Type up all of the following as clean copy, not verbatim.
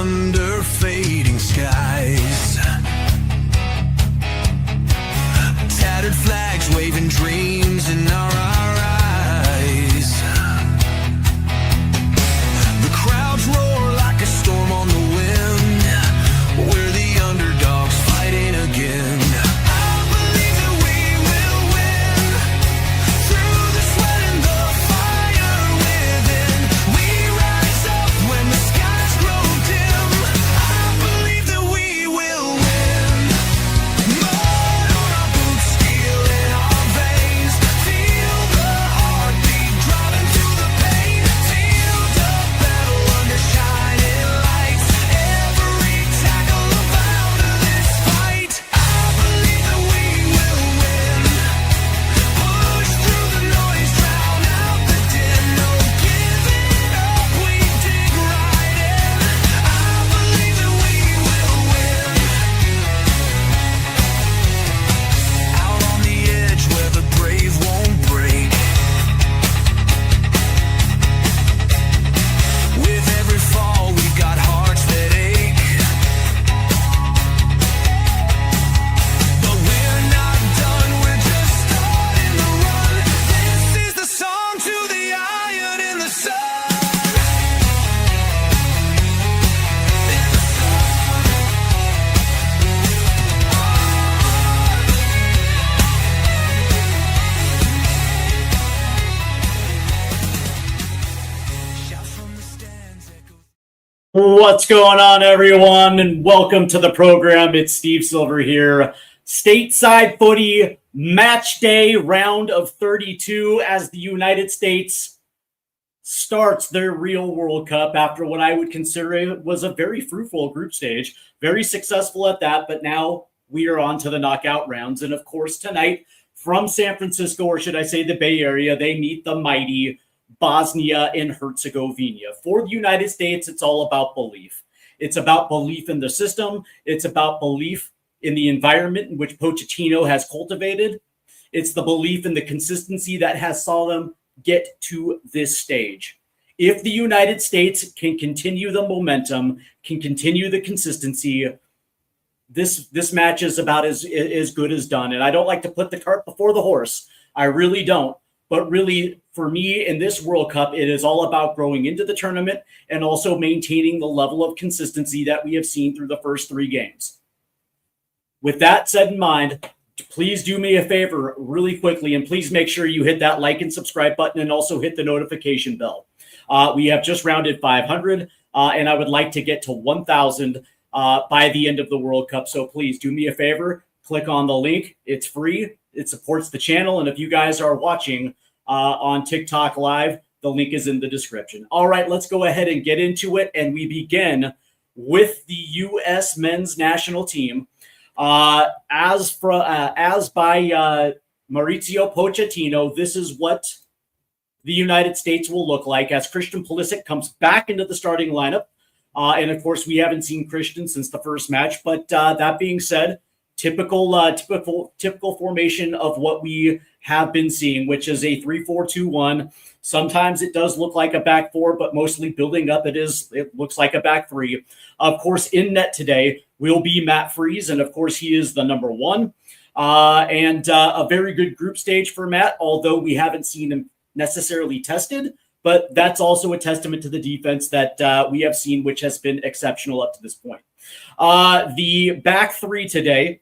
under fading skies. Tattered flags waving dreams in our eyes. The crowds roar like a storm on the wind. We're the underdogs fighting again. What's going on, everyone, and welcome to the program. It's Steve Silver here. Stateside Footy match day round of 32 as the United States starts their real World Cup after what I would consider was a very fruitful group stage. Very successful at that, but now we are on to the knockout rounds. And of course, tonight from San Francisco, or should I say the Bay Area, they meet the mighty Bosnia and Herzegovina. For the United States, it's all about belief. It's about belief in the system. It's about belief in the environment in which Pochettino has cultivated. It's the belief in the consistency that has saw them get to this stage. If the United States can continue the momentum, can continue the consistency, this match is about as good as done. And I don't like to put the cart before the horse. I really don't. But really, for me, in this World Cup, it is all about growing into the tournament and also maintaining the level of consistency that we have seen through the first three games. With that said in mind, please do me a favor really quickly, and please make sure you hit that like and subscribe button and also hit the notification bell. We have just rounded 500, and I would like to get to 1,000 by the end of the World Cup. So please do me a favor, click on the link. It's free. It supports the channel. And if you guys are watching on TikTok Live, the link is in the description. All right, let's go ahead and get into it. And we begin with the U.S. men's national team. As by Mauricio Pochettino, this is what the United States will look like as Christian Pulisic comes back into the starting lineup. And of course, we haven't seen Christian since the first match. But that being said, typical formation of what we have been seeing, which is a 3-4-2-1. Sometimes it does look like a back four, but mostly building up, it looks like a back three. Of course, in net today will be Matt Freese, and of course, he is the number one. And a very good group stage for Matt, although we haven't seen him necessarily tested. But that's also a testament to the defense that we have seen, which has been exceptional up to this point. The back three today,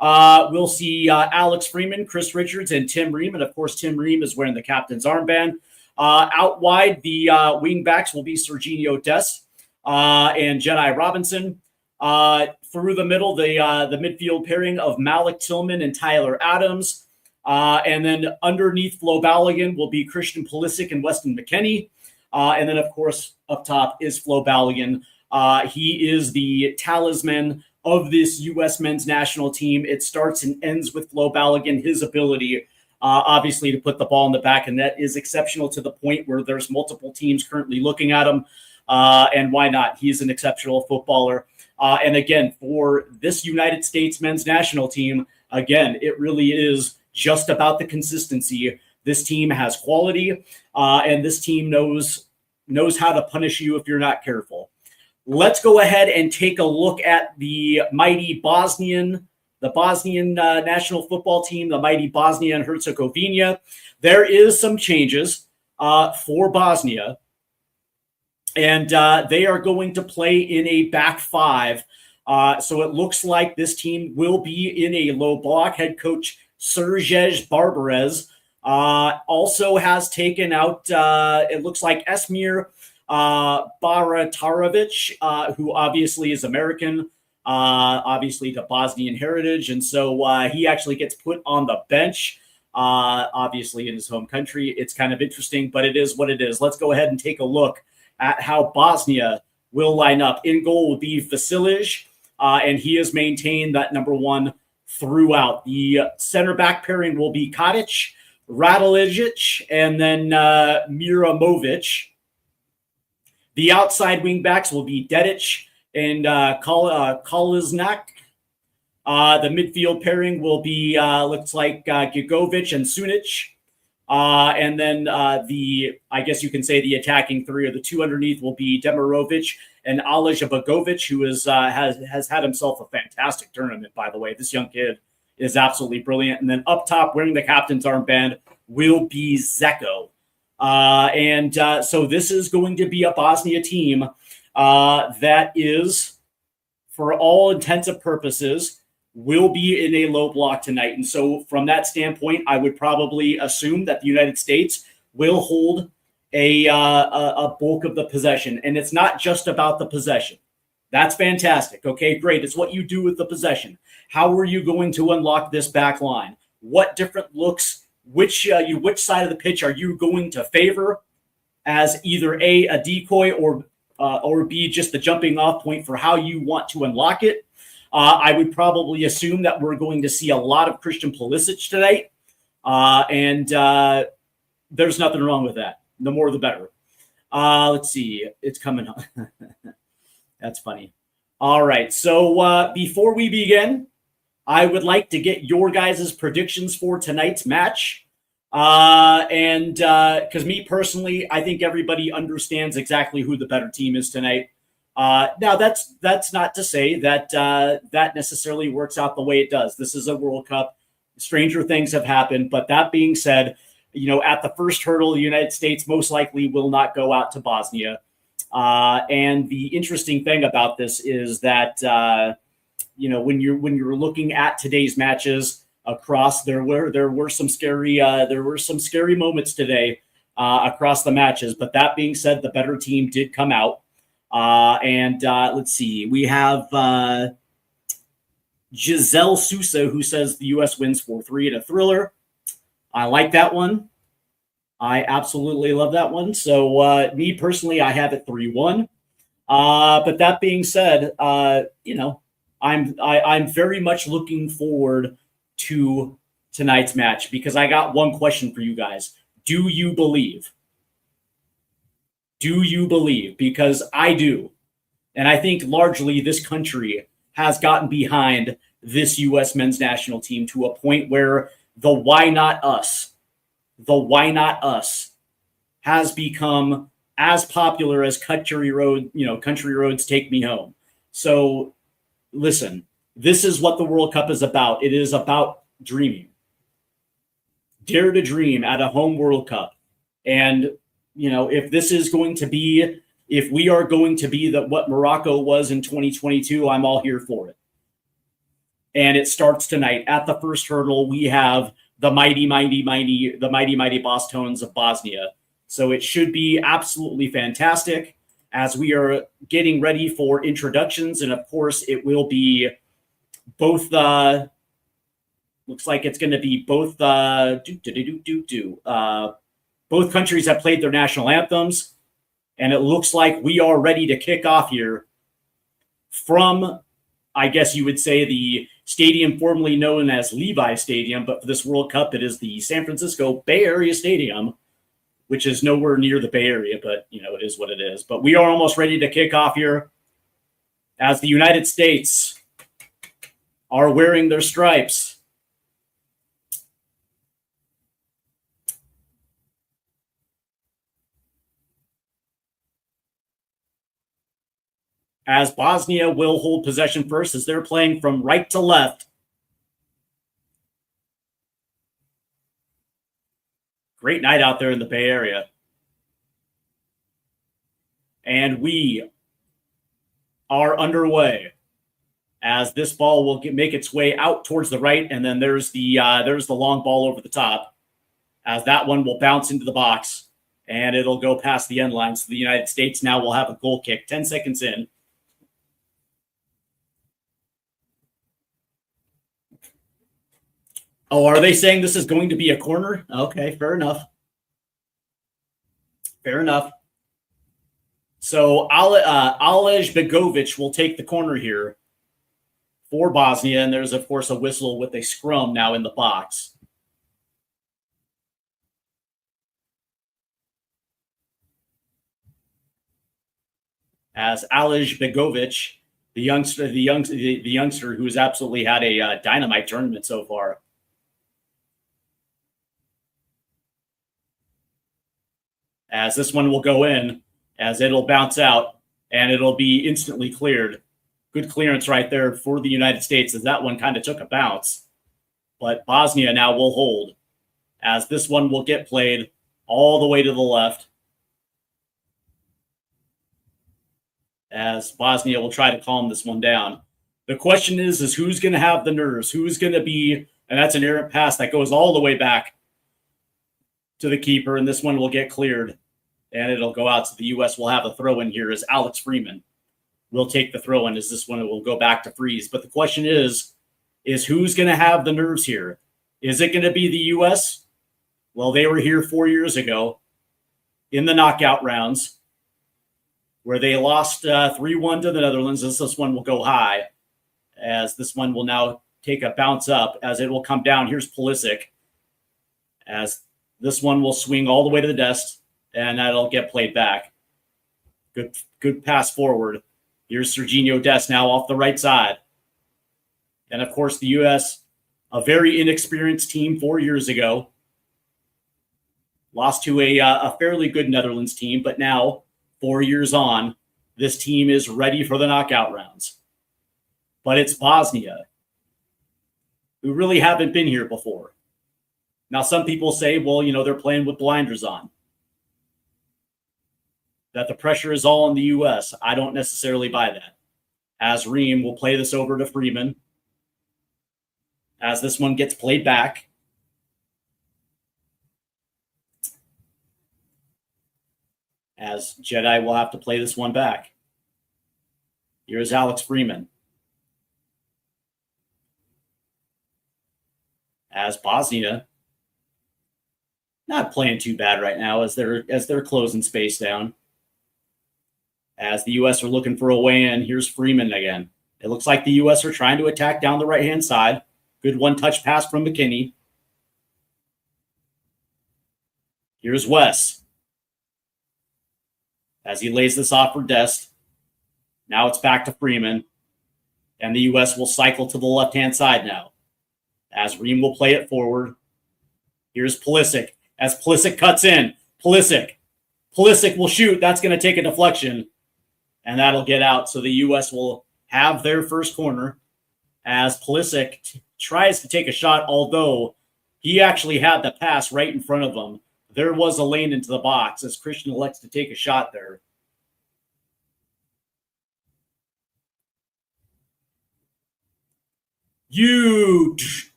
we'll see Alex Freeman, Chris Richards, and Tim Ream. And, of course, Tim Ream is wearing the captain's armband. Out wide, the wing backs will be Serginho Dest and Jedi Robinson. Through the middle, the midfield pairing of Malik Tillman and Tyler Adams. And then underneath Flo Balogun will be Christian Pulisic and Weston McKennie. And then, of course, up top is Flo Balogun. He is the talisman of this U.S. men's national team. It starts and ends with Flo Balogun. His ability, obviously, to put the ball in the back of net is exceptional to the point where there's multiple teams currently looking at him. And why not? He's an exceptional footballer. And again, for this United States men's national team, again, it really is just about the consistency. This team has quality, and this team knows how to punish you if you're not careful. let's go ahead and take a look at the Bosnian national football team, the mighty Bosnia and Herzegovina. There is some changes for Bosnia, and they are going to play in a back five. So it looks like this team will be in a low block. Head coach Sergej Barbarez also has taken out, it looks like Esmir Baratarovic, who obviously is American, obviously to Bosnian heritage. And so he actually gets put on the bench, obviously in his home country. It's kind of interesting, but it is what it is. Let's go ahead and take a look at how Bosnia will line up. In goal will be Vasilij, and he has maintained that number one throughout. The center back pairing will be Kadic, Radilijic, and then Miramovic. The outside wing backs will be Dedic and Koliznak. The midfield pairing will be, looks like Gigovic and Sunic. And then I guess you can say the attacking three, or the two underneath, will be Demirovic and Alija Bogovic, who has had himself a fantastic tournament, by the way. This young kid is absolutely brilliant. And then up top, wearing the captain's armband, will be Zeko. So this is going to be a Bosnia team that is, for all intents and purposes, will be in a low block tonight. And so from that standpoint, I would probably assume that the United States will hold a bulk of the possession. And it's not just about the possession. That's fantastic. Okay, great. It's what you do with the possession. How are you going to unlock this back line? What different looks, which side of the pitch are you going to favor as either A, decoy, or B, just the jumping off point for how you want to unlock it? I would probably assume that we're going to see a lot of Christian Pulisic tonight. And there's nothing wrong with that. The more, the better. Let's see. It's coming on. That's funny. All right. So before we begin, I would like to get your guys' predictions for tonight's match. And because me personally, I think everybody understands exactly who the better team is tonight. Now, that's not to say that that necessarily works out the way it does. This is a World Cup. Stranger things have happened. But that being said, at the first hurdle, the United States most likely will not go out to Bosnia. And the interesting thing about this is that, when you're looking at today's matches across, there were some scary moments today across the matches. But that being said, the better team did come out. Let's see. We have Giselle Sousa, who says the U.S. wins 4-3 in a thriller. I like that one. I absolutely love that one. So me personally, I have it 3-1. But that being said, I'm very much looking forward to tonight's match, because I got one question for you guys. Do you believe? Do you believe? Because I do. And I think largely this country has gotten behind this U.S. men's national team to a point where the why not us has become as popular as Country Roads Take Me Home. So listen, this is what the World Cup is about. It is about dreaming. Dare to dream at a home World Cup. And if we are going to be what Morocco was in 2022, I'm all here for it. And it starts tonight. At the first hurdle, we have the mighty Boss Tones of Bosnia. So it should be absolutely fantastic as we are getting ready for introductions. And of course, it will be both looks like it's going to be both both countries have played their national anthems, and it looks like we are ready to kick off here from, I guess you would say, the stadium formerly known as Levi Stadium, but for this World Cup, it is the San Francisco Bay Area Stadium, which is nowhere near the Bay Area, but, it is what it is. But we are almost ready to kick off here as the United States are wearing their stripes. as Bosnia will hold possession first as they're playing from right to left. Great night out there in the Bay Area. And we are underway as this ball will make its way out towards the right, and then there's the long ball over the top as that one will bounce into the box, and it'll go past the end line. So the United States now will have a goal kick 10 seconds in. Oh, are they saying this is going to be a corner? Okay, fair enough. Fair enough. So Alej Begovic will take the corner here for Bosnia, and there's, of course, a whistle with a scrum now in the box. As Alej Begovic, the youngster who's absolutely had a dynamite tournament so far. As this one will go in, as it'll bounce out, and it'll be instantly cleared. Good clearance right there for the United States, as that one kind of took a bounce. But Bosnia now will hold, as this one will get played all the way to the left. As Bosnia will try to calm this one down. The question is who's going to have the nerves? Who's going to be, and that's an errant pass that goes all the way back to the keeper, and this one will get cleared, and it'll go out. So the U.S. will have a throw-in here as Alex Freeman will take the throw-in, as this one will go back to freeze. But the question is who's going to have the nerves here? Is it going to be the U.S.? Well, they were here 4 years ago in the knockout rounds, where they lost 3-1 to the Netherlands. This one will go high, as this one will now take a bounce up, as it will come down. Here's Pulisic, as this one will swing all the way to the desk, and that'll get played back. Good pass forward. Here's Serginho Dest now off the right side. And, of course, the U.S., a very inexperienced team 4 years ago, lost to a fairly good Netherlands team, but now, 4 years on, this team is ready for the knockout rounds. But it's Bosnia, who really haven't been here before. Now, some people say, well, they're playing with blinders on, that the pressure is all on the U.S. I don't necessarily buy that. As Ream will play this over to Freeman, as this one gets played back. As Jedi will have to play this one back. Here's Alex Freeman. As Bosnia, not playing too bad right now as they're closing space down. As the U.S. are looking for a way in, here's Freeman again. It looks like the U.S. are trying to attack down the right-hand side. Good one-touch pass from McKinney. Here's Wes, as he lays this off for Dest. Now it's back to Freeman, and the U.S. will cycle to the left-hand side now, as Ream will play it forward. Here's Pulisic, as Pulisic cuts in. Pulisic will shoot. That's going to take a deflection, and that'll get out. So the U.S. will have their first corner, as Pulisic tries to take a shot, although he actually had the pass right in front of him. There was a lane into the box, as Christian elects to take a shot there.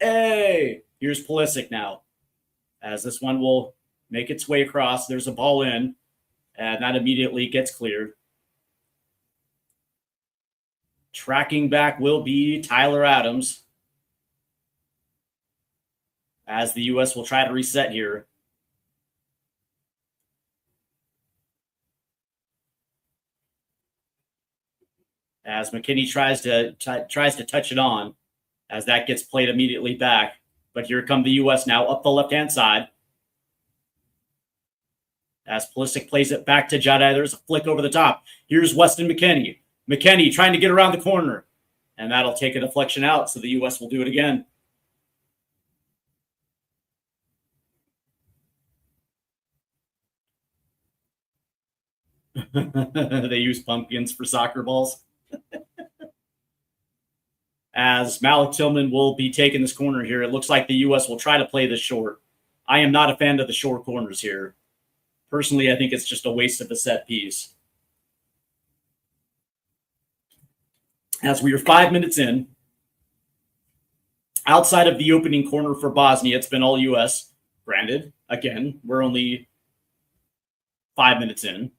A. Here's Pulisic now, as this one will make its way across. There's a ball in, and that immediately gets cleared. Tracking back will be Tyler Adams, as the U.S. will try to reset here. As McKinney tries to touch it on, as that gets played immediately back. But here come the U.S. now up the left-hand side. As Pulisic plays it back to Jedi, there's a flick over the top. Here's Weston McKennie. McKennie trying to get around the corner, and that'll take a deflection out, so the U.S. will do it again. They use pumpkins for soccer balls. As Malik Tillman will be taking this corner here, it looks like the U.S. will try to play this short. I am not a fan of the short corners here. Personally, I think it's just a waste of a set piece. As we are 5 minutes in, outside of the opening corner for Bosnia, it's been all U.S. Granted, again, we're only 5 minutes in.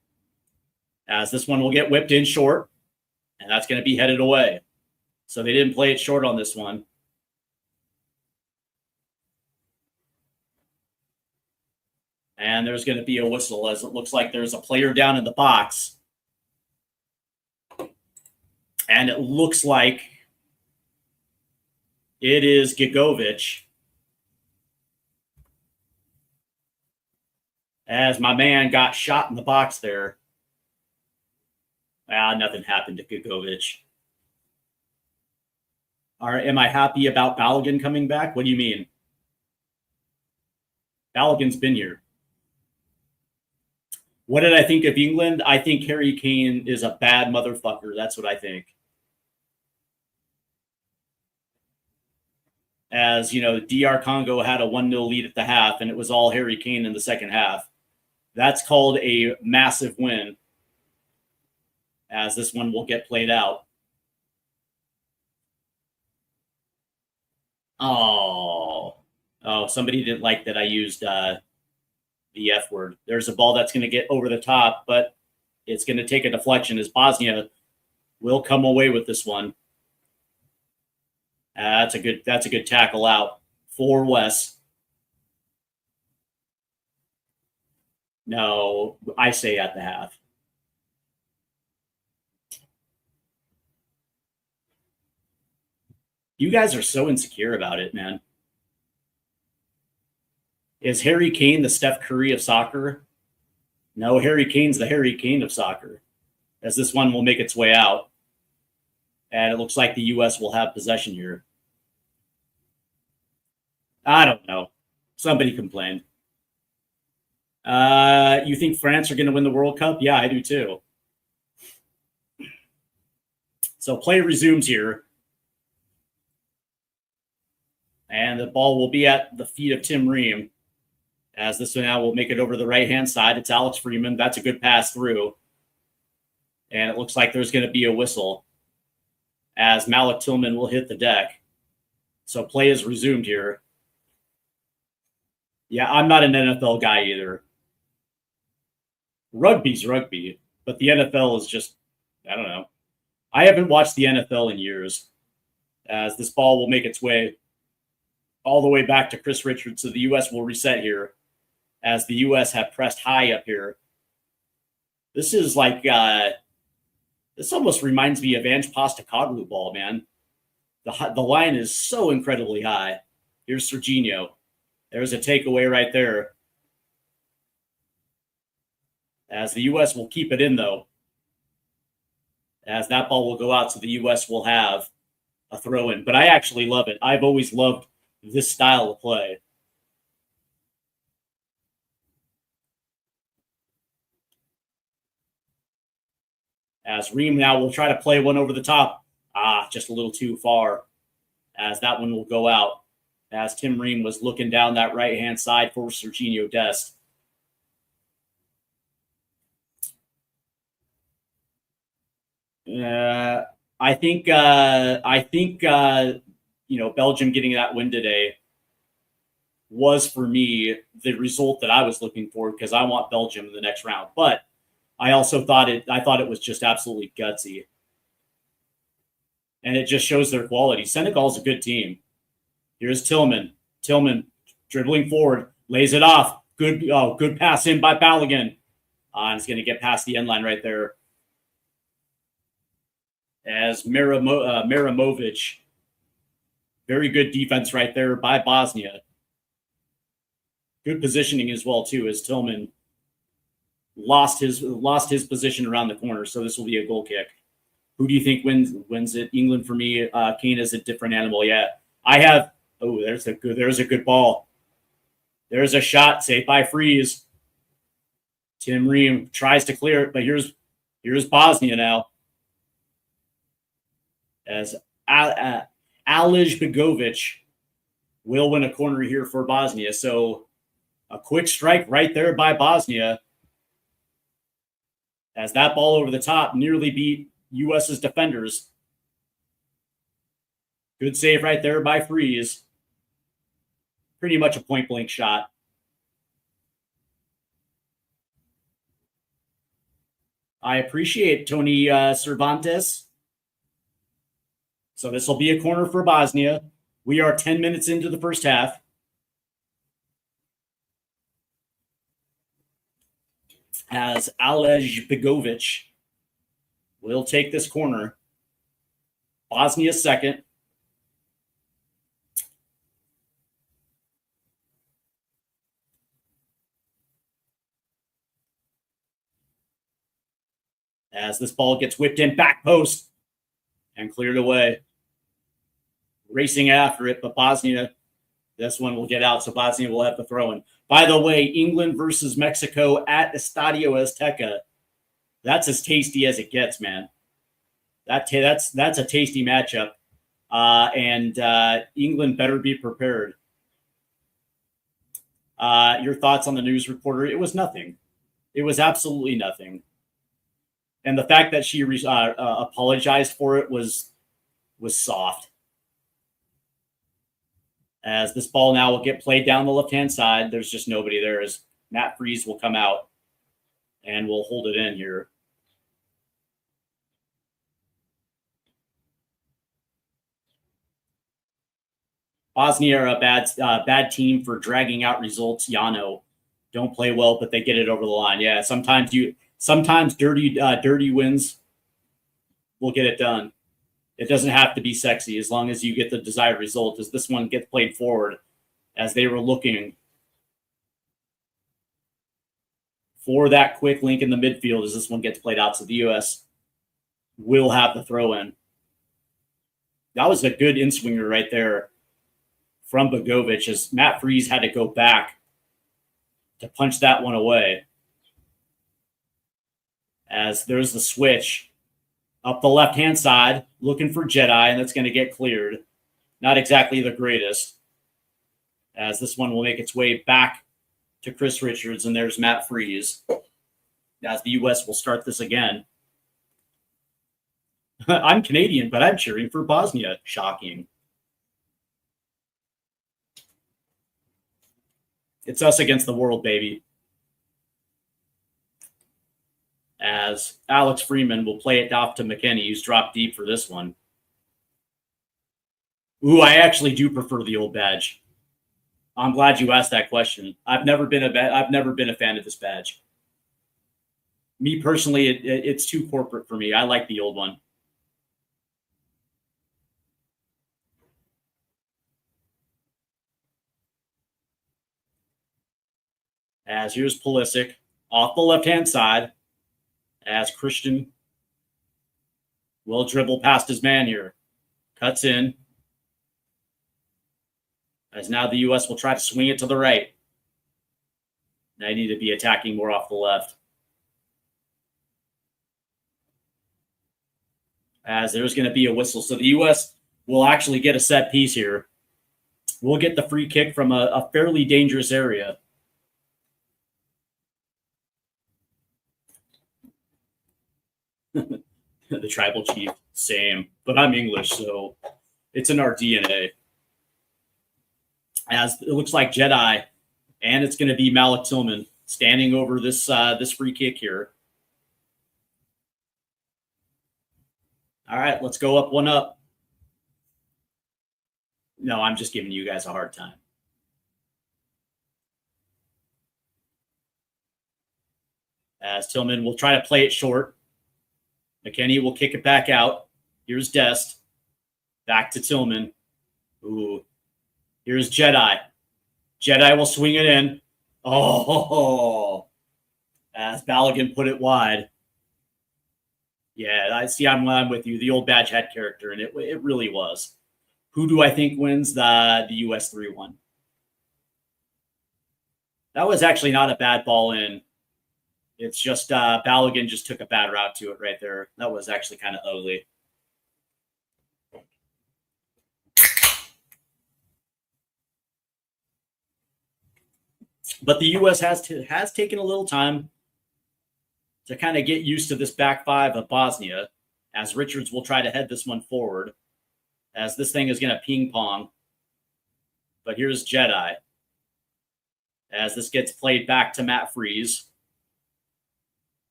As this one will get whipped in short, and that's going to be headed away. So they didn't play it short on this one. And there's going to be a whistle as it looks like there's a player down in the box. And it looks like it is Gigovic. As my man got shot in the box there. Nothing happened to Gigovic. Am I happy about Balogun coming back? What do you mean? Balogun's been here. What did I think of England? I think Harry Kane is a bad motherfucker. That's what I think. As, you know, DR Congo had a 1-0 lead at the half, and it was all Harry Kane in the second half. That's called a massive win. As this one will get played out. Oh, somebody didn't like that I used the F word. There's a ball that's going to get over the top, but it's going to take a deflection as Bosnia will come away with this one. That's a good tackle out for Wes. No, I say at the half. You guys are so insecure about it, man. Is Harry Kane the Steph Curry of soccer? No, Harry Kane's the Harry Kane of soccer. As this one will make its way out. And it looks like the U.S. will have possession here. I don't know. Somebody complained. You think France are going to win the World Cup? Yeah, I do too. So play resumes here. And the ball will be at the feet of Tim Ream. As this one now will make it over to the right-hand side. It's Alex Freeman. That's a good pass through. And it looks like there's going to be a whistle as Malik Tillman will hit the deck. So play is resumed here. Yeah, I'm not an NFL guy either. Rugby's rugby, but the NFL is just, I don't know. I haven't watched the NFL in years. As this ball will make its way all the way back to Chris Richards. So the U.S. will reset here as the U.S. have pressed high up here. This is like, this almost reminds me of Ange Postecoglou ball, man. The line is so incredibly high. Here's Serginho. There's a takeaway right there. As the U.S. will keep it in, though. As that ball will go out, so the U.S. will have a throw-in. But I actually love it. I've always loved this style of play. As Ream now will try to play one over the top. Just a little too far. As that one will go out. As Tim Ream was looking down that right-hand side for Serginho Dest. I think Belgium getting that win today was for me the result that I was looking for because I want Belgium in the next round. But I also thought it was just absolutely gutsy. And it just shows their quality. Senegal's a good team. Here's Tillman. Tillman dribbling forward, lays it off. Good pass in by Balogun. And it's going to get past the end line right there. As Maramovic, very good defense right there by Bosnia. Good positioning as well too, as Tillman lost his position around the corner. So this will be a goal kick. Who do you think wins it? England for me. Kane is a different animal. Yeah, I have. Oh, there's a good ball. There's a shot saved by Freeze. Tim Ream tries to clear it, but here's Here's Bosnia now. As Alij Begovic will win a corner here for Bosnia. So a quick strike right there by Bosnia. As that ball over the top nearly beat US's defenders. Good save right there by Freeze. Pretty much a point-blank shot. I appreciate Tony Cervantes. So this will be a corner for Bosnia. We are 10 minutes into the first half. As Alij Begovic will take this corner. Bosnia second. As this ball gets whipped in, back post and cleared away. Racing after it, but Bosnia, this one will get out, so Bosnia will have to throw in. By the way, England versus Mexico at Estadio Azteca. That's as tasty as it gets, man. That's a tasty matchup. And England better be prepared. Your thoughts on the news reporter? It was nothing. It was absolutely nothing. And the fact that she apologized for it was soft. As this ball now will get played down the left-hand side, there's just nobody there as Matt Freeze will come out and will hold it in here. Bosnia are a bad team for dragging out results. Yano don't play well, but they get it over the line. Yeah, sometimes dirty wins will get it done. It doesn't have to be sexy as long as you get the desired result. As this one gets played forward, as they were looking for that quick link in the midfield, as this one gets played out, so the U.S. will have the throw in. That was a good in-swinger right there from Begovic, as Matt Freeze had to go back to punch that one away. As there's the switch up the left-hand side, looking for Jedi, and that's going to get cleared. Not exactly the greatest. As this one will make its way back to Chris Richards, and there's Matt Freeze. As the U.S. will start this again. I'm Canadian, but I'm cheering for Bosnia. Shocking. It's us against the world, baby. As Alex Freeman will play it off to McKennie, who's dropped deep for this one. Ooh, I actually do prefer the old badge. I'm glad you asked that question. I've never been a fan of this badge. Me personally, it's too corporate for me. I like the old one. As here's Pulisic off the left-hand side. As Christian will dribble past his man here. Cuts in. As now the U.S. will try to swing it to the right. They need to be attacking more off the left. As there's going to be a whistle. So the U.S. will actually get a set piece here. We'll get the free kick from a fairly dangerous area. The tribal chief, same. But I'm English, so it's in our DNA. As it looks like Jedi, and it's going to be Malik Tillman standing over this free kick here. All right, let's go up 1-up. No, I'm just giving you guys a hard time. As Tillman will try to play it short. McKennie will kick it back out. Here's Dest. Back to Tillman. Ooh. Here's Jedi. Jedi will swing it in. Oh. As Balogun put it wide. Yeah, I'm with you. The old badge had character, and it really was. Who do I think wins the US 3-1? That was actually not a bad ball in. It's just Balogun just took a bad route to it right there. That was actually kind of ugly. But the U.S. has taken a little time to kind of get used to this back five of Bosnia, as Richards will try to head this one forward, as this thing is going to ping pong. But here's Jedi, as this gets played back to Matt Freeze.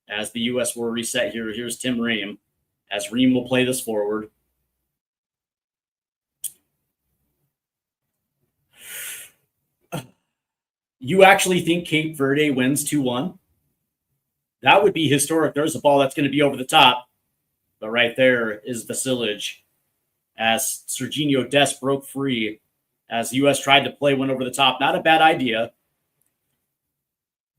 As the U.S. will reset here, here's Tim Ream, as Ream will play this forward. You actually think Cape Verde wins 2-1? That would be historic. There's a ball that's going to be over the top. But right there is Vasilij, as Serginho Dest broke free, as the U.S. tried to play one over the top. Not a bad idea.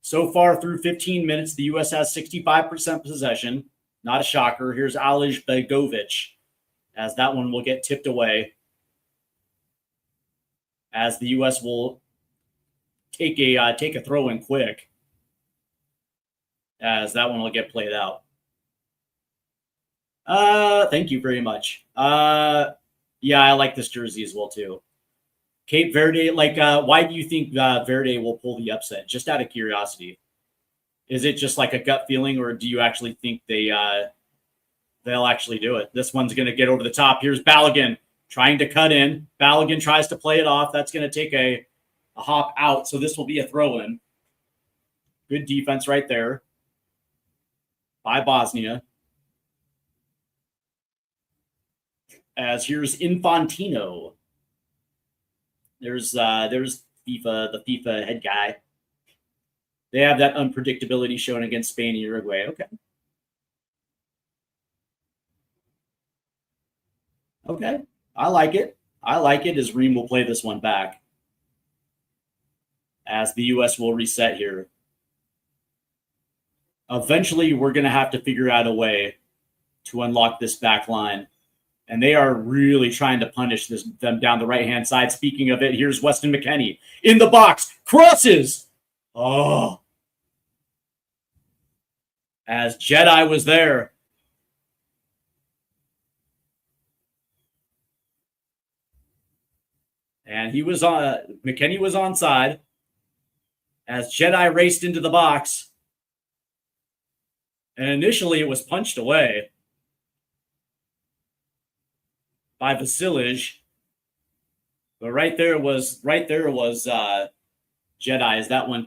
So far through 15 minutes, the U.S. has 65% possession. Not a shocker. Here's Alij Begovic, as that one will get tipped away, as the U.S. will take a throw in quick, as that one will get played out. Thank you very much. Yeah, I like this jersey as well too. Cape Verde, why do you think Verde will pull the upset? Just out of curiosity. Is it just like a gut feeling, or do you actually think they'll actually do it? This one's going to get over the top. Here's Balogun trying to cut in. Balogun tries to play it off. That's going to take a hop out, so this will be a throw-in. Good defense right there by Bosnia. As here's Infantino. There's FIFA, the FIFA head guy. They have that unpredictability shown against Spain and Uruguay. Okay. I like it. As Ream will play this one back, as the U.S. will reset here. Eventually, we're going to have to figure out a way to unlock this back line. And they are really trying to punish them down the right-hand side. Speaking of it, here's Weston McKennie in the box. Crosses! Oh. As Jedi was there. And McKennie was onside. As Jedi raced into the box. And initially it was punched away by Vasilij. But right there was Jedi, as that one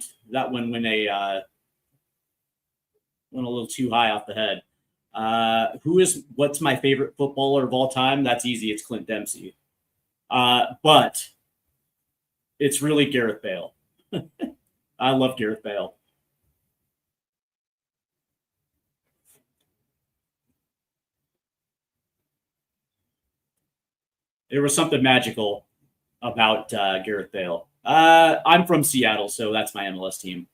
went a little too high off the head. What's my favorite footballer of all time? That's easy. It's Clint Dempsey. But it's really Gareth Bale. I love Gareth Bale. There was something magical about Gareth Bale. I'm from Seattle, so that's my MLS team.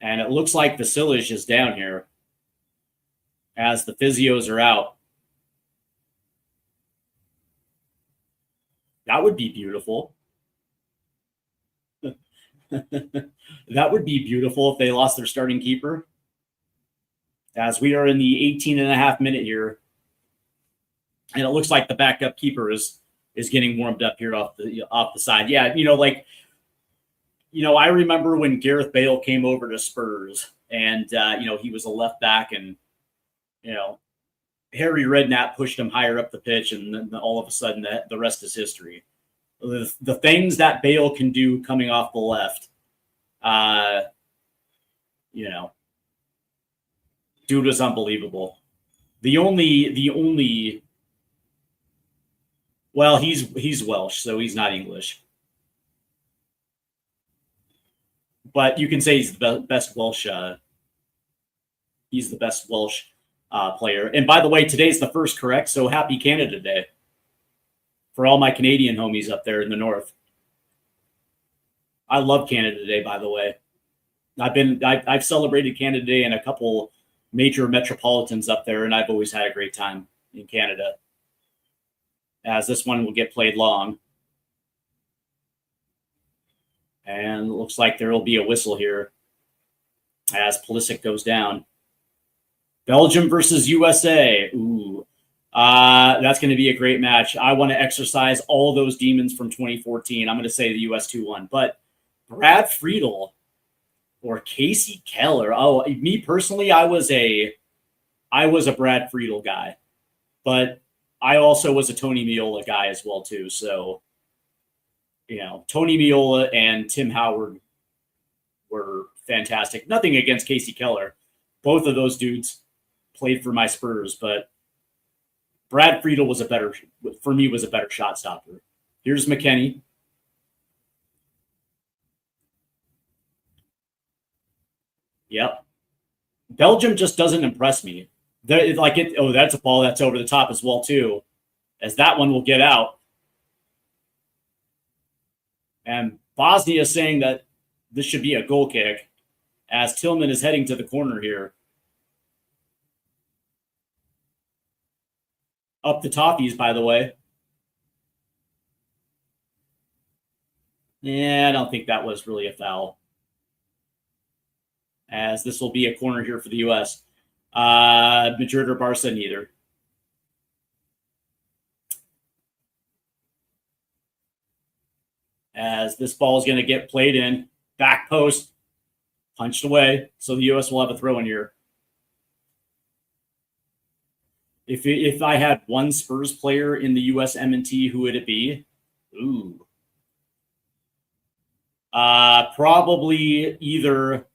And it looks like Vasilij is down here, as the physios are out. That would be beautiful. That would be beautiful if they lost their starting keeper. As we are in the 18.5 minute here. And it looks like the backup keeper is getting warmed up here off the side. Yeah, I remember when Gareth Bale came over to Spurs, and he was a left back, and Harry Redknapp pushed him higher up the pitch, and then all of a sudden the rest is history. The things that Bale can do coming off the left, dude was unbelievable. Well, he's Welsh, so he's not English. But you can say he's the best Welsh. He's the best Welsh player. And by the way, today's the first, correct? So happy Canada Day for all my Canadian homies up there in the north. I love Canada Day, by the way. I've celebrated Canada Day in a couple major metropolitans up there, and I've always had a great time in Canada. As this one will get played long. And it looks like there will be a whistle here as Pulisic goes down. Belgium versus USA. Ooh. That's going to be a great match. I want to exercise all those demons from 2014. I'm going to say the US 2-1. But Brad Friedel or Casey Keller. Oh, me personally, I was a Brad Friedel guy. But I also was a Tony Meola guy as well, too. So, Tony Meola and Tim Howard were fantastic. Nothing against Casey Keller. Both of those dudes played for my Spurs, but Brad Friedel was a better shot stopper. Here's McKennie. Yep. Belgium just doesn't impress me. That's a ball that's over the top as well, too, as that one will get out. And Bosnia is saying that this should be a goal kick as Tillman is heading to the corner here. Up the toppies, by the way. Yeah, I don't think that was really a foul. As this will be a corner here for the U.S. Madrid or Barca, neither. As this ball is going to get played in. Back post. Punched away. So the U.S. will have a throw in here. If I had one Spurs player in the USMNT, who would it be? Ooh. Probably either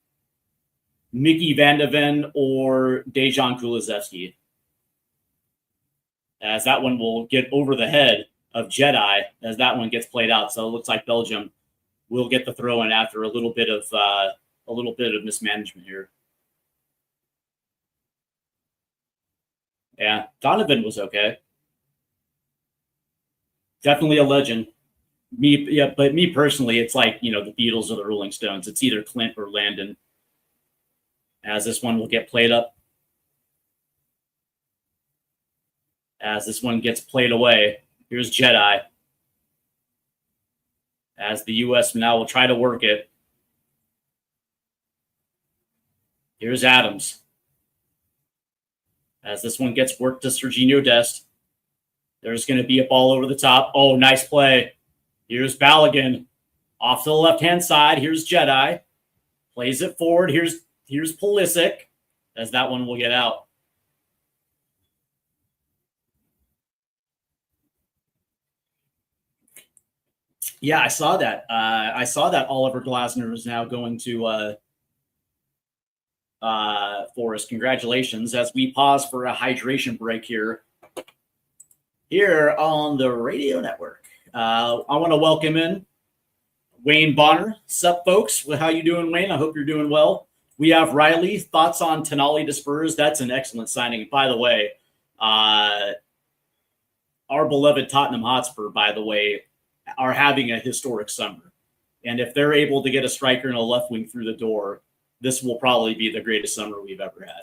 Mickey Van de Ven or Dejan Kulusevski. As that one will get over the head of Jedi as that one gets played out. So it looks like Belgium will get the throw in after a little bit of mismanagement here. Yeah, Donovan was okay. Definitely a legend. But me personally, it's like, the Beatles or the Rolling Stones. It's either Clint or Landon. As this one will get played up. As this one gets played away. Here's Jedi. As the U.S. now will try to work it. Here's Adams. As this one gets worked to Serginho Dest. There's going to be a ball over the top. Oh, nice play. Here's Balogun. Off to the left-hand side. Here's Jedi. Plays it forward. Here's Pulisic. As that one will get out. Yeah, I saw that. Oliver Glasner is now going to Forest. Congratulations. As we pause for a hydration break here on the radio network. I want to welcome in Wayne Bonner. Sup, folks? How you doing, Wayne? I hope you're doing well. We have Riley. Thoughts on Tonali to Spurs? That's an excellent signing. By the way, our beloved Tottenham Hotspur, by the way, are having a historic summer. And if they're able to get a striker and a left wing through the door, this will probably be the greatest summer we've ever had.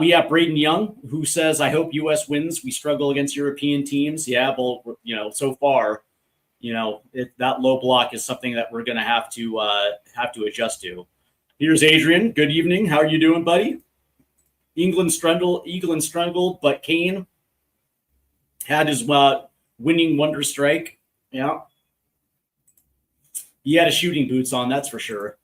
We have Braden Young, who says, I hope U.S. wins. We struggle against European teams. Yeah, but, so far, that low block is something that we're going to have to adjust to. Here's Adrian. Good evening. How are you doing, buddy? England struggled, but Kane had his winning wonder strike. Yeah. He had his shooting boots on, that's for sure.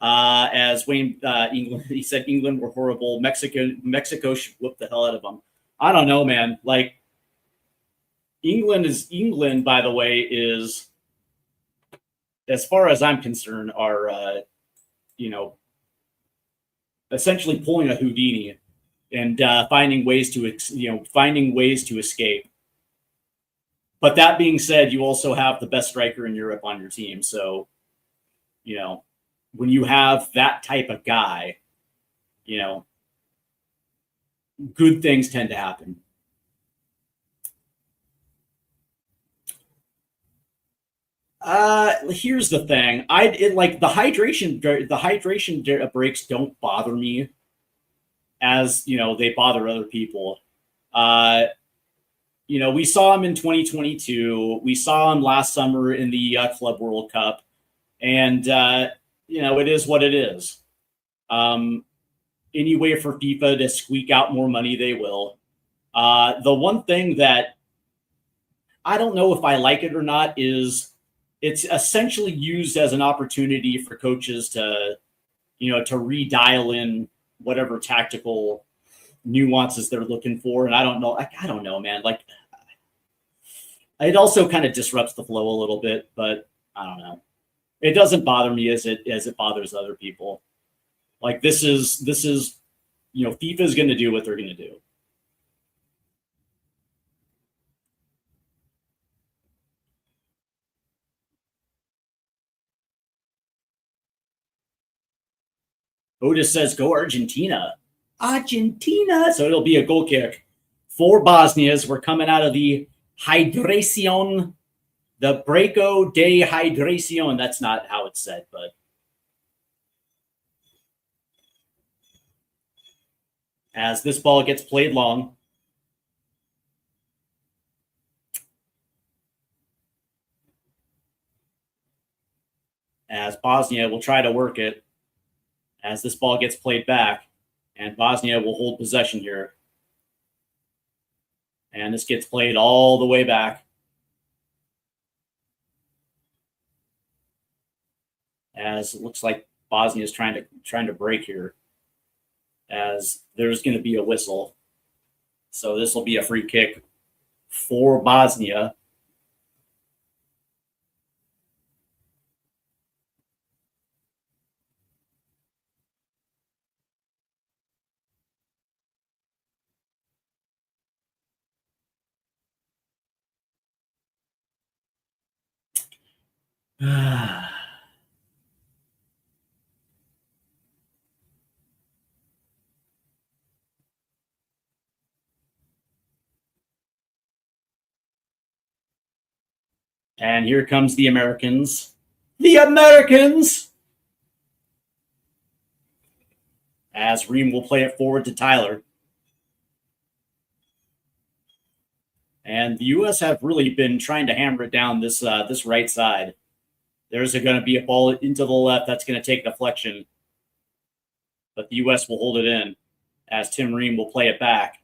As Wayne, England, he said England were horrible. Mexico should whoop the hell out of them. I don't know, man. Like, England, by the way, is, as far as I'm concerned, are, essentially pulling a Houdini and finding ways to escape. But that being said, you also have the best striker in Europe on your team. So, when you have that type of guy, good things tend to happen. Here's the thing. The hydration breaks don't bother me as, they bother other people. We saw him in 2022. We saw him last summer in the Club World Cup. And, it is what it is. Any way for FIFA to squeak out more money, they will. The one thing that I don't know if I like it or not is it's essentially used as an opportunity for coaches to, to redial in whatever tactical nuances they're looking for. And I don't know, man. Like, it also kind of disrupts the flow a little bit, but I don't know. It doesn't bother me as it bothers other people. Like, this is FIFA is going to do what they're going to do. Otis says, go Argentina. Argentina. So it'll be a goal kick for Bosnia as we're coming out of the Hydración, the Breako de Hydración. That's not how it's said, but as this ball gets played long, as Bosnia will try to work it, as this ball gets played back, and Bosnia will hold possession here. And this gets played all the way back. As it looks like Bosnia is trying to break here. As there's going to be a whistle. So this will be a free kick for Bosnia. And here comes the Americans. The Americans! As Ream will play it forward to Tyler. And the U.S. have really been trying to hammer it down this right side. There's going to be a ball into the left that's going to take deflection. But the U.S. will hold it in as Tim Ream will play it back.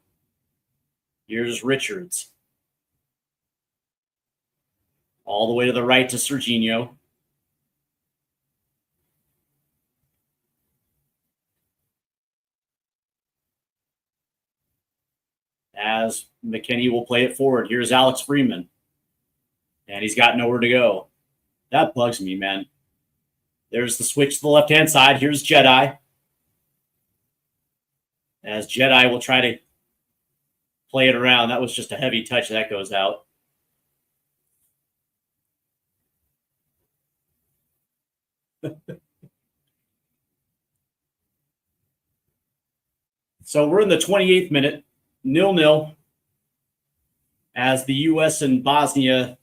Here's Richards. All the way to the right to Serginho. As McKinney will play it forward. Here's Alex Freeman. And he's got nowhere to go. That bugs me, man. There's the switch to the left-hand side. Here's Jedi. As Jedi will try to play it around. That was just a heavy touch. That goes out. So we're in the 28th minute. 0-0. As the U.S. and Bosnia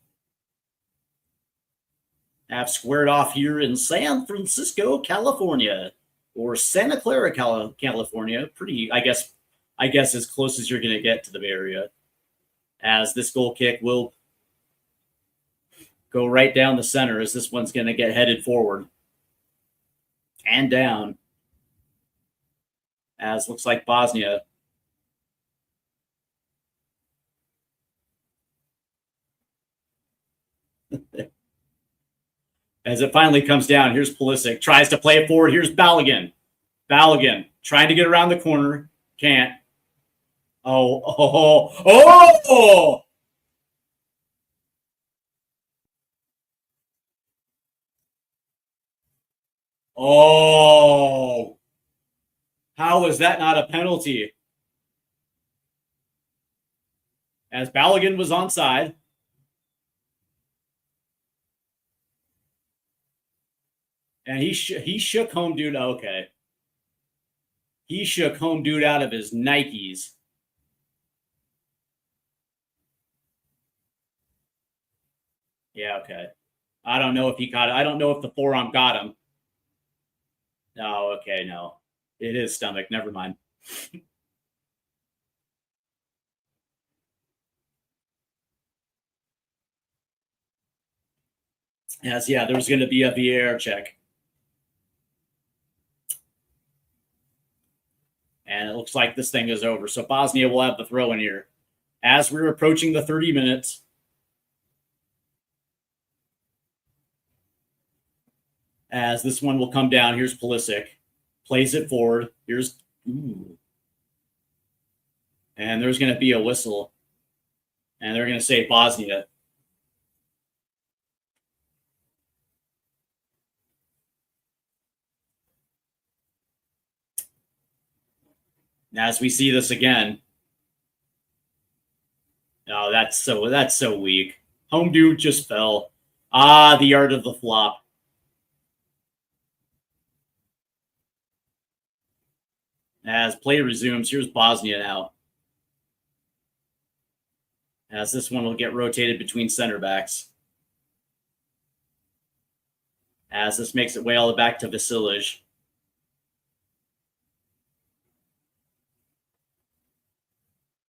have squared off here in San Francisco, California, or Santa Clara, California. Pretty, I guess as close as you're going to get to the Bay Area. As this goal kick will go right down the center, as this one's going to get headed forward and down. As looks like Bosnia as it finally comes down. Here's Pulisic, tries to play it forward. Here's Balogun. Balogun trying to get around the corner. Can't. Oh! Oh! How is that not a penalty? As Balogun was onside. And he shook home dude. Okay. He shook home dude out of his Nikes. Yeah, okay. I don't know if he caught it. I don't know if the forearm got him. No, okay, no. It is stomach. Never mind. As, yeah, there's going to be a VAR check. And it looks like this thing is over. So Bosnia will have the throw in here. As we're approaching the 30 minutes, as this one will come down, here's Pulisic. Plays it forward. Here's, ooh. And there's going to be a whistle. And they're going to say Bosnia. As we see this again. Oh, that's so weak. Home dude just fell. Ah, the art of the flop. As play resumes, here's Bosnia now. As this one will get rotated between center backs. As this makes it way all the back to Vasilij.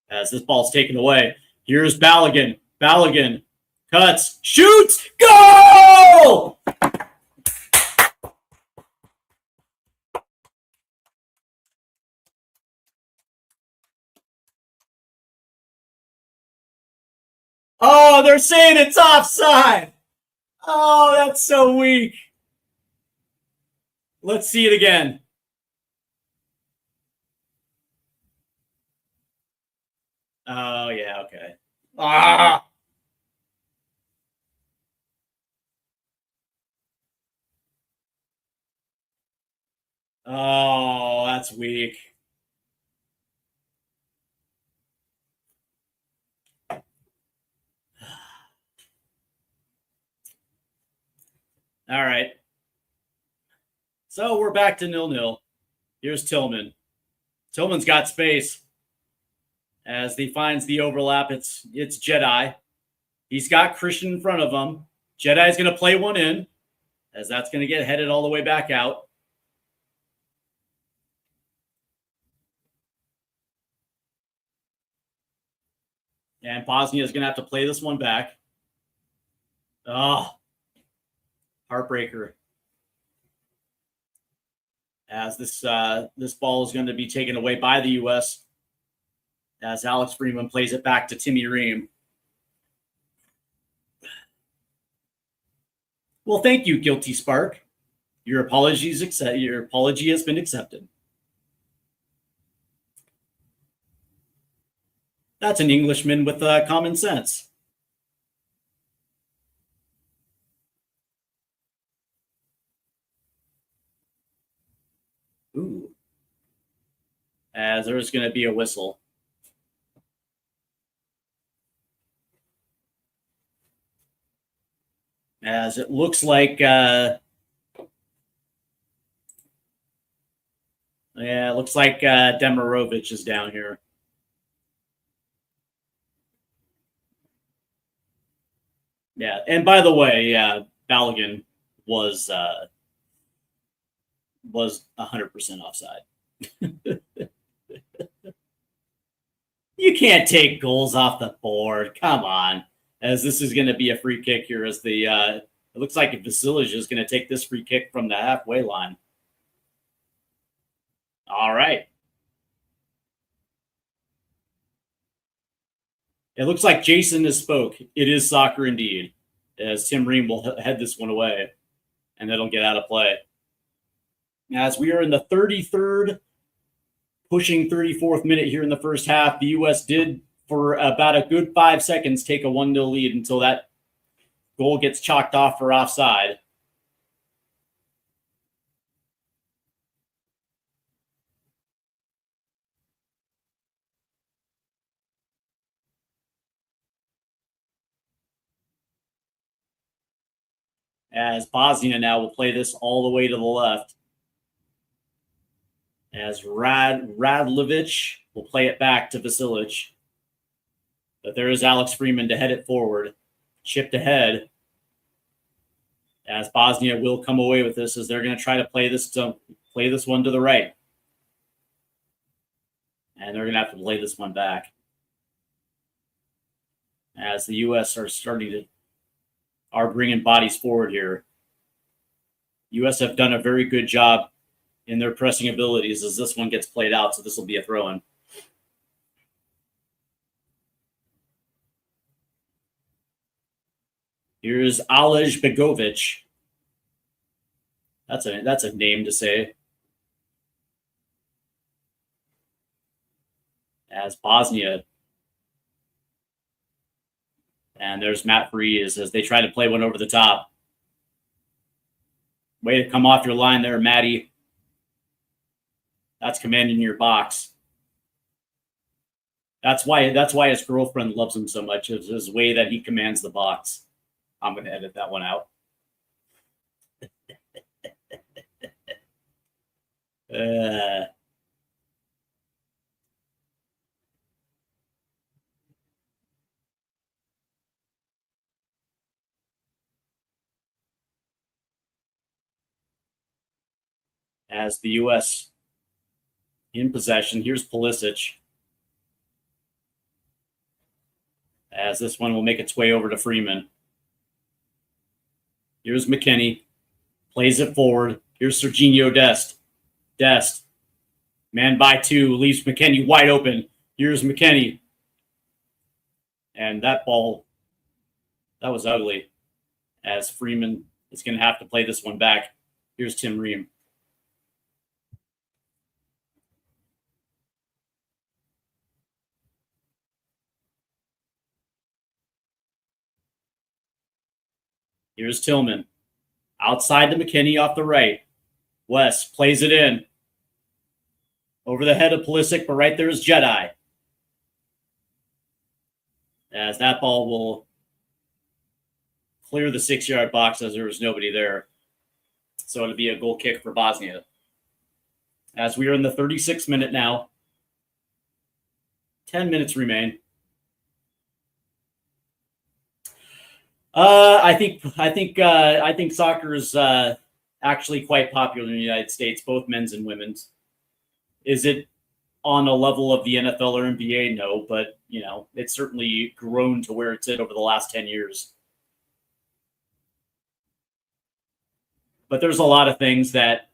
As this ball's taken away. Here's Balogun. Balogun cuts, shoots, goal! Oh, they're saying it's offside. Oh, that's so weak. Let's see it again. Oh, yeah, okay. Ah! Oh, that's weak. All right. So we're back to 0-0. Here's Tillman. Tillman's got space. As he finds the overlap, it's Jedi. He's got Christian in front of him. Jedi's going to play one in, as that's going to get headed all the way back out. And Bosnia is going to have to play this one back. Oh, heartbreaker. As this ball is going to be taken away by the U.S. as Alex Freeman plays it back to Timmy Ream. Well, thank you, Guilty Spark. Your apology has been accepted. That's an Englishman with common sense. Ooh. As there's going to be a whistle. As it looks like, it looks like Demirovic is down here. Yeah, and by the way, Balogun was 100% offside. You can't take goals off the board. Come on. As this is going to be a free kick here, as it looks like Vasilij is going to take this free kick from the halfway line. All right. It looks like Jason has spoke. It is soccer indeed, as Tim Ream will head this one away, and it'll get out of play. As we are in the 33rd, pushing 34th minute here in the first half, the U.S. did, for about a good 5 seconds, take a 1-0 lead until that goal gets chalked off for offside. As Bosnia now will play this all the way to the left. As Radlovic will play it back to Vasilij. But there is Alex Freeman to head it forward. Chipped ahead. As Bosnia will come away with this, as they're going to try to play this one to the right. And they're going to have to play this one back. As the U.S. are starting to... are bringing bodies forward here. US have done a very good job in their pressing abilities as this one gets played out, so this will be a throw-in. Here's Alej Begovic. That's a name to say. As Bosnia. And there's Matt Freeze as they try to play one over the top. Way to come off your line there, Matty. That's commanding your box. That's why his girlfriend loves him so much, is his way that he commands the box. I'm going to edit that one out. As the U.S. in possession, here's Pulisic. As this one will make its way over to Freeman. Here's McKennie. Plays it forward. Here's Serginho Dest. Dest. Man by two. Leaves McKennie wide open. Here's McKennie. And that ball, that was ugly. As Freeman is going to have to play this one back. Here's Tim Ream. Here's Tillman. Outside to McKennie off the right. West plays it in. Over the head of Pulisic, but right there is Jedi. As that ball will clear the 6-yard box as there was nobody there. So it'll be a goal kick for Bosnia. As we are in the 36th minute now. 10 minutes remain. I think soccer is actually quite popular in the United States, both men's and women's. Is it on a level of the NFL or NBA? No, but it's certainly grown to where it's at over the last 10 years. But there's a lot of things that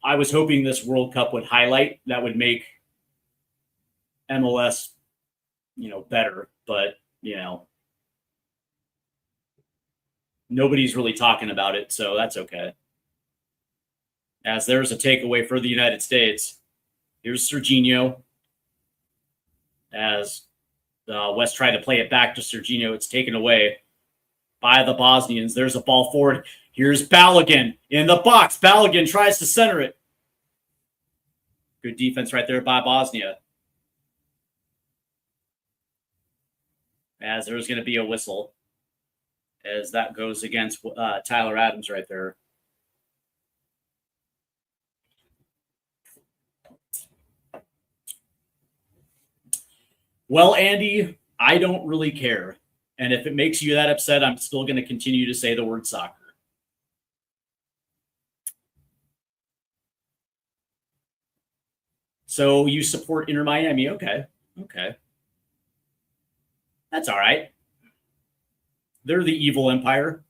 I was hoping this World Cup would highlight that would make MLS, better. But, nobody's really talking about it, so that's okay. As there's a takeaway for the United States. Here's Serginho. As West tried to play it back to Serginho, it's taken away by the Bosnians. There's a ball forward. Here's Balogun in the box. Balogun tries to center it. Good defense right there by Bosnia. As there's going to be a whistle. As that goes against Tyler Adams right there. Well, Andy, I don't really care. And if it makes you that upset, I'm still going to continue to say the word soccer. So you support Inter Miami. Okay. That's all right. They're the evil empire.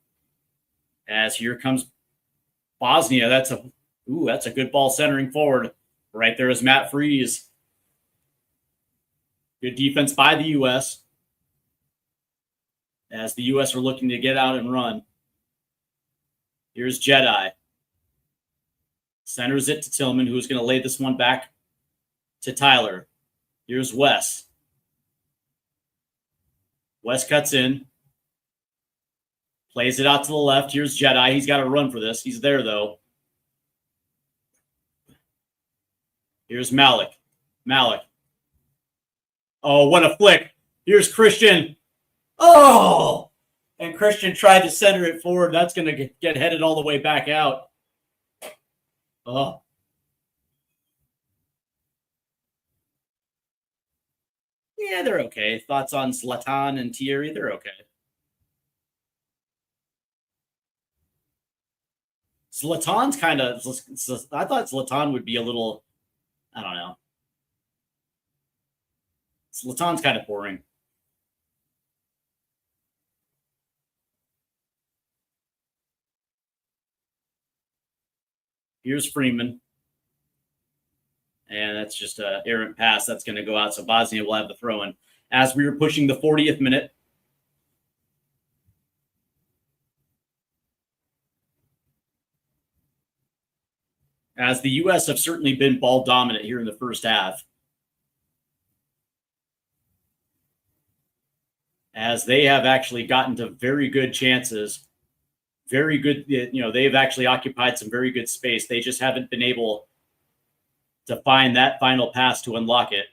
As here comes Bosnia. That's a good ball centering forward. Right there is Matt Freeze. Good defense by the U.S. As the U.S. are looking to get out and run. Here's Jedi. Centers it to Tillman, who's going to lay this one back to Tyler. Here's Wes. Wes cuts in. Plays it out to the left. Here's Jedi. He's got to run for this. He's there, though. Here's Malik. Oh, what a flick. Here's Christian. Oh! And Christian tried to center it forward. That's going to get headed all the way back out. Oh. Yeah, they're okay. Thoughts on Zlatan and Thierry? They're okay. Zlatan's kind of... I thought Zlatan would be a little... I don't know. Zlatan's kind of boring. Here's Freeman. And that's just an errant pass that's going to go out. So Bosnia will have the throw in. As we were pushing the 40th minute, as the U.S. have certainly been ball dominant here in the first half, as they have actually gotten to very good chances, very good, they've actually occupied some very good space. They just haven't been able to find that final pass to unlock it.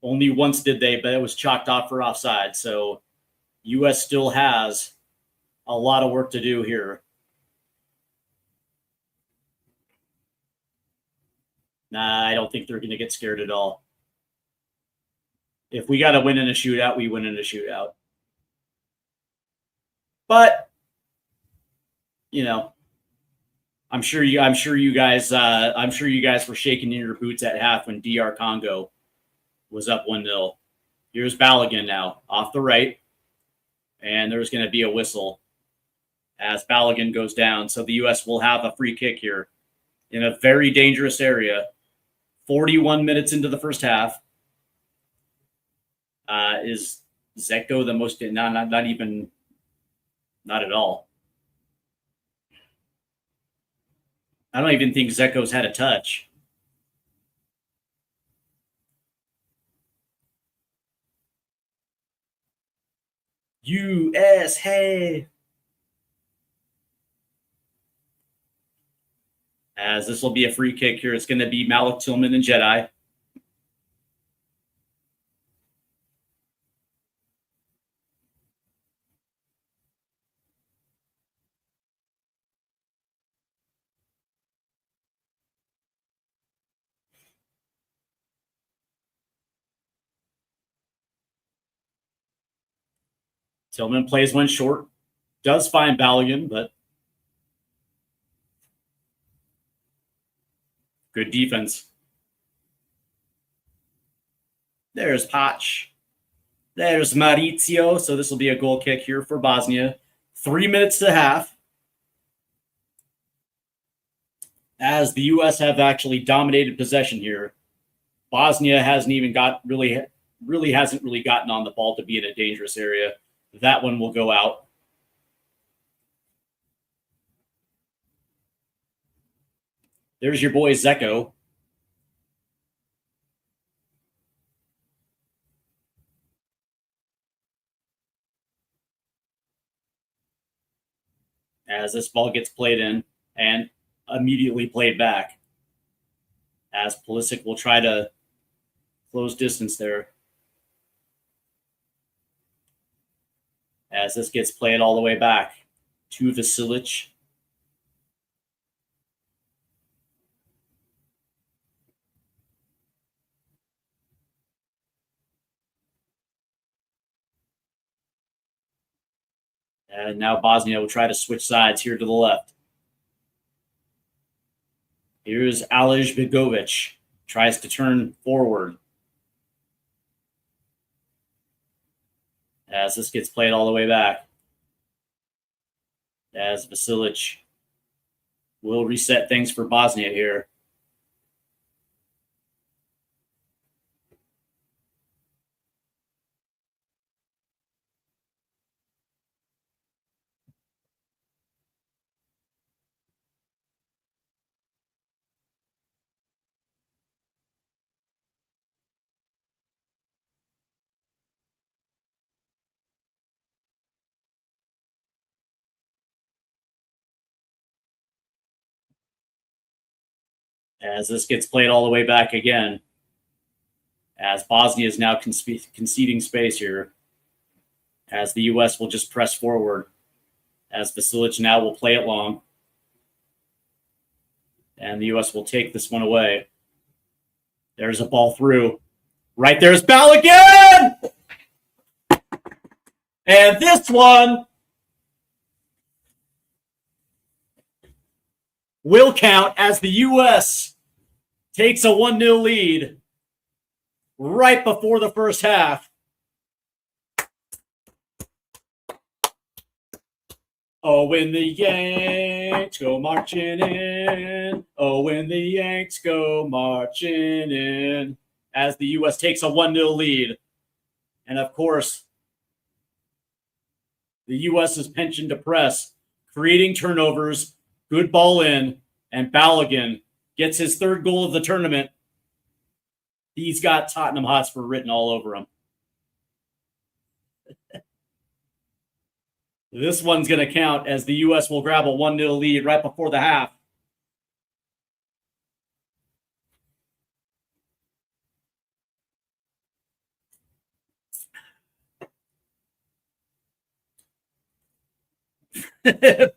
Only once did they, but it was chalked off for offside. So U.S. still has a lot of work to do here. Nah, I don't think they're going to get scared at all. If we got to win in a shootout, we win in a shootout. But, I'm sure you guys were shaking in your boots at half when DR Congo was up 1-0. Here's Balogun now off the right, and there's going to be a whistle as Balogun goes down. So the U.S. will have a free kick here in a very dangerous area. 41 minutes into the first half. Is Zeko the most? Not at all. I don't even think Zeko's had a touch. U.S. Hey. As this will be a free kick here. It's going to be Malik Tillman and Jedi. Tillman plays one short. Does find Balogun, but good defense. There's Potch. There's Maurizio. So this will be a goal kick here for Bosnia. 3 minutes to half. As the U.S. have actually dominated possession here, Bosnia hasn't even hasn't really gotten on the ball to be in a dangerous area. That one will go out. There's your boy Zeko. As this ball gets played in and immediately played back. As Pulisic will try to close distance there. As this gets played all the way back to Vasilic. And now Bosnia will try to switch sides here to the left. Here's Alej Begovic. Tries to turn forward. As this gets played all the way back. As Vasilic will reset things for Bosnia here. As this gets played all the way back again. As Bosnia is now conceding space here. As the U.S. will just press forward. As Vasilic now will play it long. And the U.S. will take this one away. There's a ball through. Right there's Balogun! And this one will count as the U.S. takes a 1-0 lead right before the first half. Oh, when the Yanks go marching in. Oh, when the Yanks go marching in. As the U.S. takes a 1-0 lead. And of course, the U.S.'s penchant to press, creating turnovers, good ball in, and Balogun gets his third goal of the tournament. He's got Tottenham Hotspur written all over him. This one's going to count as the U.S. will grab a 1-0 lead right before the half.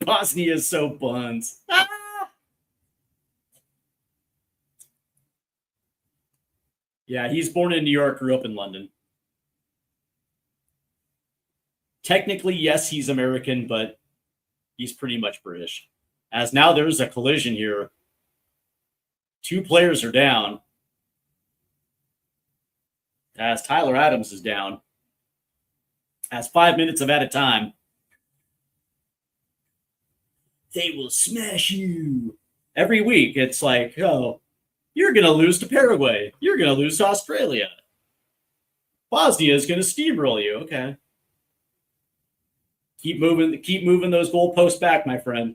Bosnia is so buns. Yeah, he's born in New York, grew up in London. Technically, yes, he's American, but he's pretty much British. As now there's a collision here. 2 players are down. As Tyler Adams is down. As 5 minutes of added time. They will smash you. Every week, it's like, oh, you're going to lose to Paraguay. You're going to lose to Australia. Bosnia is going to steamroll you. Okay. Keep moving those goalposts back, my friend.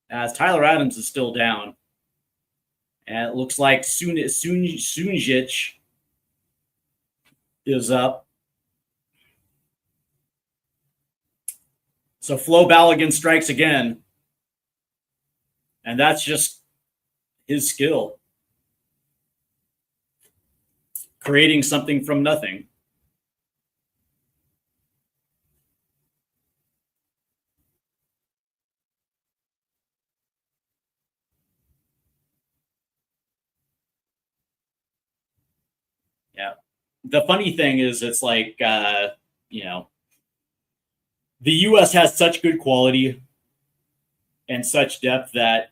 As Tyler Adams is still down. And it looks like Sunjic is up. So Flo Balogun strikes again. And that's just his skill. Creating something from nothing. Yeah. The funny thing is, it's like, you know, the U.S. has such good quality and such depth that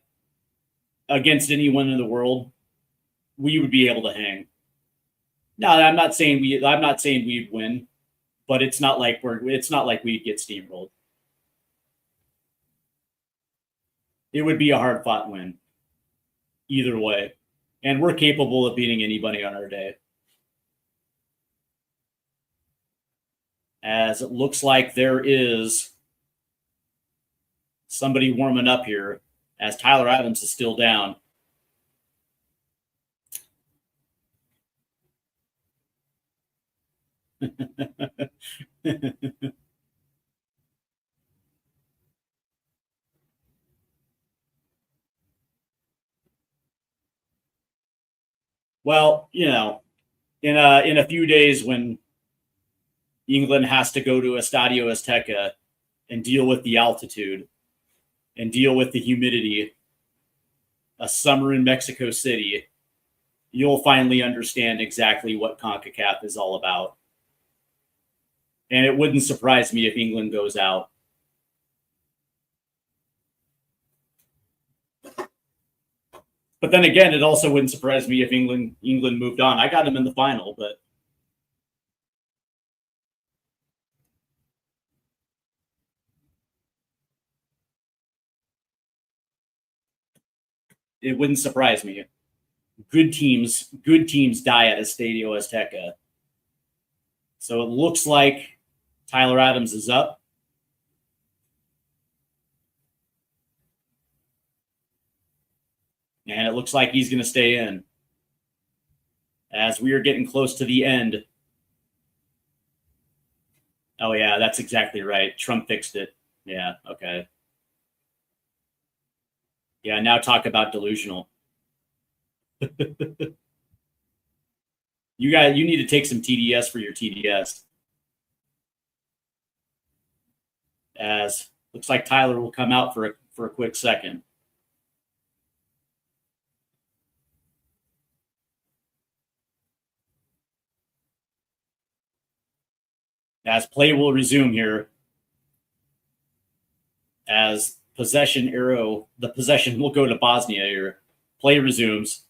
against anyone in the world, we would be able to hang. Now, I'm not saying we'd win, but it's not like we'd get steamrolled. It would be a hard fought win either way, and we're capable of beating anybody on our day. As it looks like there is somebody warming up here, as Tyler Adams is still down. Well, you know, in a few days when England has to go to Estadio Azteca and deal with the altitude and deal with the humidity, a summer in Mexico City, you'll finally understand exactly what CONCACAF is all about. And it wouldn't surprise me if England goes out. But then again, it also wouldn't surprise me if England moved on. I got them in the final, but it wouldn't surprise me. Good teams die at Estadio Azteca. So it looks like Tyler Adams is up. And it looks like he's going to stay in. As we are getting close to the end. Oh, yeah, that's exactly right. Trump fixed it. Yeah, okay. Yeah, now talk about delusional. You need to take some TDS for your TDS. As looks like Tyler will come out for a quick second. As play will resume here. As the possession will go to Bosnia here. Play resumes.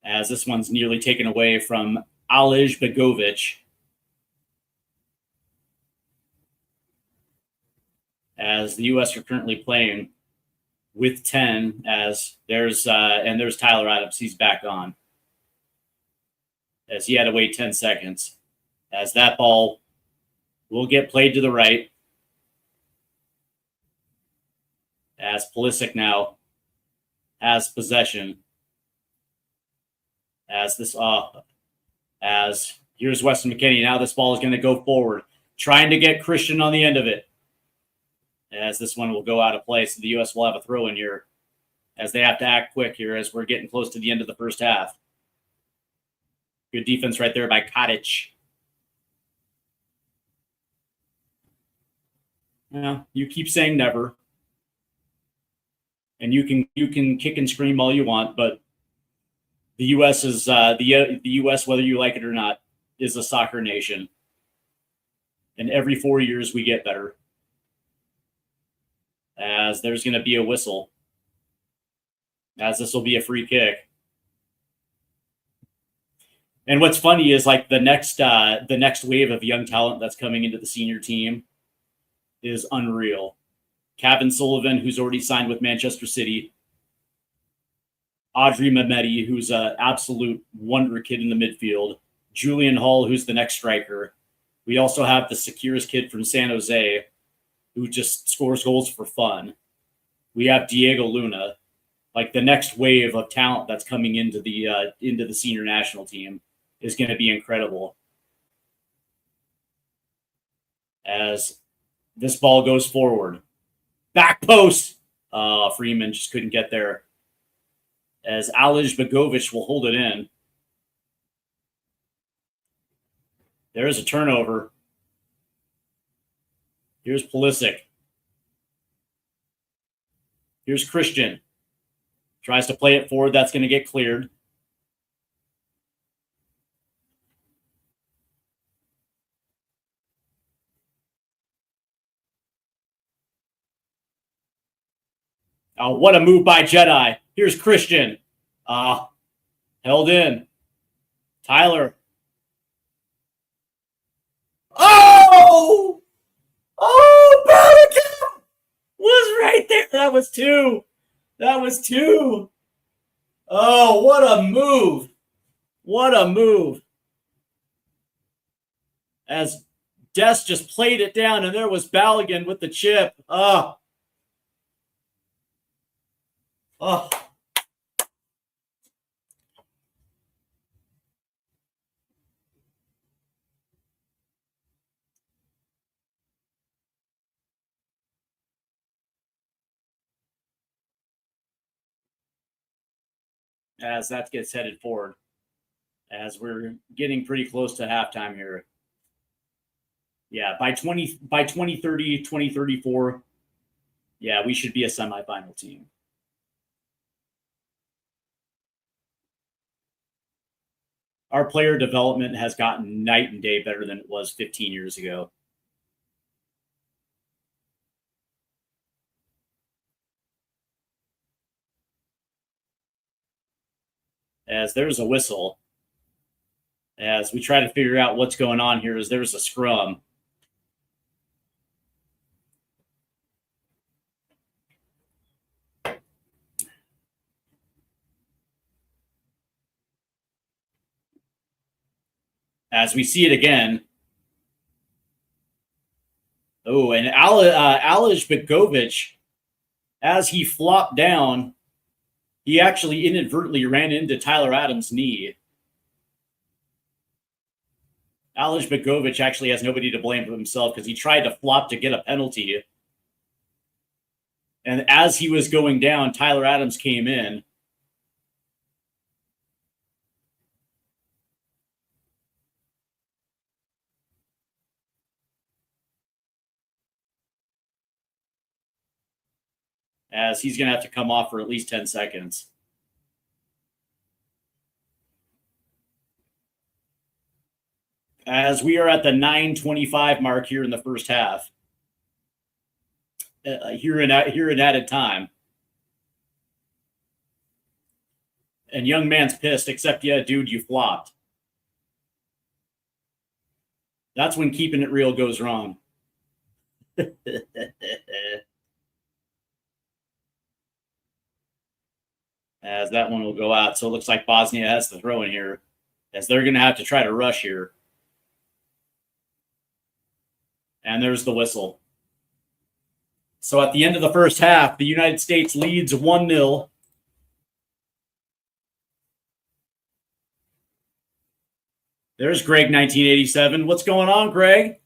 as this one's nearly taken away from Alij Begovic. As the U.S. are currently playing with 10, as there's Tyler Adams. He's back on, as he had to wait 10 seconds, as that ball will get played to the right, as Pulisic now has possession, as here's Weston McKennie. Now this ball is going to go forward, trying to get Christian on the end of it, as this one will go out of play. So the U.S. will have a throw in here, as they have to act quick here as we're getting close to the end of the first half. Good defense right there by Kadic. Yeah, you keep saying never, and you can kick and scream all you want, but the U.S. is the U.S., whether you like it or not, is a soccer nation, and every 4 years we get better. As there's going to be a whistle, as this will be a free kick. And what's funny is like the next wave of young talent that's coming into the senior team is unreal. Kevin Sullivan, who's already signed with Manchester City. Audrey Mehmeti, who's an absolute wonder kid in the midfield. Julian Hall, who's the next striker. We also have the Sekiris kid from San Jose, who just scores goals for fun. We have Diego Luna, like the next wave of talent that's coming into the senior national team is going to be incredible. As this ball goes forward, back post. Freeman just couldn't get there. As Alij Begovic will hold it in. There is a turnover. Here's Pulisic. Here's Christian. Tries to play it forward. That's going to get cleared. Oh, what a move by Jedi. Here's Christian. Held in. Tyler. Oh! Oh, Pelican was right there. That was two. Oh, what a move. What a move. As Des just played it down, and there was Balogun with the chip. Oh. As that gets headed forward, as we're getting pretty close to halftime here. Yeah, by 2030, 2034, yeah, we should be a semifinal team. Our player development has gotten night and day better than it was 15 years ago. As there's a whistle, as we try to figure out what's going on here, as there's a scrum. As we see it again. Oh, and Alij Begovic, as he flopped down, he actually inadvertently ran into Tyler Adams' knee. Alij Begovic actually has nobody to blame for himself because he tried to flop to get a penalty. And as he was going down, Tyler Adams came in. As he's going to have to come off for at least 10 seconds. As we are at the 9:25 mark here in the first half. Here in added time. And young man's pissed, except, yeah, dude, you flopped. That's when keeping it real goes wrong. As that one will go out. So it looks like Bosnia has the throw in here, as they're going to have to try to rush here. And there's the whistle. So at the end of the first half, the United States leads 1-0. There's Greg 1987. What's going on, Greg?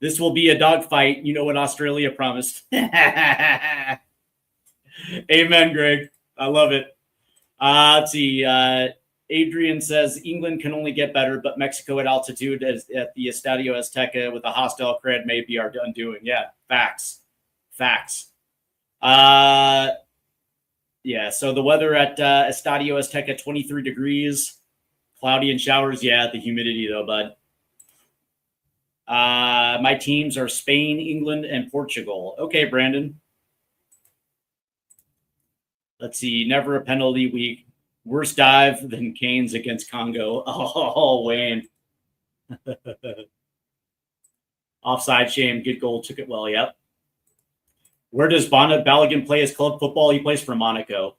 This will be a dogfight. You know what Australia promised. Amen, Greg. I love it. Let's see. Adrian says England can only get better, but Mexico at altitude at the Estadio Azteca with a hostile crowd may be our undoing. Yeah, facts. Yeah, so the weather at Estadio Azteca, 23 degrees, cloudy and showers. Yeah, the humidity though, bud. My teams are Spain, England, and Portugal. Okay, Brandon. Let's see. Never a penalty week. Worse dive than Kane's against Congo. Oh, Wayne. Offside, shame. Good goal. Took it well. Yep. Where does Balogun play his club football? He plays for Monaco.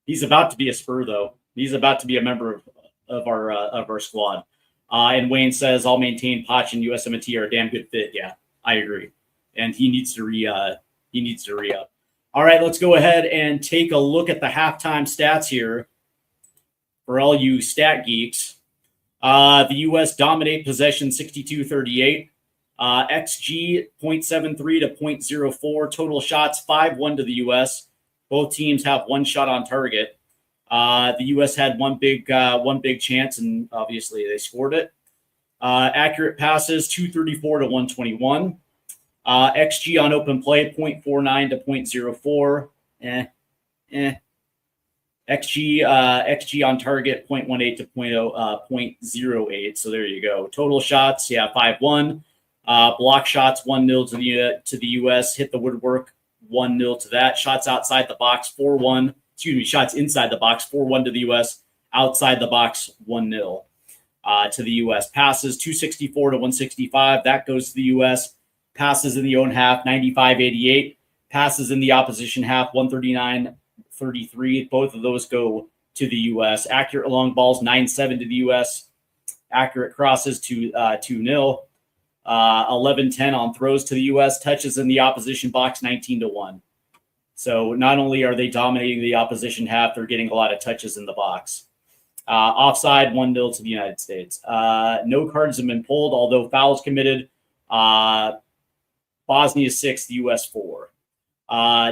He's about to be a Spur, though. He's about to be a member of our squad. And Wayne says, I'll maintain Poch and USMNT are a damn good fit. Yeah, I agree. And he needs to re-up. All right, let's go ahead and take a look at the halftime stats here for all you stat geeks. The U.S. dominate possession 62-38. XG 0.73 to 0.04. Total shots 5-1 to the U.S. Both teams have one shot on target. The U.S. had one big chance, and obviously they scored it. Accurate passes 234 to 121. XG on open play 0.49 to 0.04. XG on target 0.18 to 0.08. So there you go. Total shots, 5-1. Block shots 1-0 to the U.S. Hit the woodwork 1-0 to that. Shots outside the box 4-1. Shots inside the box 4-1 to the U.S. Outside the box 1-0 to the U.S. Passes 264 to 165. That goes to the U.S. Passes in the own half 95-88. Passes in the opposition half 139-33. Both of those go to the U.S. Accurate long balls 9-7 to the U.S. Accurate crosses to 2-0. 11-10 on throws to the U.S. Touches in the opposition box 19-1. So not only are they dominating the opposition half, they're getting a lot of touches in the box. Offside 1-0 to the United States. No cards have been pulled, although fouls committed. Bosnia 6, the U.S. 4.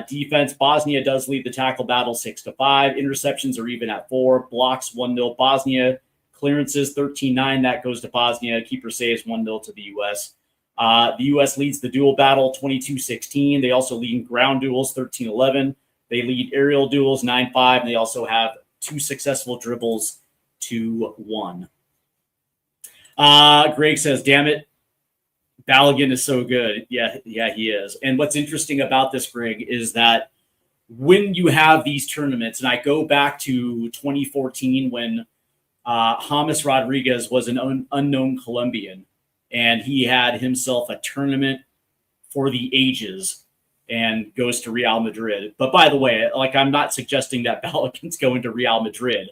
Defense, Bosnia does lead the tackle battle 6-5. Interceptions are even at 4. Blocks 1-0 Bosnia. Clearances 13-9. That goes to Bosnia. Keeper saves 1-0 to the U.S. The U.S. leads the duel battle 22-16. They also lead in ground duels 13-11. They lead aerial duels 9-5. And they also have 2 successful dribbles 2-1. Greg says, damn it, Balogun is so good. Yeah, he is. And what's interesting about this, Greg, is that when you have these tournaments, and I go back to 2014 when James Rodriguez was an unknown Colombian, and he had himself a tournament for the ages and goes to Real Madrid. But by the way, I'm not suggesting that Balogun's going to Real Madrid,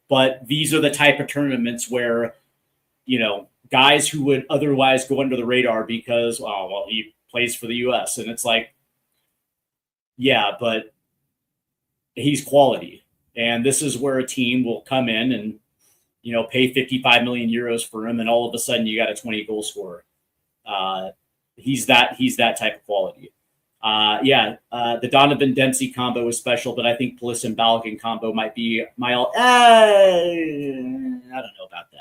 but these are the type of tournaments where, guys who would otherwise go under the radar because, he plays for the U.S. And it's like, yeah, but he's quality. And this is where a team will come in and, pay 55 million euros for him. And all of a sudden you got a 20-goal scorer. He's that type of quality. The Donovan Dempsey combo is special, but I think Pulisic and Balogun combo might be my all. I don't know about that.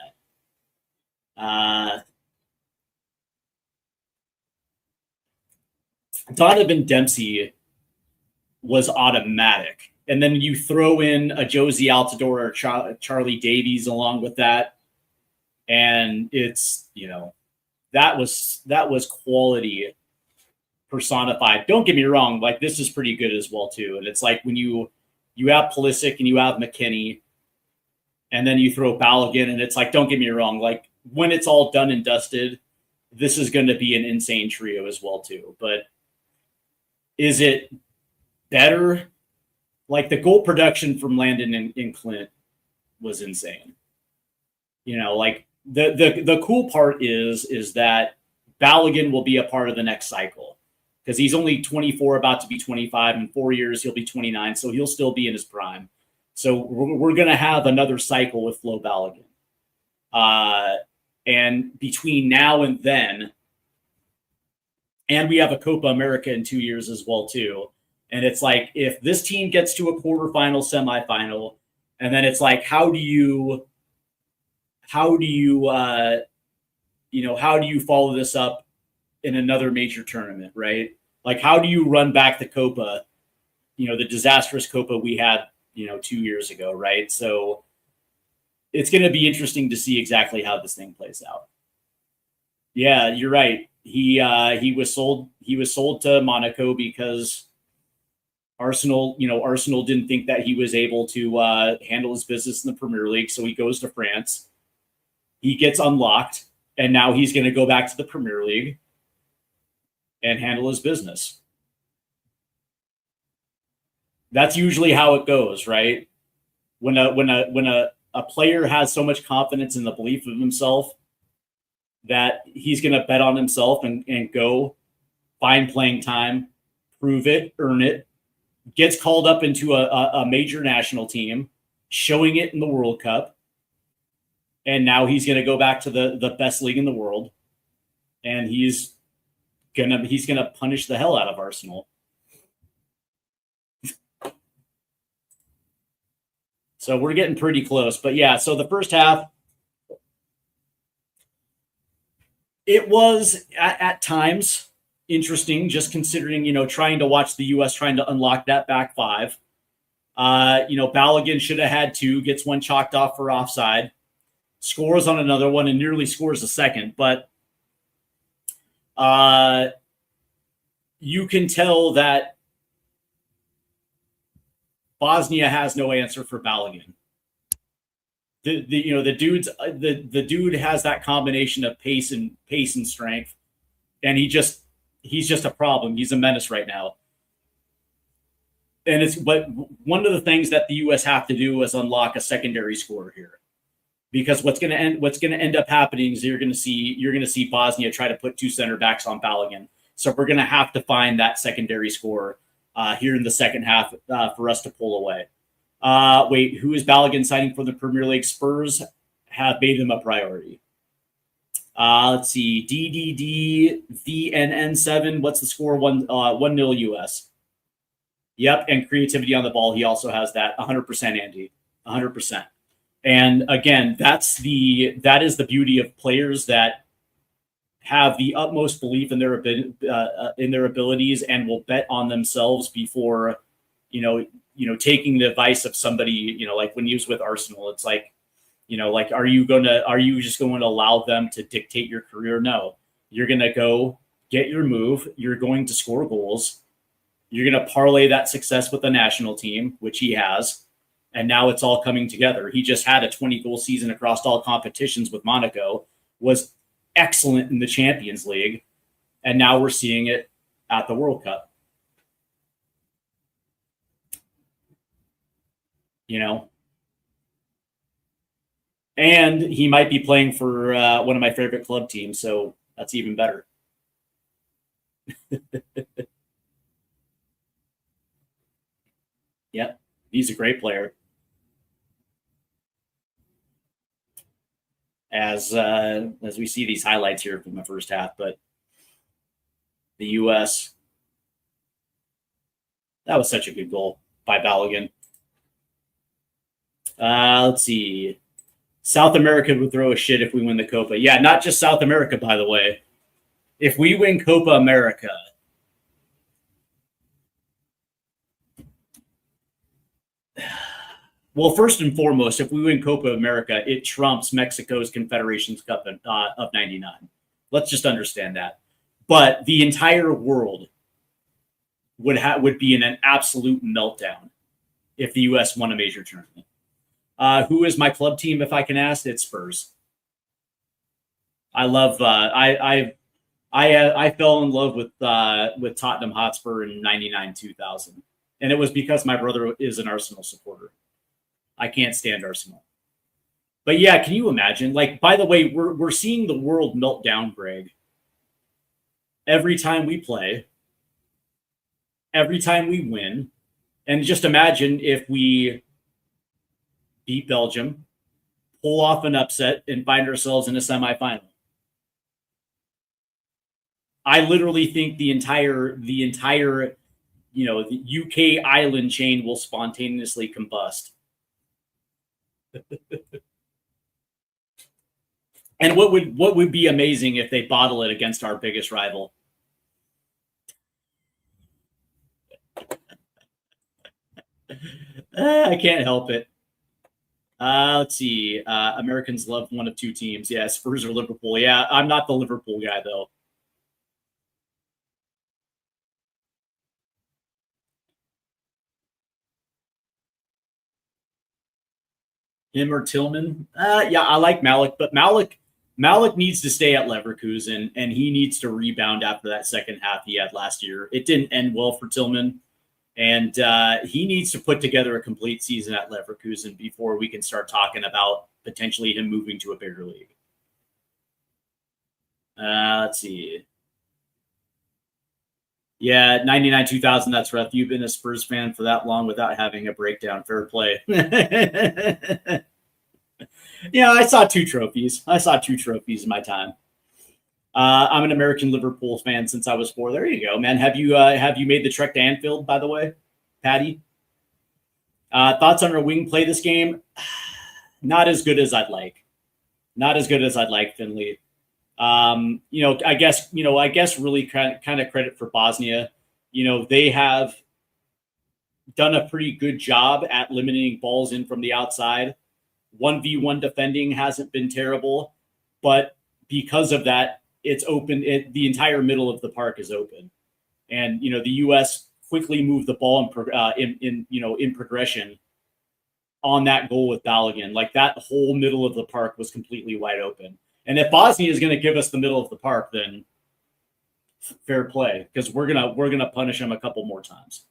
Donovan Dempsey was automatic. And then you throw in a Josie Altidore or Charlie Davies along with that. And it's, that was quality personified. Don't get me wrong. This is pretty good as well, too. And it's like when you you have Pulisic and you have McKinney, and then you throw Balogun, and it's like, don't get me wrong, like when it's all done and dusted, this is going to be an insane trio as well too. But is it better? Like the goal production from Landon and Clint was insane. You know, like the cool part is that Balogun will be a part of the next cycle because he's only 24, about to be 25. In 4 years, he'll be 29, so he'll still be in his prime. So we're going to have another cycle with Flo Balogun. And between now and then, and we have a Copa America in 2 years as well too. And it's like, if this team gets to a quarterfinal, semifinal, and then it's like, how do you follow this up in another major tournament, right? Like, how do you run back the Copa, the disastrous Copa we had, 2 years ago, right? So it's going to be interesting to see exactly how this thing plays out. Yeah, you're right. He was sold to Monaco because Arsenal didn't think that he was able to handle his business in the Premier League, so he goes to France. He gets unlocked, and now he's going to go back to the Premier League and handle his business. That's usually how it goes, right? When a player has so much confidence in the belief of himself that he's going to bet on himself and go find playing time, prove it, earn it, gets called up into a major national team, showing it in the World Cup, and now he's going to go back to the best league in the world, and he's gonna punish the hell out of Arsenal. So we're getting pretty close. But yeah, so the first half, it was at times interesting, just considering, trying to watch the U.S. trying to unlock that back five. Balogun should have had 2, gets one chalked off for offside, scores on another one, and nearly scores a second. But you can tell that Bosnia has no answer for Balogun. The dude has that combination of pace and strength, and he's just a problem. He's a menace right now. But one of the things that the U.S. have to do is unlock a secondary scorer here, because what's going to end up happening is you're going to see Bosnia try to put 2 center backs on Balogun. So we're going to have to find that secondary scorer here in the second half for us to pull away. Wait, who is Balogun signing for the Premier League? Spurs have made him a priority. Let's see. DDDVNN7. What's the score? 1-0 US. Yep, and creativity on the ball. He also has that. 100%, Andy. 100%. And again, that is the beauty of players that have the utmost belief in their abilities and will bet on themselves before, taking the advice of somebody, like when he was with Arsenal. It's like, are you just going to allow them to dictate your career? No, you're going to go get your move. You're going to score goals. You're going to parlay that success with the national team, which he has. And now it's all coming together. He just had a 20-goal season across all competitions with Monaco, was excellent in the Champions League, and now we're seeing it at the World Cup. And he might be playing for one of my favorite club teams, so that's even better. Yep, he's a great player. As we see these highlights here from the first half, but the U.S., that was such a good goal by Balogun. Let's see. South America would throw a shit if we win the Copa. Yeah, not just South America, by the way. If we win Copa America, well, first and foremost, if we win Copa America, it trumps Mexico's Confederations Cup of 99. Let's just understand that. But the entire world would be in an absolute meltdown if the U.S. won a major tournament. Who is my club team, if I can ask? It's Spurs. I love. I fell in love with Tottenham Hotspur in '99-2000, and it was because my brother is an Arsenal supporter. I can't stand Arsenal. But yeah, can you imagine? Like, by the way, we're seeing the world melt down, Greg. Every time we play, every time we win, and just imagine if we beat Belgium, pull off an upset, and find ourselves in a semifinal. I literally think the entire the UK island chain will spontaneously combust. And what would be amazing if they bottle it against our biggest rival? I can't help it. Let's see. Americans love one of two teams. Yeah, Spurs or Liverpool. Yeah, I'm not the Liverpool guy, though. Him or Tillman? Yeah, I like Malik, but Malik needs to stay at Leverkusen, and he needs to rebound after that second half he had last year. It didn't end well for Tillman, and he needs to put together a complete season at Leverkusen before we can start talking about potentially him moving to a bigger league. Let's see. Yeah, 99-2000, that's rough. You've been a Spurs fan for that long without having a breakdown. Fair play. Yeah, I saw two trophies. In my time. I'm an American Liverpool fan since I was 4. There you go, man. Have you made the trek to Anfield, by the way, Patty? Thoughts on our wing play this game? Not as good as I'd like. Finley. I guess really kind of credit for Bosnia. They have done a pretty good job at limiting balls in from the outside. 1v1 defending hasn't been terrible, but because of that, it's open. The entire middle of the park is open, and the U.S. quickly moved the ball in progression on that goal with Balogun. Like, that whole middle of the park was completely wide open. And if Bosnia is going to give us the middle of the park, then fair play, because we're gonna punish them a couple more times.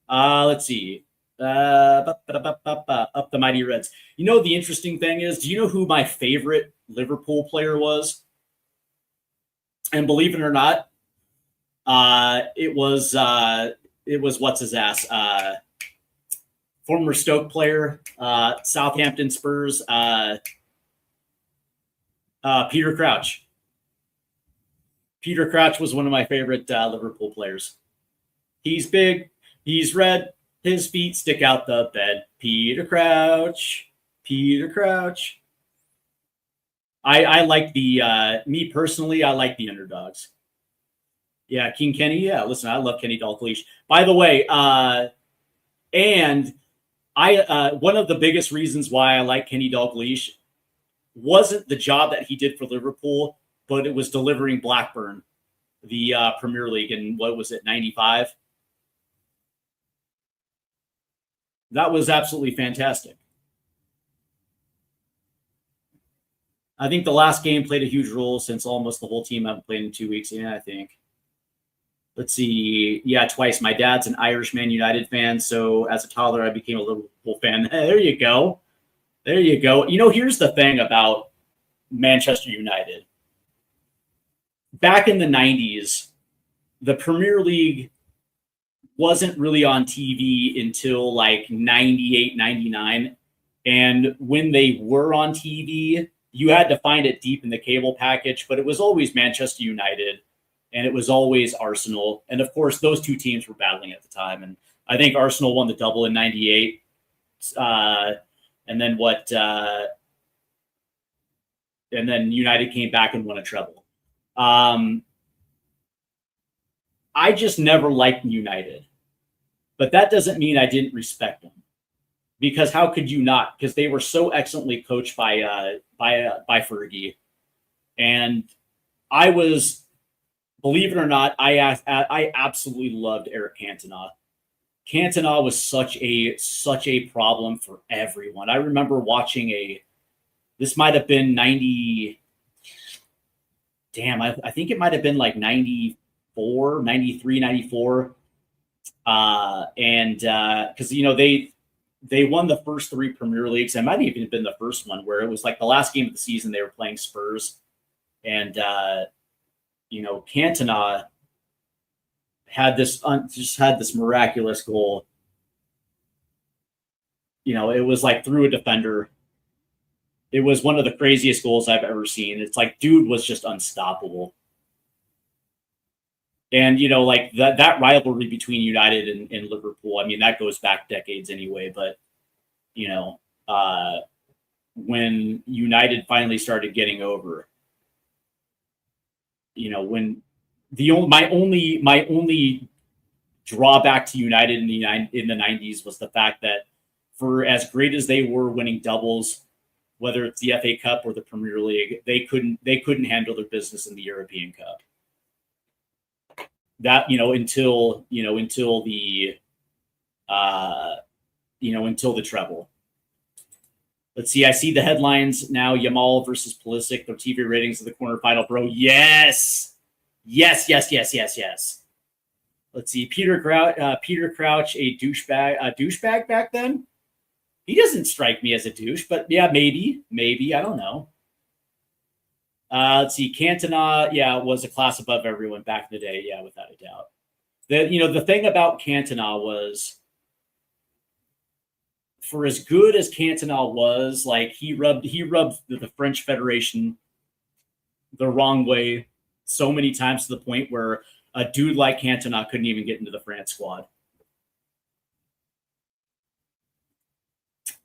Let's see. Up the mighty Reds. The interesting thing is, do you know who my favorite Liverpool player was? And believe it or not, it was what's his ass, former Stoke player, Southampton Spurs. Peter Crouch. Peter Crouch was one of my favorite Liverpool players. He's big. He's red. His feet stick out the bed. Peter Crouch. I like me personally, I like the underdogs. Yeah, King Kenny. Yeah, listen, I love Kenny Dalglish. By the way, and I one of the biggest reasons why I like Kenny Dalglish wasn't the job that he did for Liverpool, but it was delivering Blackburn, the Premier League, in what was it, 95? That was absolutely fantastic. I think the last game played a huge role since almost the whole team haven't played in 2 weeks. Yeah, I think. Let's see. Yeah, twice. My dad's an Irish Man United fan, so as a toddler, I became a Liverpool fan. There you go. Here's the thing about Manchester United. Back in the 90s, the Premier League wasn't really on TV until like 98, 99. And when they were on TV, you had to find it deep in the cable package, but it was always Manchester United and it was always Arsenal. And of course, those two teams were battling at the time. And I think Arsenal won the double in 98. And then United came back and won a treble. I just never liked United, but that doesn't mean I didn't respect them, because how could you not? Because they were so excellently coached by Fergie, and I was, believe it or not, I absolutely loved Eric Cantona. Cantona was such a problem for everyone. I remember watching this might have been 90. Damn, I think it might have been like 94, 93, 94. And because they won the first 3 Premier Leagues. It might have even been the first one where it was like the last game of the season they were playing Spurs, and Cantona had this miraculous goal. It was like through a defender. It was one of the craziest goals I've ever seen. It's like dude was just unstoppable. And like that rivalry between United and Liverpool, I mean, that goes back decades anyway. But when United finally started getting over, when my only drawback to United in the 90s was the fact that for as great as they were winning doubles, whether it's the FA Cup or the Premier League, they couldn't handle their business in the European Cup. That until the treble. Let's see. I see the headlines now. Yamal versus Pulisic. Their TV ratings of the quarterfinal, bro. Yes. Let's see. Peter Crouch, a douchebag back then. He doesn't strike me as a douche, but yeah, maybe I don't know. Let's see. Cantona, was a class above everyone back in the day. Yeah, without a doubt. The thing about Cantona was, for as good as Cantona was, like he rubbed the French Federation the wrong way so many times to the point where a dude like Cantona couldn't even get into the France squad.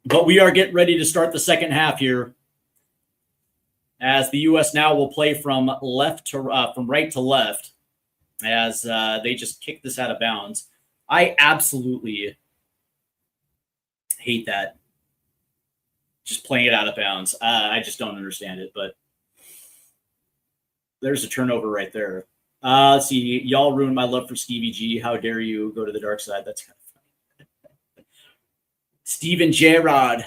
But we are getting ready to start the second half here, as the U.S. now will play from right to left, as they just kick this out of bounds. I absolutely hate that. Just playing it out of bounds. I just don't understand it, but there's a turnover right there. Let's see. Y'all ruined my love for Stevie G. How dare you go to the dark side? That's kind of funny. Steven Gerrard.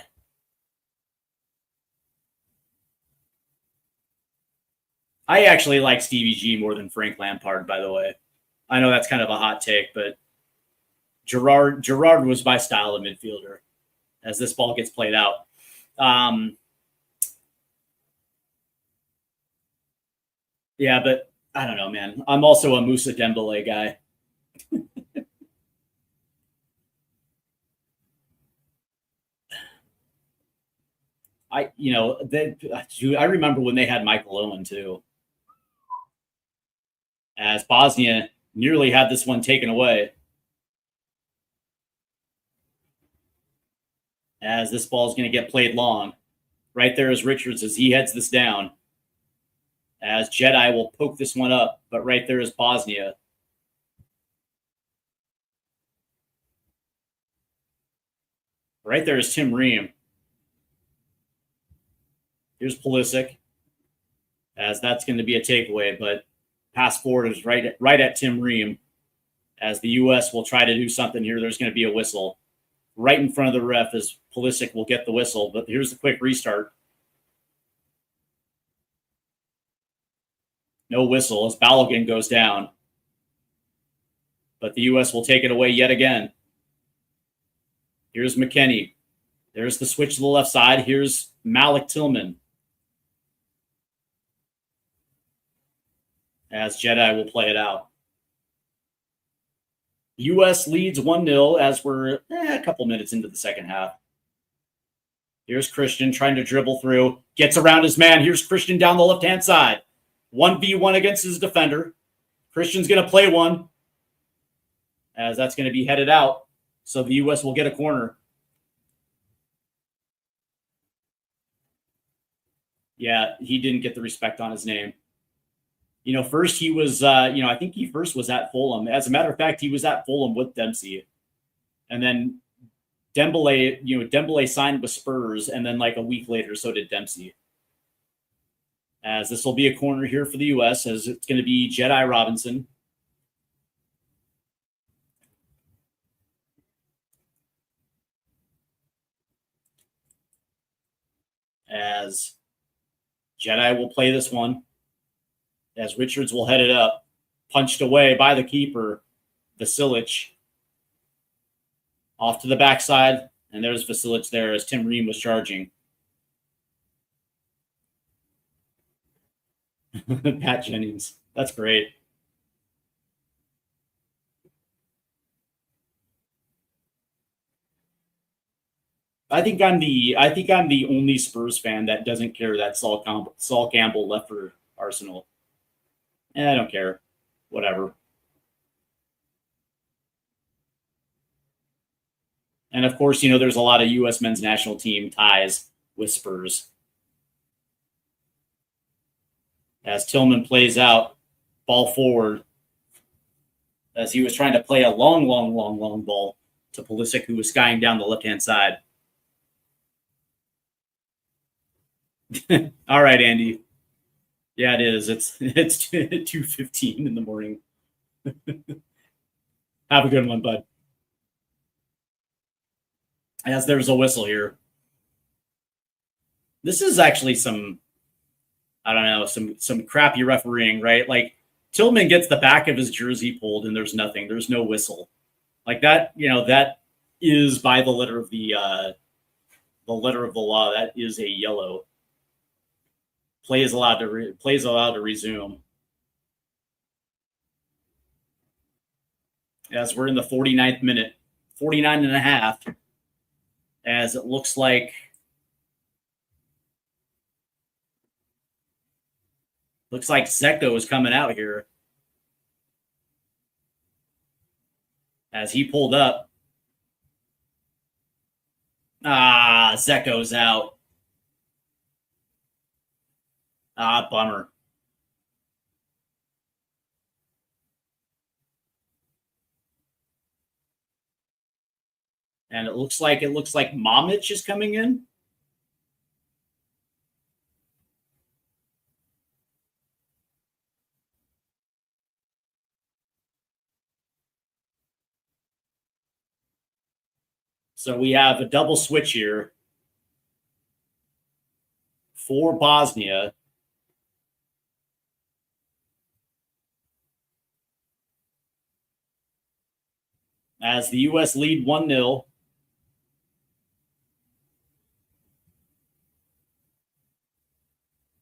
I actually like Stevie G more than Frank Lampard, by the way. I know that's kind of a hot take, but Gerrard was my style of midfielder as this ball gets played out. Yeah, but I don't know, man. I'm also a Moussa Dembele guy. I remember when they had Michael Owen too, as Bosnia nearly had this one taken away. As this ball is going to get played long. Right there is Richards as he heads this down. As Jedi will poke this one up, but right there is Bosnia. Right there is Tim Ream. Here's Pulisic, as that's going to be a takeaway, but pass forward is right at Tim Ream, as the U.S. will try to do something here. There's going to be a whistle right in front of the ref, as Pulisic will get the whistle, but here's the quick restart. No whistle as Balogun goes down, but the U.S. will take it away yet again. Here's McKennie. There's the switch to the left side. Here's Malik Tillman, as Jedi will play it out. U.S. leads 1-0 as we're a couple minutes into the second half. Here's Christian trying to dribble through. Gets around his man. Here's Christian down the left-hand side. 1v1 against his defender. Christian's going to play one, as that's going to be headed out. So the U.S. will get a corner. Yeah, he didn't get the respect on his name. First he was, I think he first was at Fulham. As a matter of fact, he was at Fulham with Dempsey. And then Dembele signed with Spurs, and then like a week later, so did Dempsey. As this will be a corner here for the U.S., as it's going to be Jedi Robinson. as Jedi will play this one, as Richards will head it up, punched away by the keeper, Vasilic, off to the backside, and there's Vasilic there as Tim Ream was charging. Pat Jennings, that's great. I think I'm the only Spurs fan that doesn't care that Saul Campbell left for Arsenal. I don't care. Whatever. And of course, there's a lot of U.S. men's national team ties with Spurs. As Tillman plays out, ball forward, as he was trying to play a long ball to Pulisic, who was skying down the left-hand side. All right, Andy. Yeah, it is. It's 2:15 in the morning. Have a good one, bud. As there's a whistle here. This is actually some crappy refereeing, right? Like Tillman gets the back of his jersey pulled and there's nothing. There's no whistle. Like that, that is by the letter of the law. That is a yellow. Play is allowed to resume. As we're in the 49th minute, 49 and a half, as it looks like Zeko is coming out here. As he pulled up. Zeko's out. Bummer. And it looks like Mamic is coming in. So we have a double switch here for Bosnia. As the U.S. lead 1-0.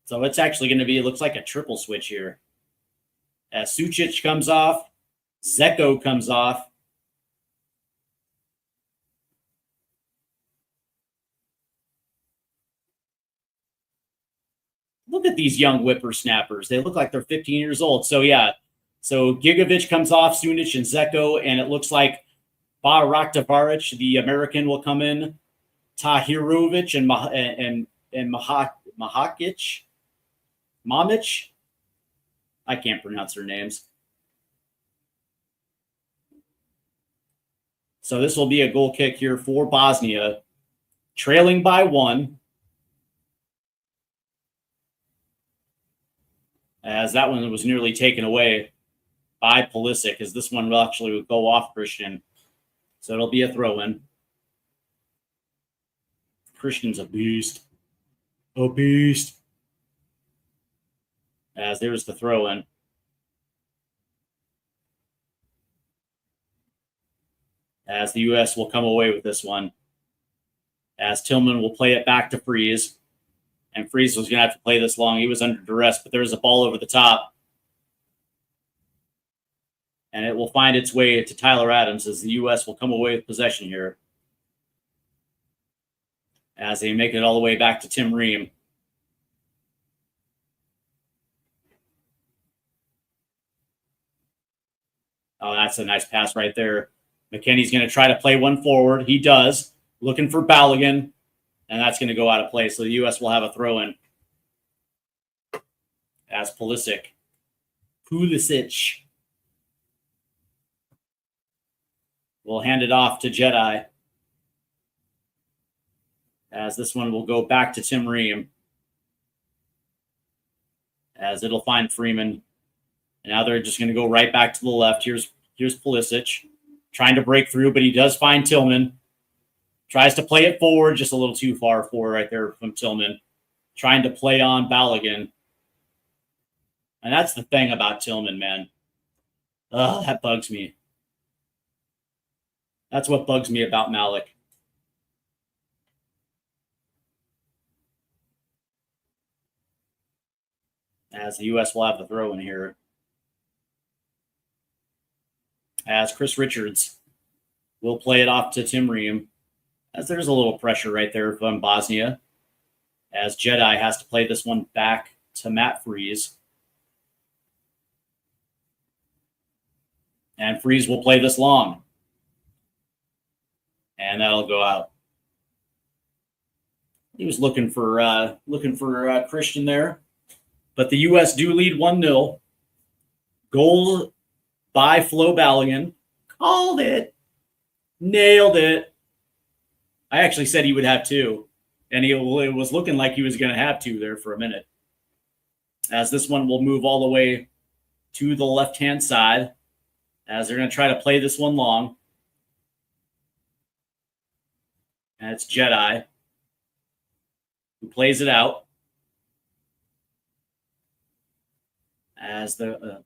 So it's actually going to be, it looks like a triple switch here. As Sucic comes off, Zeko comes off. Look at these young whippersnappers. They look like they're 15 years old. So, yeah. So Gigovic comes off, Sunic and Zeko, and it looks like Baraktavarich, the American, will come in. Tahirovic and Mamic. I can't pronounce their names. So this will be a goal kick here for Bosnia, trailing by 1. As that one was nearly taken away by Pulisic, as this one will actually go off Christian. So it'll be a throw-in. Christian's a beast. A beast. As there's the throw-in. As the U.S. will come away with this one. As Tillman will play it back to Freeze. And Freeze was going to have to play this long. He was under duress, but there's a ball over the top. And it will find its way to Tyler Adams as the U.S. will come away with possession here. As they make it all the way back to Tim Ream. Oh, that's a nice pass right there. McKennie's going to try to play one forward. He does. Looking for Balogun. And that's going to go out of play. So the U.S. will have a throw-in. As Pulisic will hand it off to Jedi. As this one will go back to Tim Ream. As it'll find Freeman. And now they're just going to go right back to the left. Here's Pulisic trying to break through, but he does find Tillman. Tries to play it forward, just a little too far forward right there from Tillman. trying to play on Balogun. And that's the thing about Tillman, man. That bugs me. That's what bugs me about Malik. As the U.S. will have the throw in here. As Chris Richards will play it off to Tim Ream. As there's a little pressure right there from Bosnia. As Jedi has to play this one back to Matt Freeze. And Freeze will play this long. And that'll go out. He was looking for Christian there. But the U.S. do lead 1-0. Goal by Flo Balogun. Called it. Nailed it. I actually said he would have 2. And it was looking like he was going to have 2 there for a minute. As this one will move all the way to the left-hand side. As they're going to try to play this one long. And it's Jedi who plays it out. As the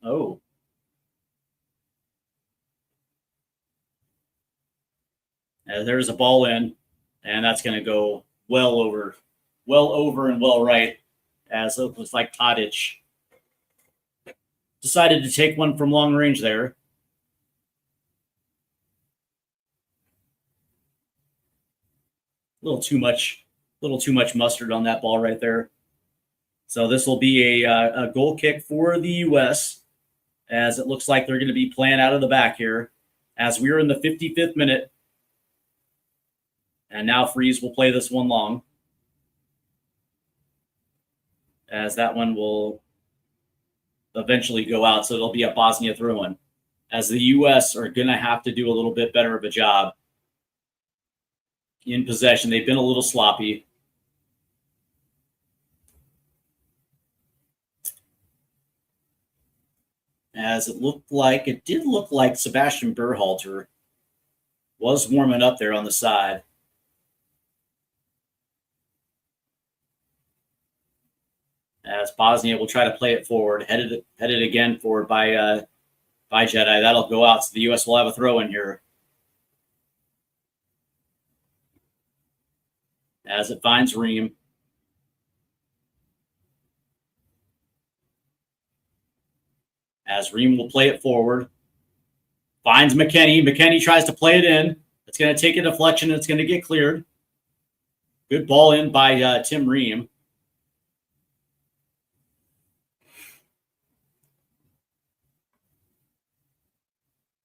as there's a ball in, and that's going to go well over and well right. As it looks like Tadic decided to take one from long range there. A little too much mustard on that ball right there. So this will be a goal kick for the U.S. as it looks like they're going to be playing out of the back here as we're in the 55th minute. And now Freeze will play this one long as that one will eventually go out. So it'll be a Bosnia throw-in as the U.S. are going to have to do a little bit better of a job in possession. They've been a little sloppy. As it did look like Sebastian Berhalter was warming up there on the side. As Bosnia will try to play it forward, headed again forward by Jedi. That'll go out, so the U.S. will have a throw in here. As it finds Ream. As Ream will play it forward. Finds McKennie. McKennie tries to play it in. It's going to take a deflection. It's going to get cleared. Good ball in by Tim Ream.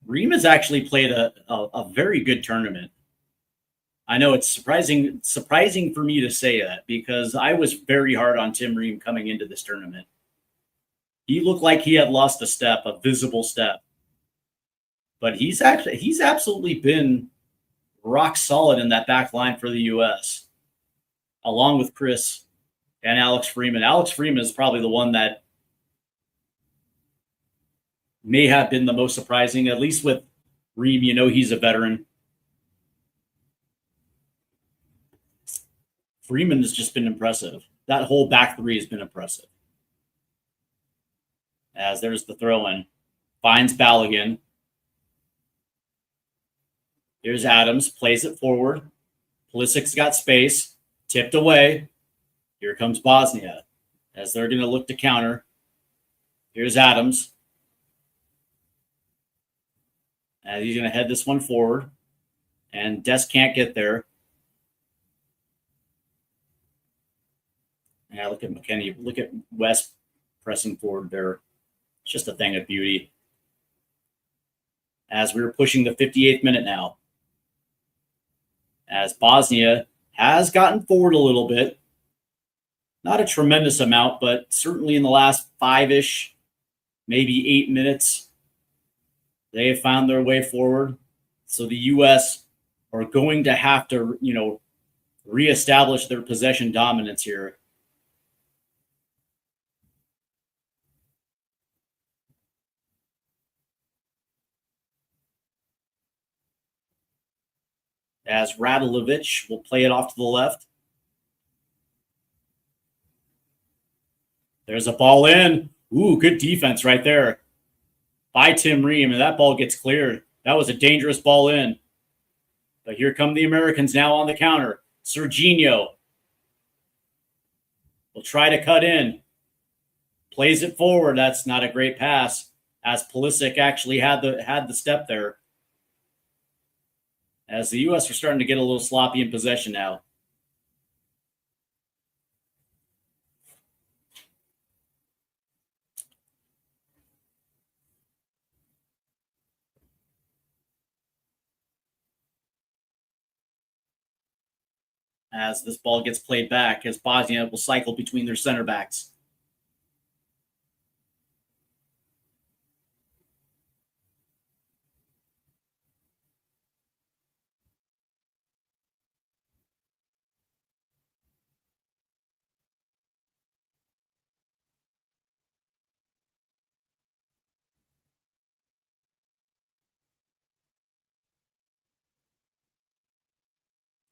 Ream has actually played a very good tournament. I know it's surprising for me to say that because I was very hard on Tim Ream coming into this tournament. He looked like he had lost a step, a visible step. But he's absolutely been rock solid in that back line for the U.S., along with Chris and Alex Freeman. Alex Freeman is probably the one that may have been the most surprising, at least with Ream. You know he's a veteran. Freeman has just been impressive. That whole back three has been impressive. As there's the throw-in. Finds Balogun. Here's Adams. Plays it forward. Pulisic's got space. Tipped away. Here comes Bosnia. As they're going to look to counter. Here's Adams. And he's going to head this one forward. And Des can't get there. Yeah, look at McKennie. Look at West pressing forward there. It's just a thing of beauty. As we're pushing the 58th minute now. As Bosnia has gotten forward a little bit. Not a tremendous amount, but certainly in the last 5-ish, maybe 8 minutes, they have found their way forward. So the U.S. are going to have to, reestablish their possession dominance here. As Radulovic will play it off to the left. There's a ball in. Ooh, good defense right there by Tim Ream, and that ball gets cleared. That was a dangerous ball in. But here come the Americans now on the counter. Serginho will try to cut in. Plays it forward. That's not a great pass, as Pulisic actually had the step there. As the U.S. are starting to get a little sloppy in possession now. As this ball gets played back, as Bosnia will cycle between their center backs.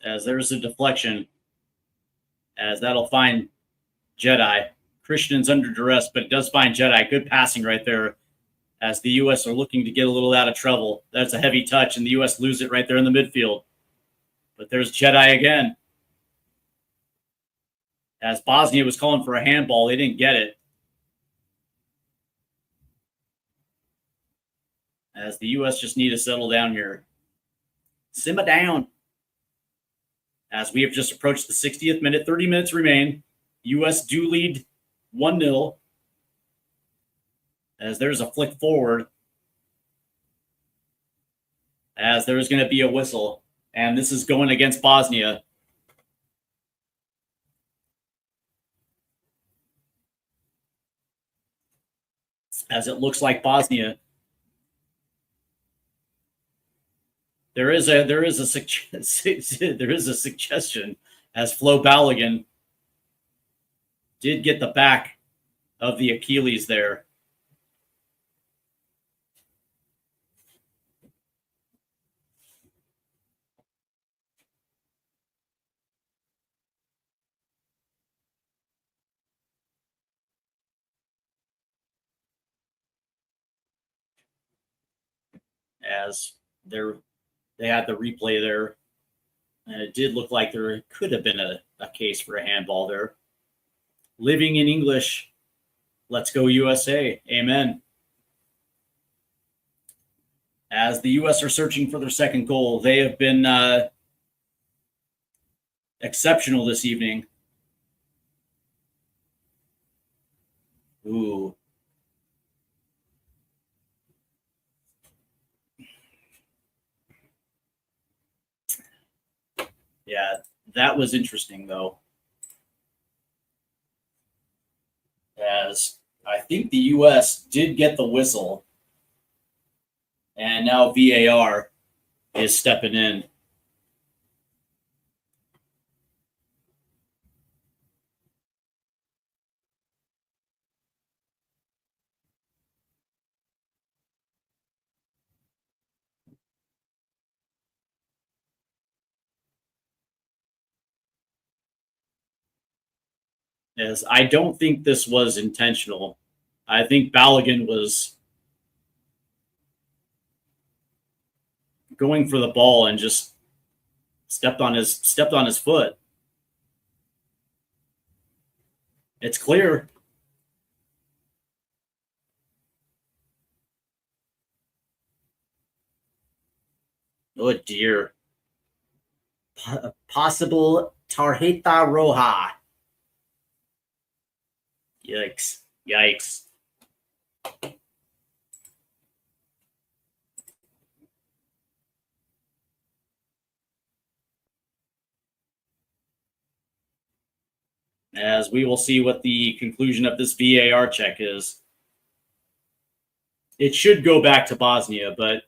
As there's a deflection, as that'll find Jedi. Christian's under duress, but it does find Jedi. Good passing right there, as the U.S. are looking to get a little out of trouble. That's a heavy touch, and the U.S. lose it right there in the midfield. But there's Jedi again. As Bosnia was calling for a handball, they didn't get it. As the U.S. just need to settle down here. Simmer down. As we have just approached the 60th minute, 30 minutes remain. U.S. do lead 1-0. As there's a flick forward. As there's going to be a whistle. And this is going against Bosnia. As it looks like Bosnia. There is a suggestion, as Flo Balogun did get the back of the Achilles there. As they had the replay there, and it did look like there could have been a case for a handball there. Living in English, let's go USA. Amen. As the U.S. are searching for their second goal, they have been exceptional this evening. Ooh. Yeah, that was interesting, though. As I think the U.S. did get the whistle, and now VAR is stepping in. As I don't think this was intentional. I think Balogun was going for the ball and just stepped on his foot. It's clear. Oh dear. Possible tarjeta roja. Yikes. Yikes. As we will see what the conclusion of this VAR check is. It should go back to Bosnia, but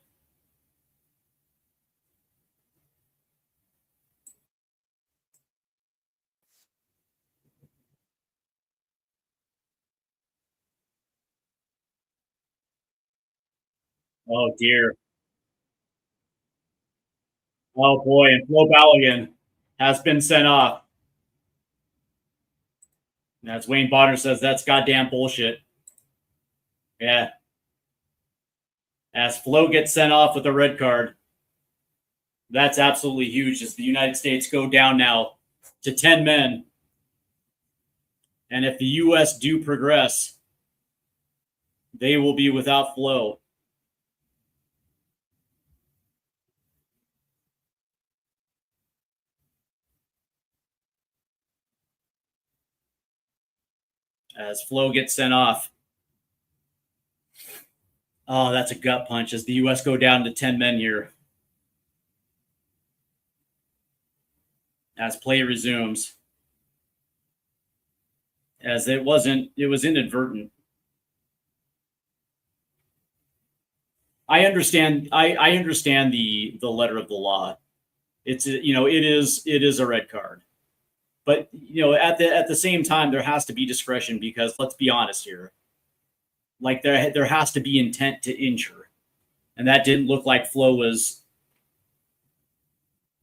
oh dear. Oh boy, and Flo Balogun has been sent off. That's Wayne Bonner says that's goddamn bullshit. Yeah. As Flo gets sent off with a red card. That's absolutely huge as the United States go down now to 10 men. And if the U.S. do progress, they will be without Flo. As Flo gets sent off. Oh, that's a gut punch as the U.S. go down to 10 men here. As play resumes. As it was inadvertent. I understand the letter of the law. It is a red card. But at the same time, there has to be discretion because let's be honest here. Like there has to be intent to injure. And that didn't look like Flo was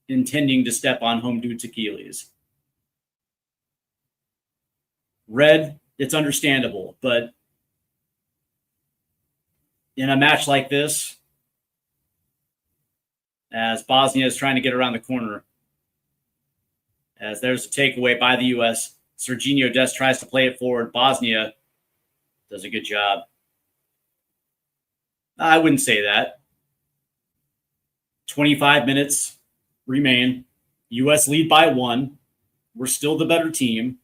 intending to step on home dude's Achilles. Red, it's understandable, but in a match like this, as Bosnia is trying to get around the corner, as there's a takeaway by the U.S., Serginho Dest tries to play it forward. Bosnia does a good job. I wouldn't say that. 25 minutes remain. U.S. lead by 1. We're still the better team.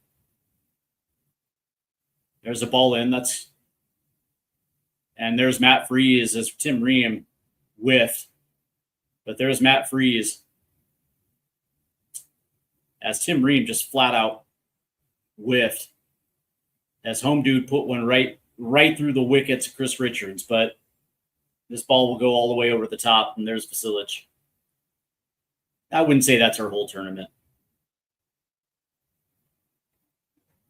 There's a ball in. And there's Matt Freese as Tim Ream whiffed. But there's Matt Freese as Tim Ream just flat out whiffed. As home dude put one right through the wickets of Chris Richards. But this ball will go all the way over the top, and there's Vasilic. I wouldn't say that's our whole tournament.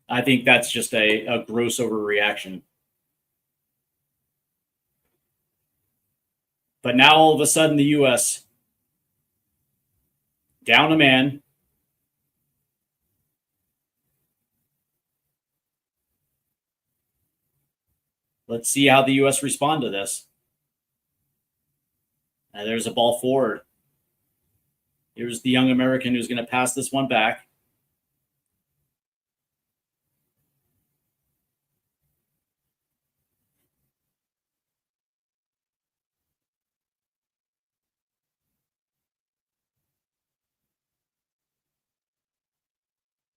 I think that's just a gross overreaction. But now all of a sudden the U.S. down a man. Let's see how the U.S. respond to this. And there's a ball forward. Here's the young American who's going to pass this one back.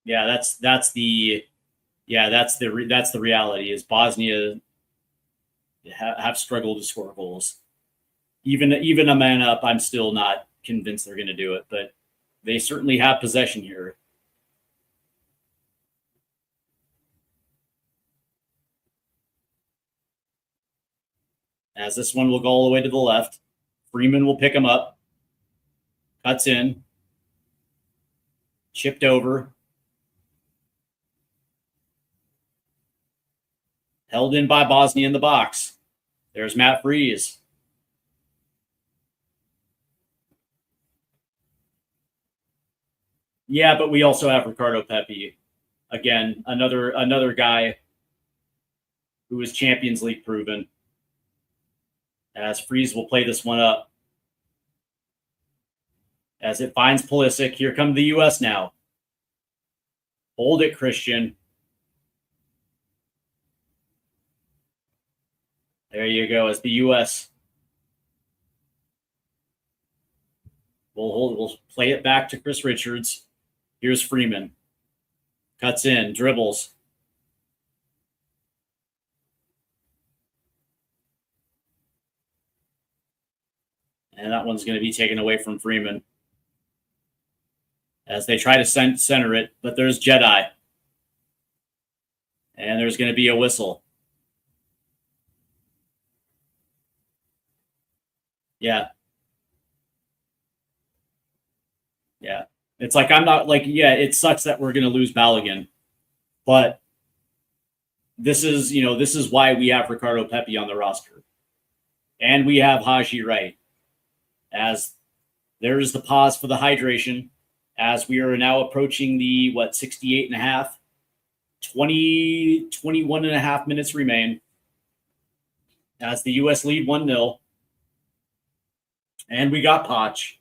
Yeah, that's the reality is Bosnia have struggled to score goals. Even a man up, I'm still not convinced they're going to do it, but they certainly have possession here. As this one will go all the way to the left. Freeman will pick him up. Cuts in. Chipped over. Held in by Bosnia in the box. There's Matt Freese. Yeah, but we also have Ricardo Pepi. Again, another guy who is Champions League proven. As Freese will play this one up. As it finds Pulisic. Here come the U.S. now. Hold it, Christian. There you go. As the U.S. We'll play it back to Chris Richards. Here's Freeman. Cuts in. Dribbles. And that one's going to be taken away from Freeman. As they try to center it. But there's Jedi. And there's going to be a whistle. Yeah. Yeah. It's like, I'm not like, yeah, it sucks that we're going to lose Balogun. But this is why we have Ricardo Pepi on the roster. And we have Haji Wright. As there is the pause for the hydration. As we are now approaching the, 68.5. 21 and a half minutes remain as the U.S. lead 1-0. And we got Poch.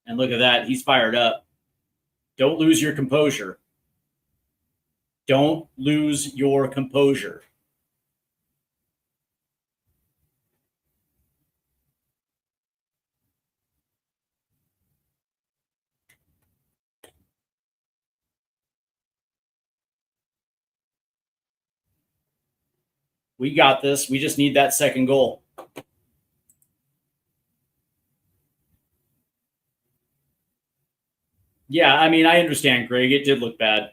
And look at that. He's fired up. Don't lose your composure. Don't lose your composure. We got this. We just need that second goal. Yeah, I mean, I understand, Greg. It did look bad.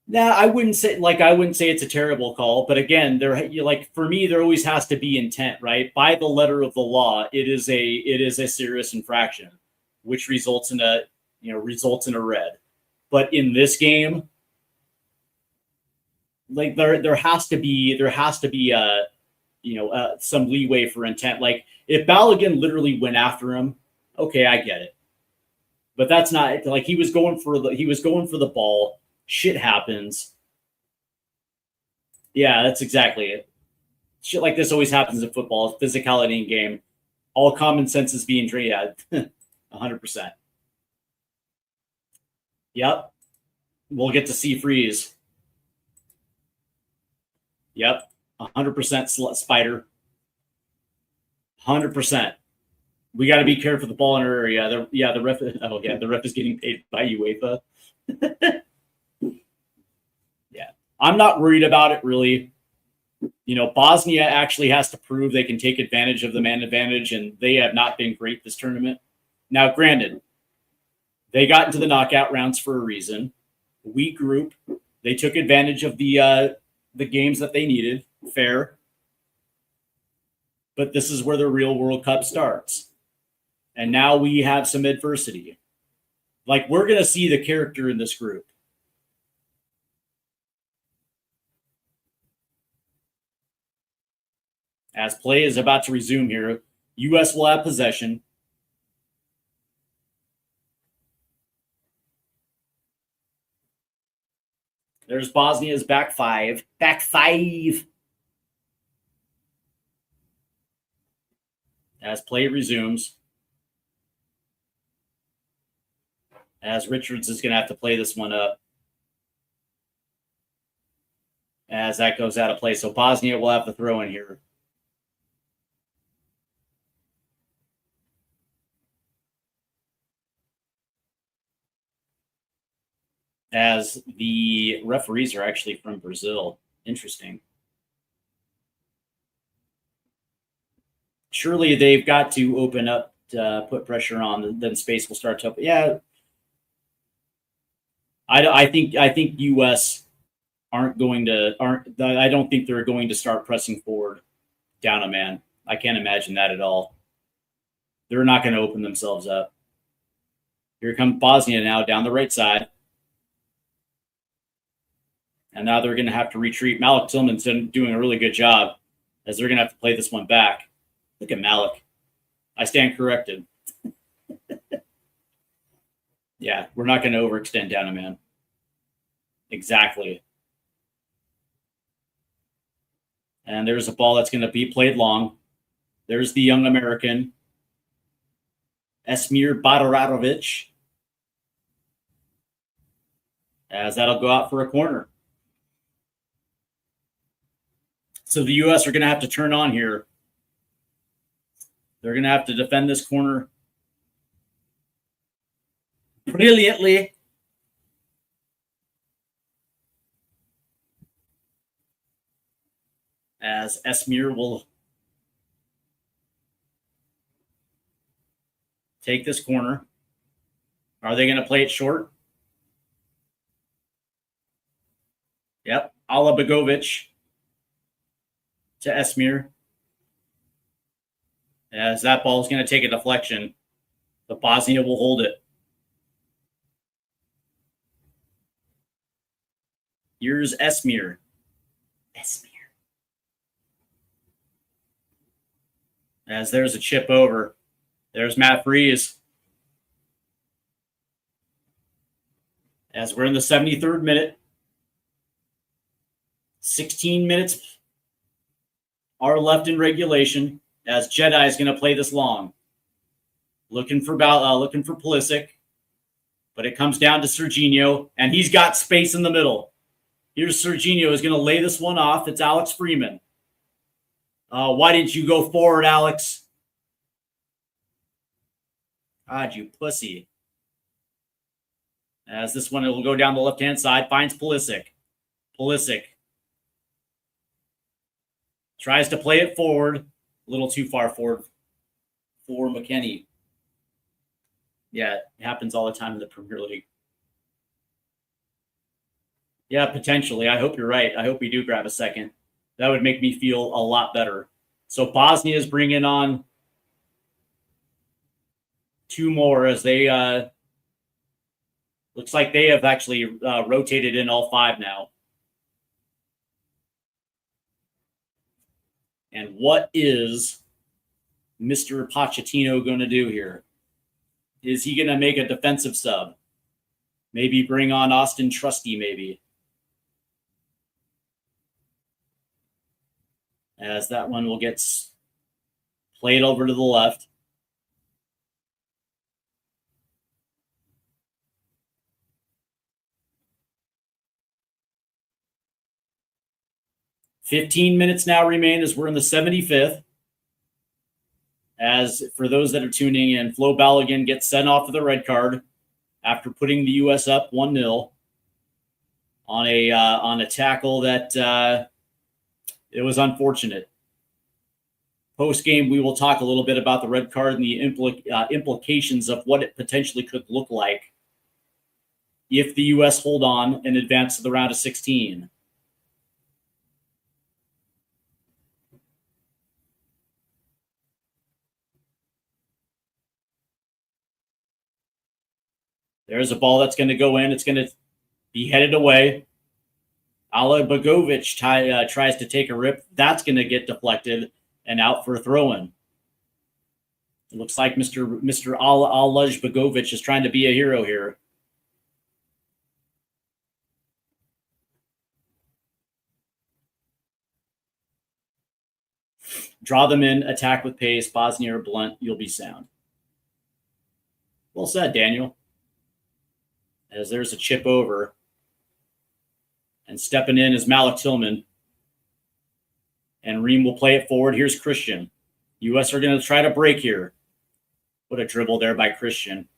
Nah, I wouldn't say it's a terrible call, but again, for me, there always has to be intent, right? By the letter of the law, it is a serious infraction, which results in a red. But in this game, like there has to be some leeway for intent. Like if Balogun literally went after him, okay, I get it. But that's not like he was going for the ball. Shit happens. Yeah, that's exactly it. Shit like this always happens in football. Physicality in game. All common sense is being drained. Yeah, 100%. Yep. We'll get to see freeze. Yep. 100% spider. 100%. We got to be careful of the ball in our area. The ref. Oh yeah, the ref is getting paid by UEFA. Yeah, I'm not worried about it really. Bosnia actually has to prove they can take advantage of the man advantage, and they have not been great this tournament. Now, granted, they got into the knockout rounds for a reason. Weak group. They took advantage of the games that they needed. Fair. But this is where the real World Cup starts. And now we have some adversity. Like, we're going to see the character in this group. As play is about to resume here, U.S. will have possession. There's Bosnia's back five. Back five. As play resumes. As Richards is going to have to play this one up. As that goes out of play. So Bosnia will have the throw in here. As the referees are actually from Brazil. Interesting. Surely they've got to open up to put pressure on, then space will start to open. Yeah. I think US I don't think they're going to start pressing forward down a man. I can't imagine that at all. They're not going to open themselves up. Here comes Bosnia now down the right side. And now they're going to have to retreat. Malik Tillman's doing a really good job as they're going to have to play this one back. Look at Malik. I stand corrected. Yeah, we're not going to overextend down a man. Exactly. And there's a ball that's going to be played long. There's the young American, Esmir Badaradovic. As that'll go out for a corner. So the U.S. are going to have to turn on here. They're going to have to defend this corner brilliantly. As Esmir will take this corner. Are they going to play it short? Yep. Alabegovic to Esmir. As that ball is going to take a deflection. But Bosnia will hold it. Here's Esmir. Esmir. As there's a chip over. There's Matt Freese. As we're in the 73rd minute. 16 minutes are left in regulation. As Jedi is going to play this long. Looking for Pulisic. But it comes down to Serginho. And he's got space in the middle. Here's Serginho is going to lay this one off. It's Alex Freeman. Why didn't you go forward, Alex? God, you pussy. As this one, it will go down the left-hand side. Finds Pulisic. Pulisic tries to play it forward. A little too far forward for McKennie. Yeah, it happens all the time in the Premier League. Yeah, potentially. I hope you're right. I hope we do grab a second. That would make me feel a lot better. So Bosnia is bringing on two more as they looks like they have actually rotated in all five now. And what is Mr. Pochettino going to do here? Is he going to make a defensive sub? Maybe bring on Austin Trusty, maybe. As that one will get played over to the left. "15 minutes now remain as we're in the 75th. As for those that are tuning in, Flo Balogun gets sent off with a red card after putting the U.S. up 1-0 on a tackle that it was unfortunate. Post game, we will talk a little bit about the red card and the implications of what it potentially could look like if the U.S. hold on and advance to the round of 16. There's a ball that's going to go in. It's going to be headed away. Ala Begovic tries to take a rip. That's going to get deflected and out for a throw-in. It looks like Mr. Alaj Begovic is trying to be a hero here. Draw them in, attack with pace, Bosnia or blunt, you'll be sound. Well said, Daniel. As there's a chip over. And stepping in is Malik Tillman. And Ream will play it forward. Here's Christian. U.S. are going to try to break here. What a dribble there by Christian.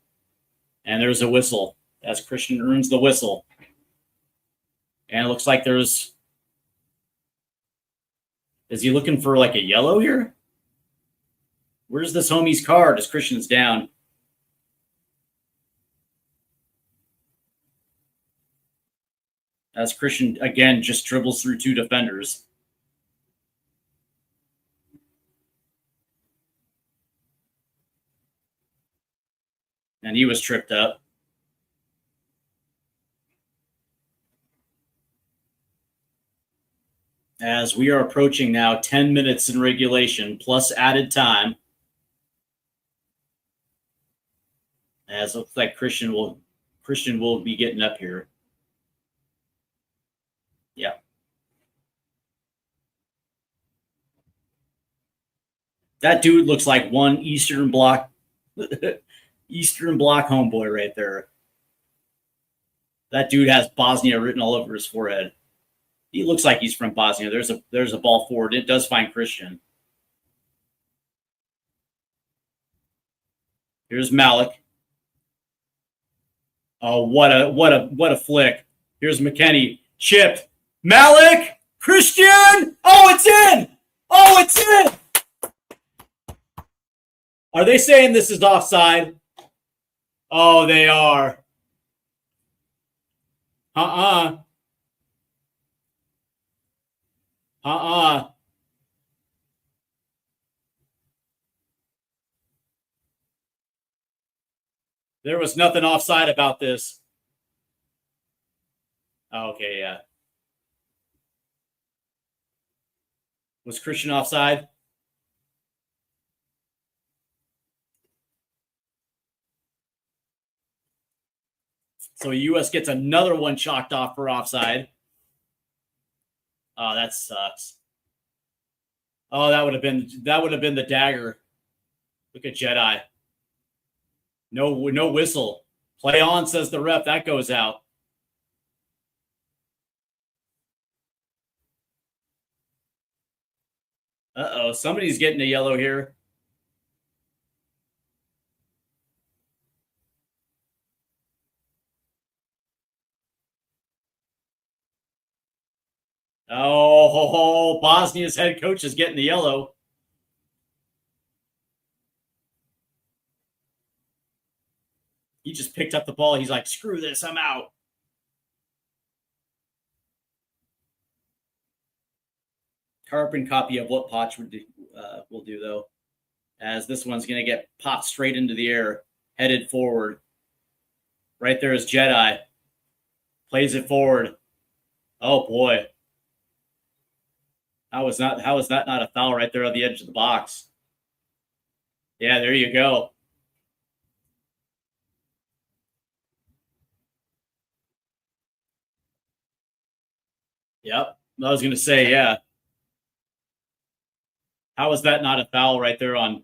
And there's a whistle. As Christian earns the whistle. And it looks like there's... Is he looking for like a yellow here? Where's this homie's card as Christian's down? As Christian, again, just dribbles through two defenders. And he was tripped up. As we are approaching now 10 minutes in regulation plus added time. As it looks like Christian will be getting up here. Yeah. That dude looks like one Eastern Bloc homeboy right there. That dude has Bosnia written all over his forehead. He looks like he's from Bosnia. There's a ball forward. It does find Christian. Here's Malik. Oh, what a flick. Here's McKennie. Chip. Malik! Christian! Oh, it's in! Oh, it's in! Are they saying this is offside? Oh, they are. There was nothing offside about this. Oh, okay, yeah. Was Christian offside? So U.S. gets another one chalked off for offside. Oh, that sucks. Oh, that would have been the dagger. Look at Jedi. No whistle. Play on, says the ref. That goes out. Uh-oh, somebody's getting a yellow here. Oh, Bosnia's head coach is getting the yellow. He just picked up the ball. He's like, screw this, I'm out. Carbon copy of what Potch will do, though, as this one's going to get popped straight into the air, headed forward. Right there is Jedi. Plays it forward. Oh, boy. How is that not a foul right there on the edge of the box? Yeah, there you go. Yep. I was going to say, yeah. How is that not a foul right there on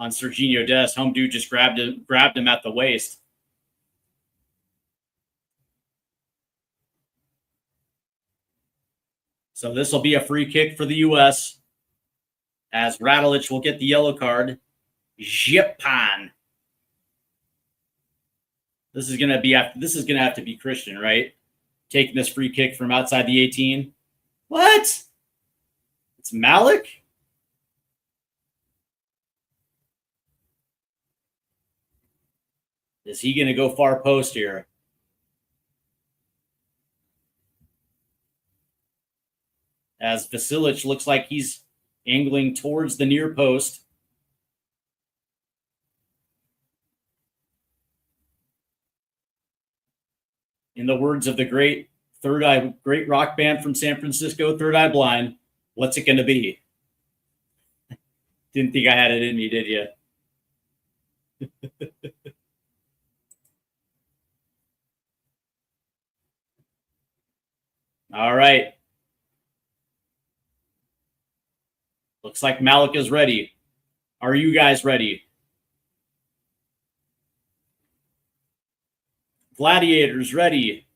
Serginho Dest? Home dude just grabbed him at the waist. So this will be a free kick for the U.S. as Radulich will get the yellow card. Japan. This is gonna have to be Christian, right? Taking this free kick from outside the 18. What? It's Malik? Is he going to go far post here? As Vasilic looks like he's angling towards the near post. In the words of the great rock band from San Francisco, Third Eye Blind, what's it going to be? Didn't think I had it in me, did you? All right. Looks like Malik is ready. Are you guys ready? Gladiators ready.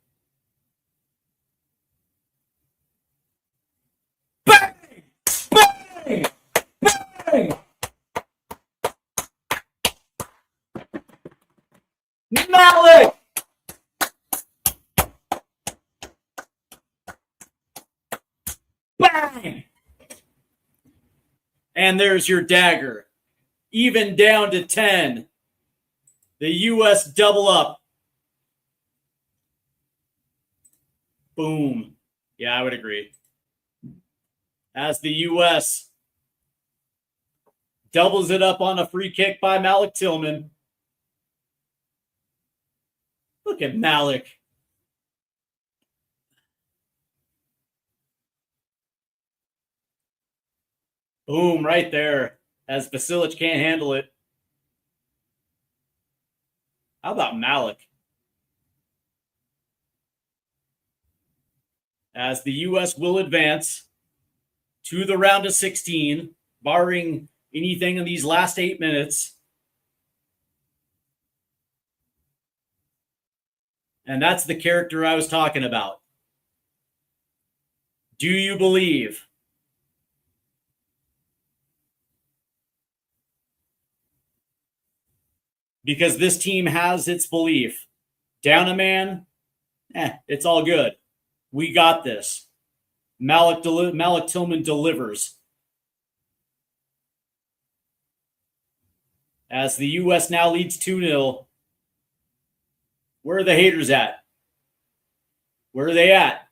Bang! Bang! Bang! Malik! Bang! And there's your dagger. Even down to 10. The U.S. double up. Boom. Yeah, I would agree. As the U.S. doubles it up on a free kick by Malik Tillman. Look at Malik. Boom, right there. As Vasilic can't handle it. How about Malik? As the U.S. will advance to the round of 16, barring anything in these last 8 minutes. And that's the character I was talking about. Do you believe? Because this team has its belief. Down a man, it's all good. We got this. Malik Tillman delivers. As the U.S. now leads 2-0. Where are the haters at? Where are they at?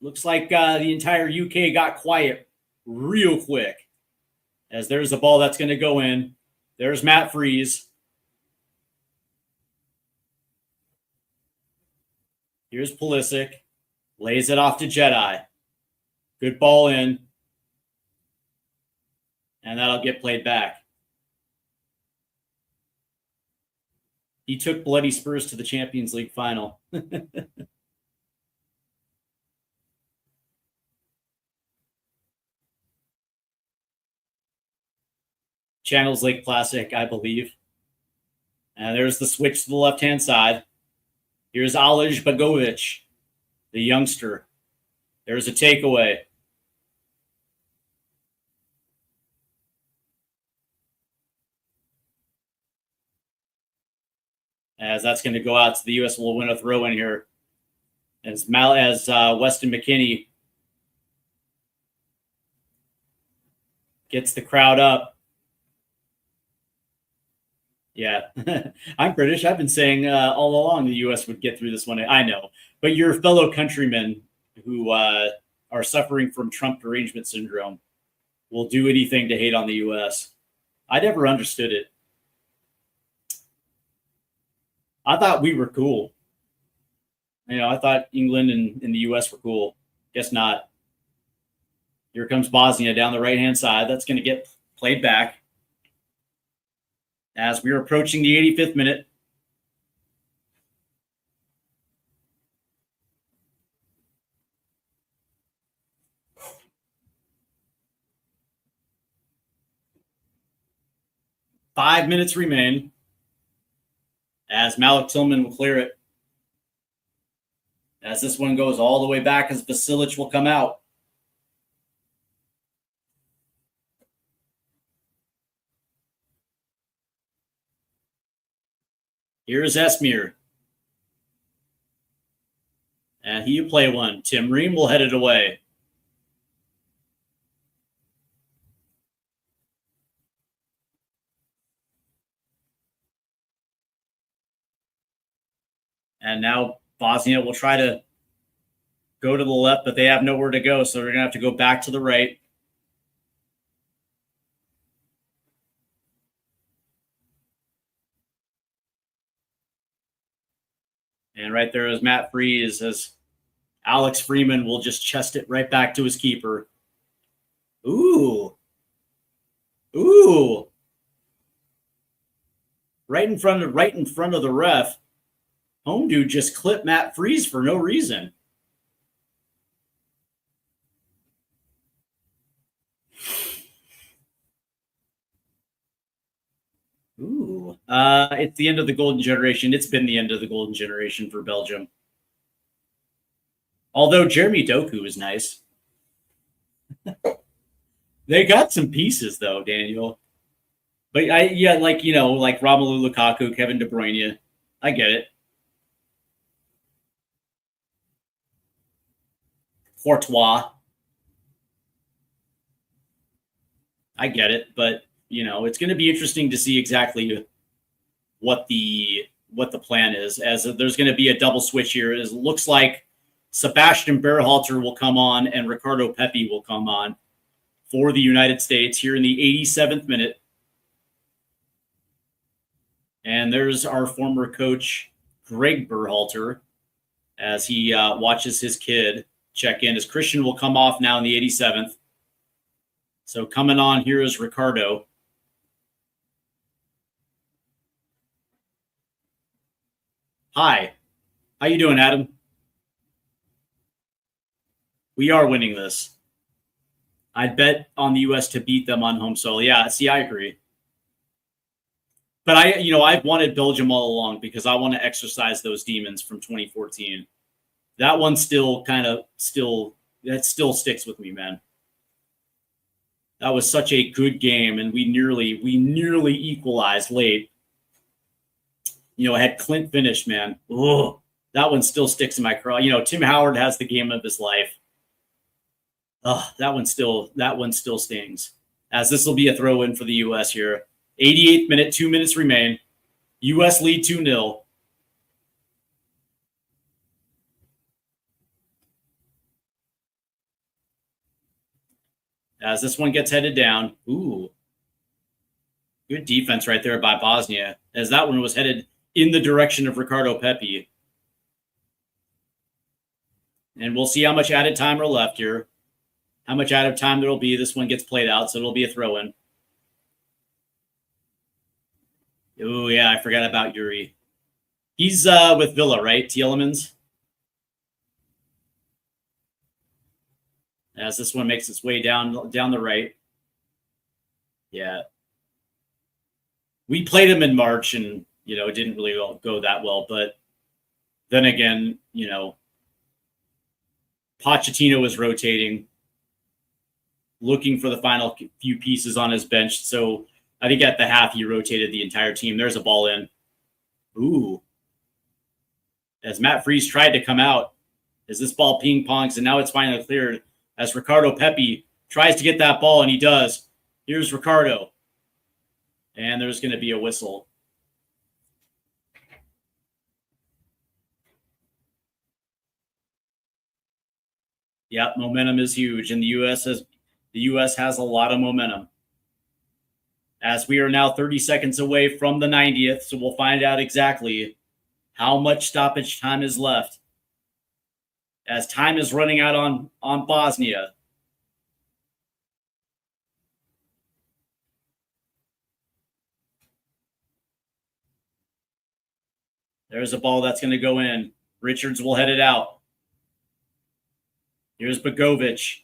Looks like the entire UK got quiet real quick. As there's a ball that's going to go in. There's Matt Freese. Here's Pulisic. Lays it off to Jedi. Good ball in. And that'll get played back. He took Bloody Spurs to the Champions League final. Channels Lake Classic, I believe. And there's the switch to the left-hand side. Here's Alij Begovic, the youngster. There's a takeaway. As that's going to go out to the U.S. will win a throw in here. As Weston McKinney gets the crowd up. Yeah, I'm British. I've been saying all along the U.S. would get through this one. I know. But your fellow countrymen who are suffering from Trump derangement syndrome will do anything to hate on the U.S. I never understood it. I thought we were cool. I thought England and the U.S. were cool. Guess not. Here comes Bosnia down the right-hand side. That's going to get played back. As we're approaching the 85th minute. Five minutes remain. As Malik Tillman will clear it. As this one goes all the way back, as Vasilic will come out. Here's Esmir. And he play one. Tim Ream will head it away. And now Bosnia will try to go to the left, but they have nowhere to go, so they're going to have to go back to the right. And right there is Matt Freeze, as Alex Freeman will just chest it right back to his keeper. Ooh. Right in front of the ref. Home dude just clipped Matt Freeze for no reason. Ooh. It's the end of the golden generation. It's been the end of the golden generation for Belgium. Although Jeremy Doku is nice. They got some pieces, though, Daniel. But like Romelu Lukaku, Kevin De Bruyne. I get it. Courtois. I get it, but it's going to be interesting to see exactly what the plan is, as there's going to be a double switch here. It looks like Sebastian Berhalter will come on and Ricardo Pepi will come on for the United States here in the 87th minute. And there's our former coach, Greg Berhalter, as he watches his kid check in, as Christian will come off now in the 87th. So coming on here is Ricardo. Hi. How you doing, Adam? We are winning this. I'd bet on the U.S. to beat them on home soil. Yeah, see, I agree. But I've wanted Belgium all along because I want to exercise those demons from 2014. That one still sticks with me, man. That was such a good game, and we nearly equalized late. Had Clint finished, man. Ugh, that one still sticks in my craw. Tim Howard has the game of his life. That one still stings. As this will be a throw-in for the U.S. here. 88th minute, 2 minutes remain. U.S. lead 2-0. As this one gets headed down. Ooh. Good defense right there by Bosnia, as that one was headed in the direction of Ricardo Pepi. And we'll see how much added time are left here. How much added time there will be. This one gets played out, so it'll be a throw-in. Oh, yeah, I forgot about Yuri. He's with Villa, right? Tielemans. As this one makes its way down the right. Yeah. We played him in March and, it didn't really go that well. But then again, Pochettino was rotating, looking for the final few pieces on his bench. So I think at the half, he rotated the entire team. There's a ball in. Ooh. As Matt Freese tried to come out, as this ball ping-pongs, and now it's finally cleared as Ricardo Pepi tries to get that ball, and he does. Here's Ricardo. And there's going to be a whistle. Yep, momentum is huge, and the U.S. has a lot of momentum. As we are now 30 seconds away from the 90th, so we'll find out exactly how much stoppage time is left. As time is running out on Bosnia. There's a ball that's going to go in. Richards will head it out. Here's Begovic.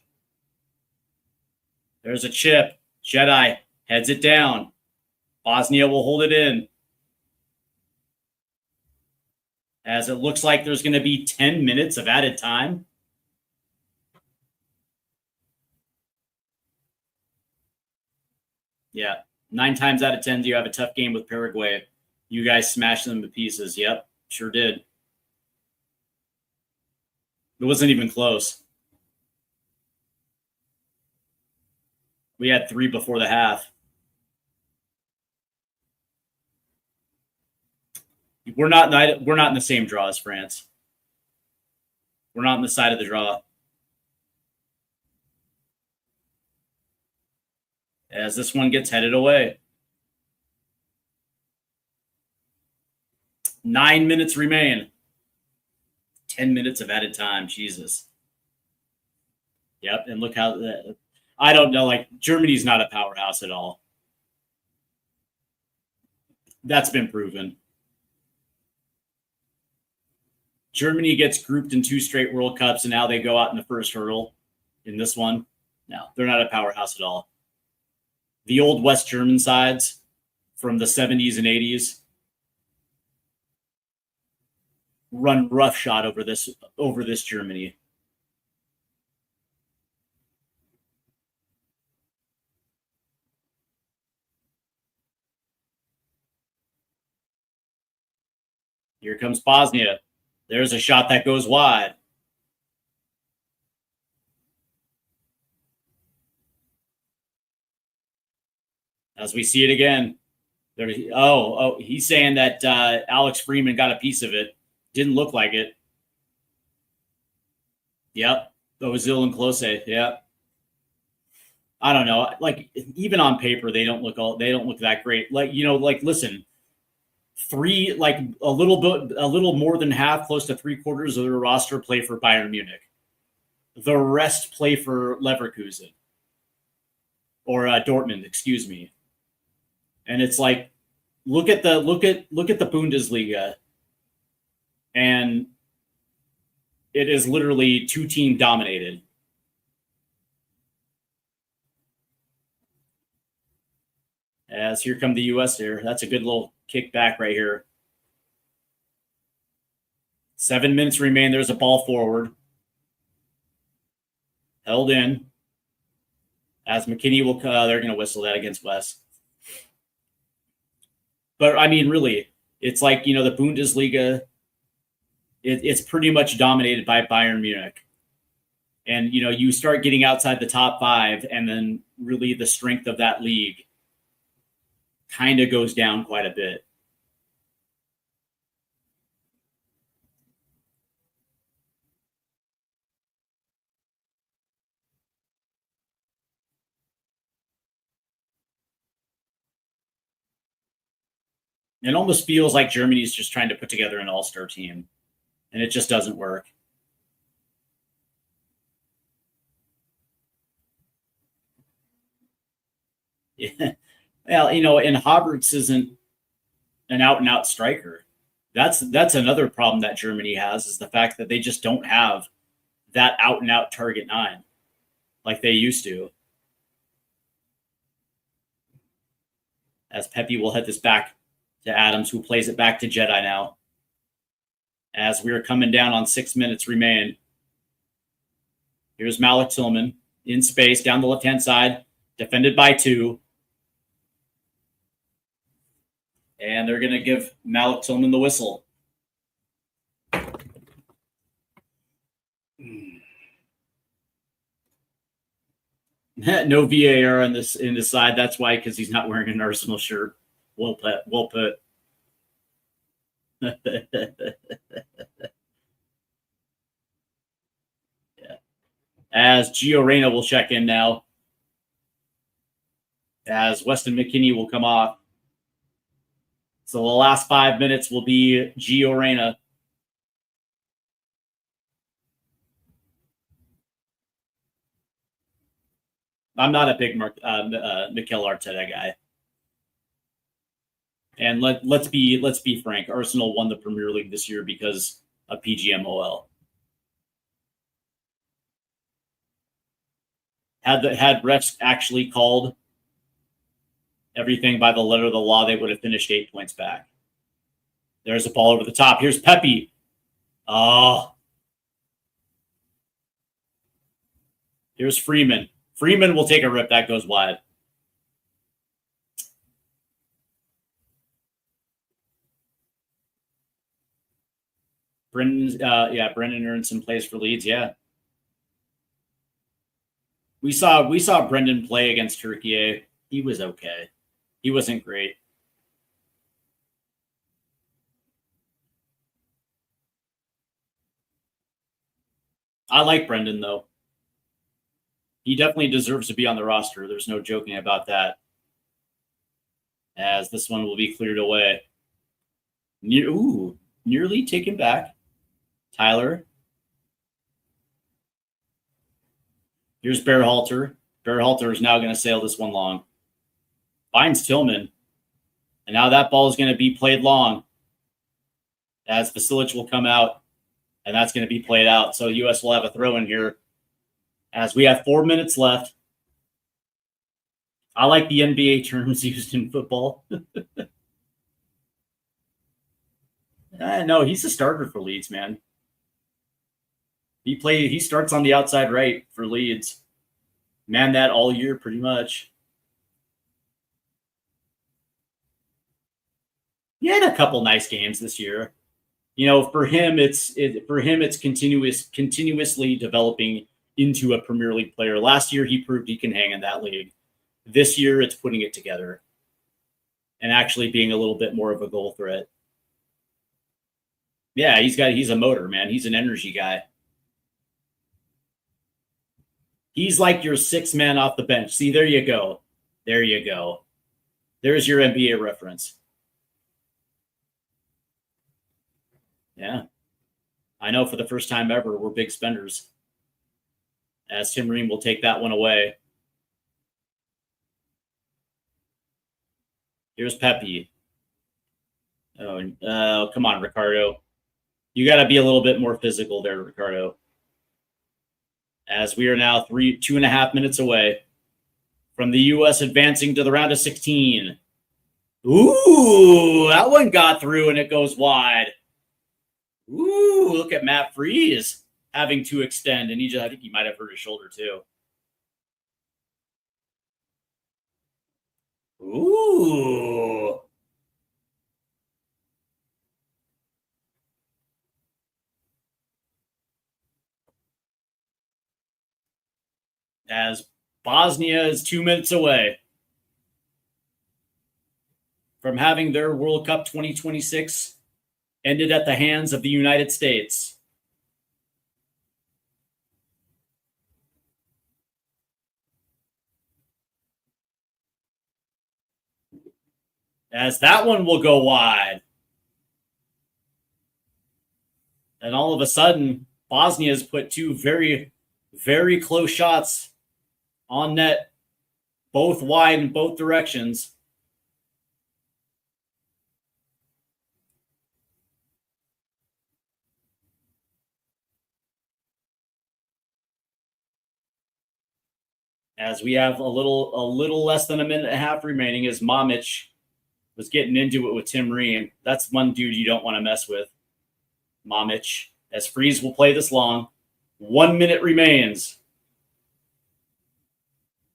There's a chip. Jedi heads it down. Bosnia will hold it in. As it looks like there's going to be 10 minutes of added time. Yeah, 9 times out of 10, you have a tough game with Paraguay. You guys smashed them to pieces. Yep, sure did. It wasn't even close. We had 3 before the half. We're not in the same draw as France. We're not on the side of the draw. As this one gets headed away. 9 minutes remain. 10 minutes of added time. Jesus. Yep, and look how I don't know. Like, Germany's not a powerhouse at all. That's been proven. Germany gets grouped in 2 straight World Cups, and now they go out in the first hurdle in this one. No, they're not a powerhouse at all. The old West German sides from the 70s and 80s run roughshod over this Germany. Here comes Bosnia. There's a shot that goes wide. As we see it again. He's saying that Alex Freeman got a piece of it. Didn't look like it. Yep. Ozil and Klose. Yep. I don't know. Like, even on paper, they don't look that great. Like, listen, a little more than half, close to 3/4 of their roster play for Bayern Munich. The rest play for Leverkusen or Dortmund, excuse me. And it's like, look at the Bundesliga, and it is literally 2-team dominated. As here come the U.S. here. That's a good little kick back right here. 7 minutes remain. There's a ball forward. Held in. As McKinney will, they're going to whistle that against West. But, I mean, really, it's like, the Bundesliga, it's pretty much dominated by Bayern Munich. And, you start getting outside the top 5, and then really the strength of that league kind of goes down quite a bit. It almost feels like Germany's just trying to put together an all-star team, and it just doesn't work. Yeah. Well, and Havertz isn't an out-and-out striker. That's another problem that Germany has, is the fact that they just don't have that out and out target 9 like they used to. As Pepe will head this back to Adams, who plays it back to Jedi now. As we are coming down on 6 minutes remain. Here's Malik Tillman in space down the left-hand side, defended by 2. And they're going to give Malik Tillman the whistle. No VAR in this side. That's why, because he's not wearing an Arsenal shirt. Well put. Well put. Yeah. As Gio Reyna will check in now. As Weston McKennie will come off. So the last 5 minutes will be Gio Reyna. I'm not a big Mikel Arteta guy. And let's be frank. Arsenal won the Premier League this year because of PGMOL. Had refs actually called everything by the letter of the law, they would have finished 8 points back. There's a ball over the top. Here's Pepe. Oh. Here's Freeman. Freeman will take a rip. That goes wide. Brendan Aronson plays for Leeds. Yeah. We saw Brendan play against Turkey. He was okay. He wasn't great. I like Brendan, though. He definitely deserves to be on the roster. There's no joking about that. As this one will be cleared away. Nearly taken back. Tyler. Here's Berhalter. Berhalter is now going to sail this one long. Finds Tillman. And now that ball is going to be played long. As Vasilic will come out. And that's going to be played out. So U.S. will have a throw in here. As we have 4 minutes left. I like the NBA terms used in football. No, he's a starter for Leeds, man. He starts on the outside right for Leeds. Man, that all year pretty much. He had a couple nice games this year. You know, for him, it's continuously developing into a Premier League player. Last year, he proved he can hang in that league. This year, it's putting it together and actually being a little bit more of a goal threat. Yeah, he's a motor, man. He's an energy guy. He's like your 6th man off the bench. See, there you go. There you go. There's your NBA reference. Yeah. I know, for the first time ever, we're big spenders. As Tim Ream will take that one away. Here's Pepe. Oh, come on, Ricardo. You got to be a little bit more physical there, Ricardo. As we are now 2.5 minutes away from the U.S. advancing to the round of 16. Ooh, that one got through and it goes wide. Ooh, look at Matt Freese having to extend, and I think he might have hurt his shoulder too. Ooh. As Bosnia is 2 minutes away from having their World Cup 2026 ended at the hands of the United States. As that one will go wide. And all of a sudden, Bosnia has put 2 very, very close shots on net, both wide in both directions. as we have a little less than a minute and a half remaining, as Mamic was getting into it with Tim Ream. That's one dude you don't want to mess with. Mamic, as Freeze will play this long. 1 minute remains.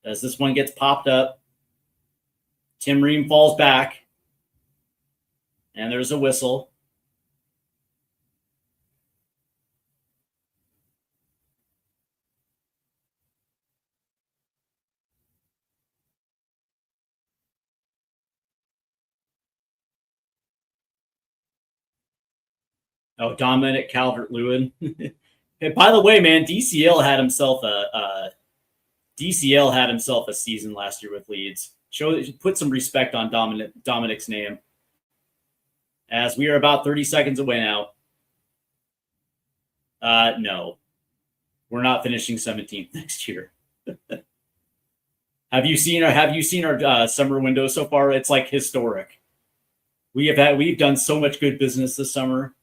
As this one gets popped up, Tim Ream falls back. And there's a whistle. Oh, Dominic Calvert-Lewin. Hey, by the way, man, DCL had himself a season last year with Leeds. Put some respect on Dominic's name. As we are about 30 seconds away now. No, we're not finishing 17th next year. Have you seen our summer window so far? It's like historic. We've done so much good business this summer.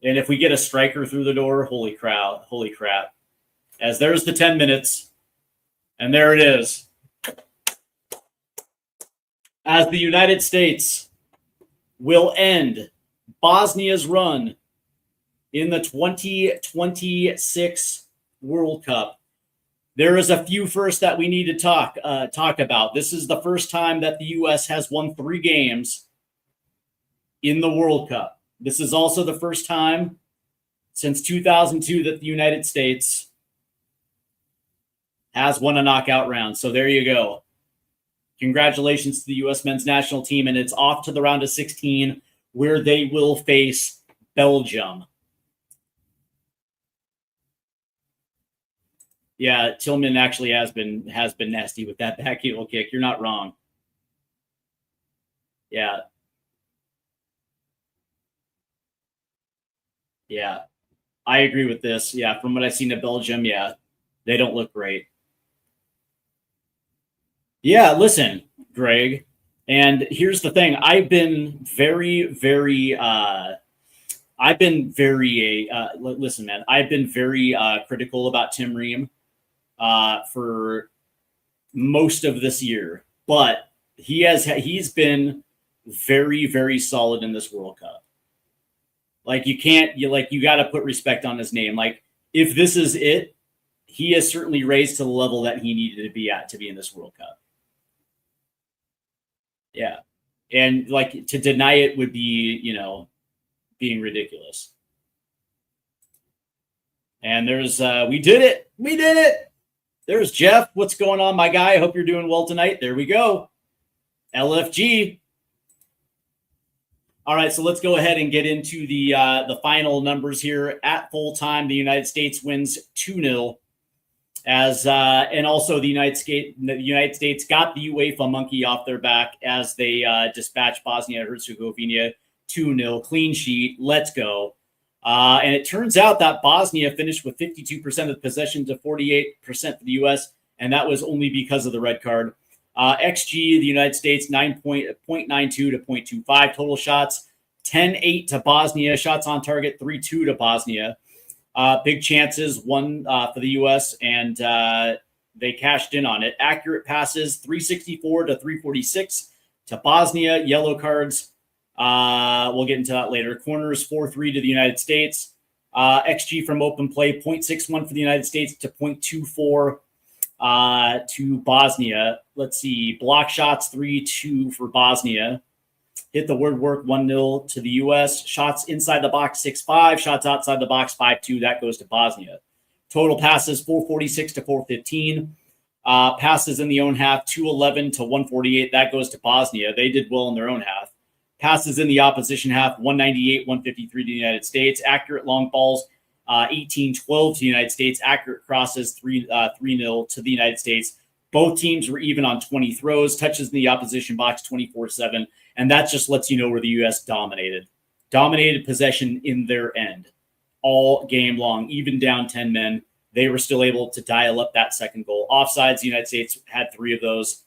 And if we get a striker through the door, holy crap. As there's the 10 minutes. And there it is. As the United States will end Bosnia's run in the 2026 World Cup. There is a few firsts that we need to talk about. This is the first time that the U.S. has won 3 games in the World Cup. This is also the first time since 2002 that the United States has won a knockout round. So there you go. Congratulations to the U.S. men's national team, and it's off to the round of 16 where they will face Belgium. Yeah, Tillman actually has been nasty with that back heel kick. You're not wrong. Yeah. Yeah. I agree with this. Yeah, from what I've seen of Belgium, yeah, they don't look great. Yeah, listen, Greg, and here's the thing. I've been very listen, man, I've been very critical about Tim Ream for most of this year, but he's been very solid in this World Cup. Like you got to put respect on his name. Like if this is it, he has certainly raised to the level that he needed to be at to be in this World Cup. Yeah. And like to deny it would be, being ridiculous. And there's we did it. There's Jeff. What's going on, my guy? I hope you're doing well tonight. There we go. LFG. All right, so let's go ahead and get into the final numbers here. At full time, the United States wins 2-0. And also the United States got the UEFA monkey off their back as they dispatched Bosnia and Herzegovina 2-0, clean sheet. Let's go. And it turns out that Bosnia finished with 52% of the possession to 48% for the U.S., and that was only because of the red card. XG, the United States, 9.92 to 0.25 total shots, 10-8 to Bosnia. Shots on target, 3-2 to Bosnia. Big chances, 1 for the U.S., and they cashed in on it. Accurate passes, 364 to 346 to Bosnia. Yellow cards, we'll get into that later. Corners, 4-3 to the United States. XG from open play, 0.61 for the United States to 0.24 to Bosnia. Let's see. Block shots, 3-2 for Bosnia. Hit the word work, 1-0 to the U.S. Shots inside the box, 6-5. Shots outside the box, 5-2. That goes to Bosnia. Total passes, 446 to 415. Passes in the own half, 211 to 148. That goes to Bosnia. They did well in their own half. Passes in the opposition half, 198, 153 to the United States. Accurate long balls, 18-12 to the United States. Accurate crosses, 3-0 to the United States. Both teams were even on 20 throws. Touches in the opposition box, 24-7. And that just lets you know where the U.S. dominated possession in their end all game long, even down 10 men. They were still able to dial up that second goal. Offsides, the United States had 3 of those.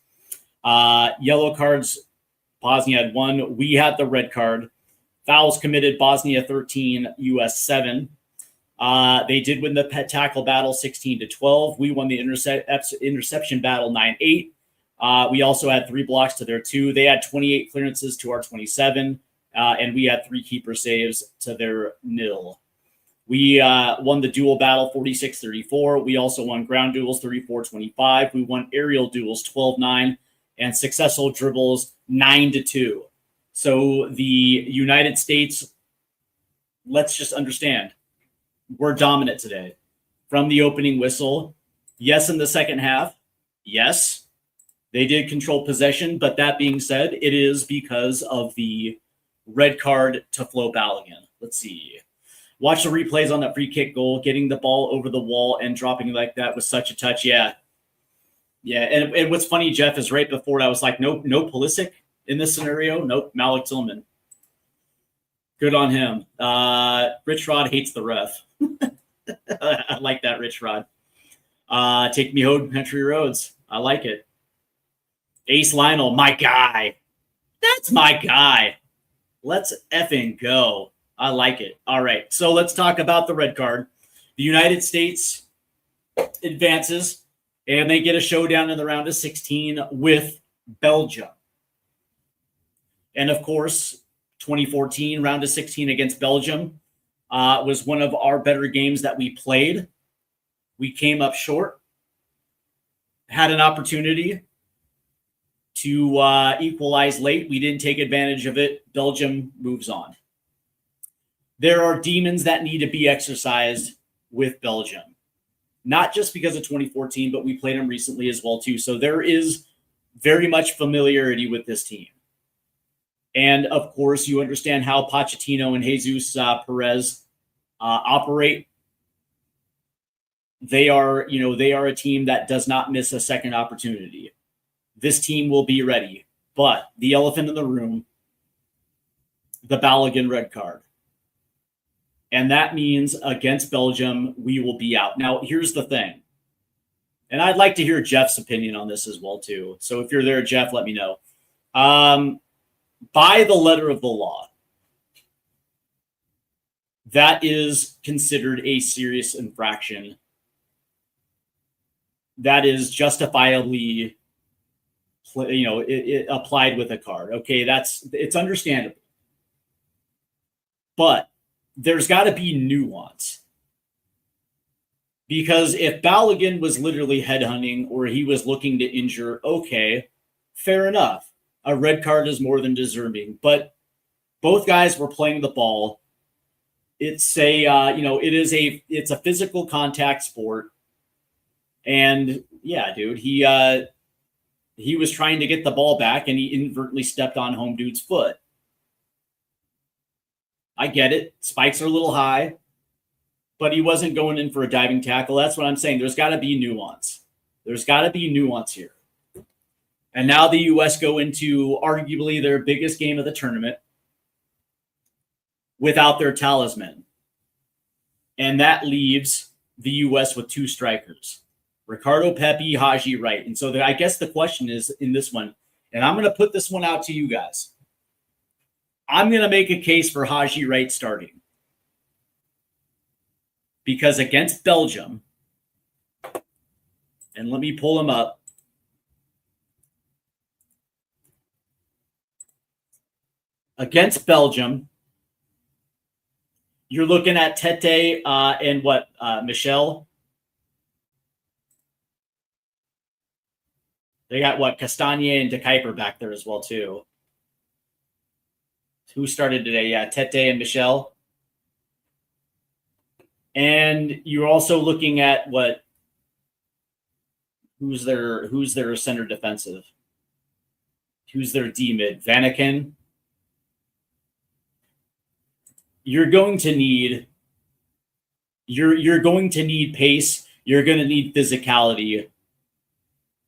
Yellow cards, Bosnia had 1. We had the red card. Fouls committed, Bosnia 13, U.S. 7. They did win the pet tackle battle 16-12. We won the interception battle 9-8. We also had 3 blocks to their 2. They had 28 clearances to our 27, and we had 3 keeper saves to their 0. We won the duel battle 46-34. We also won ground duels 34-25. We won aerial duels 12-9 and successful dribbles 9-2. So the United States, let's just understand, we're dominant today. From the opening whistle, yes, in the second half, yes, they did control possession, but that being said, it is because of the red card to Flo Balogun. Let's see. Watch the replays on that free kick goal. Getting the ball over the wall and dropping like that was such a touch. Yeah. Yeah. And what's funny, Jeff, is right before it, I was like, no Pulisic in this scenario. Nope. Malik Tillman. Good on him. Rich Rod hates the ref. I like that, Rich Rod. Take me home country roads. I like it. Ace Lionel, my guy. That's my guy. Let's effing go. I like it. All right. So let's talk about the red card. The United States advances, and they get a showdown in the round of 16 with Belgium. And of course, 2014 round of 16 against Belgium was one of our better games that we played. We came up short, had an opportunity to equalize late. We didn't take advantage of it. Belgium moves on. There are demons that need to be exercised with Belgium, not just because of 2014, but we played them recently as well too. So there is very much familiarity with this team. And of course, you understand how Pochettino and Jesus Perez operate. They are a team that does not miss a second opportunity. This team will be ready. But the elephant in the room, the Balogun red card. And that means against Belgium, we will be out. Now, here's the thing. And I'd like to hear Jeff's opinion on this as well, too. So if you're there, Jeff, let me know. By the letter of the law, that is considered a serious infraction. That is justifiably, it applied with a card. Okay, it's understandable. But there's got to be nuance. Because if Balogun was literally headhunting or he was looking to injure, okay, fair enough. A red card is more than deserving. But both guys were playing the ball. It's it's a physical contact sport. And yeah, dude, he was trying to get the ball back and he inadvertently stepped on home dude's foot. I get it. Spikes are a little high, but he wasn't going in for a diving tackle. That's what I'm saying. There's got to be nuance. There's got to be nuance here. And now the U.S. go into arguably their biggest game of the tournament without their talisman. And that leaves the U.S. with 2 strikers, Ricardo Pepi, Haji Wright. And so I guess the question is in this one, and I'm going to put this one out to you guys. I'm going to make a case for Haji Wright starting. Because against Belgium, and let me pull him up. Against Belgium, you're looking at Tete and Michel. They got Castagna and De Kuiper back there as well too. Who started today? Yeah, Tete and Michel. And you're also looking at who's their center defensive? Who's their D mid? Vanaken. You're going to need pace. You're going to need physicality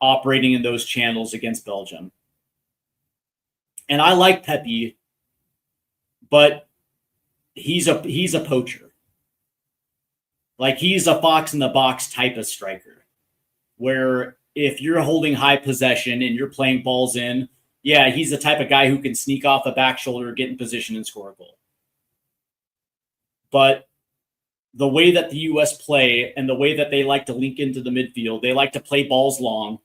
operating in those channels against Belgium. And I like Pepi, but he's a poacher. Like he's a fox in the box type of striker, where if you're holding high possession and you're playing balls in, yeah, he's the type of guy who can sneak off a back shoulder, get in position and score a goal. But the way that the U.S. play and the way that they like to link into the midfield, they like to play balls long.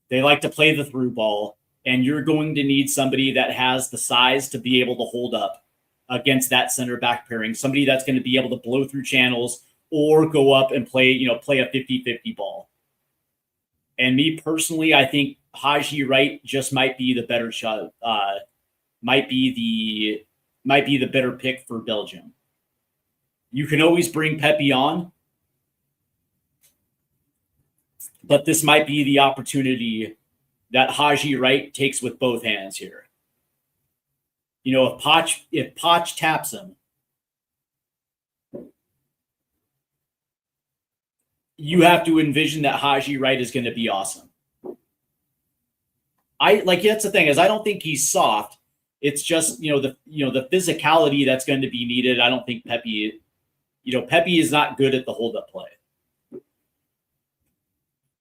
They like to play the through ball, and you're going to need somebody that has the size to be able to hold up against that center back pairing, somebody that's going to be able to blow through channels or go up and play a 50-50 ball. And me personally, I think Haji Wright just might be the better shot, might be the better pick for Belgium. You can always bring Pepe on, but this might be the opportunity that Haji Wright takes with both hands here. If Poch taps him, you have to envision that Haji Wright is going to be awesome. That's the thing, is I don't think he's soft. It's just, the physicality that's going to be needed. I don't think Pepe is not good at the hold-up play.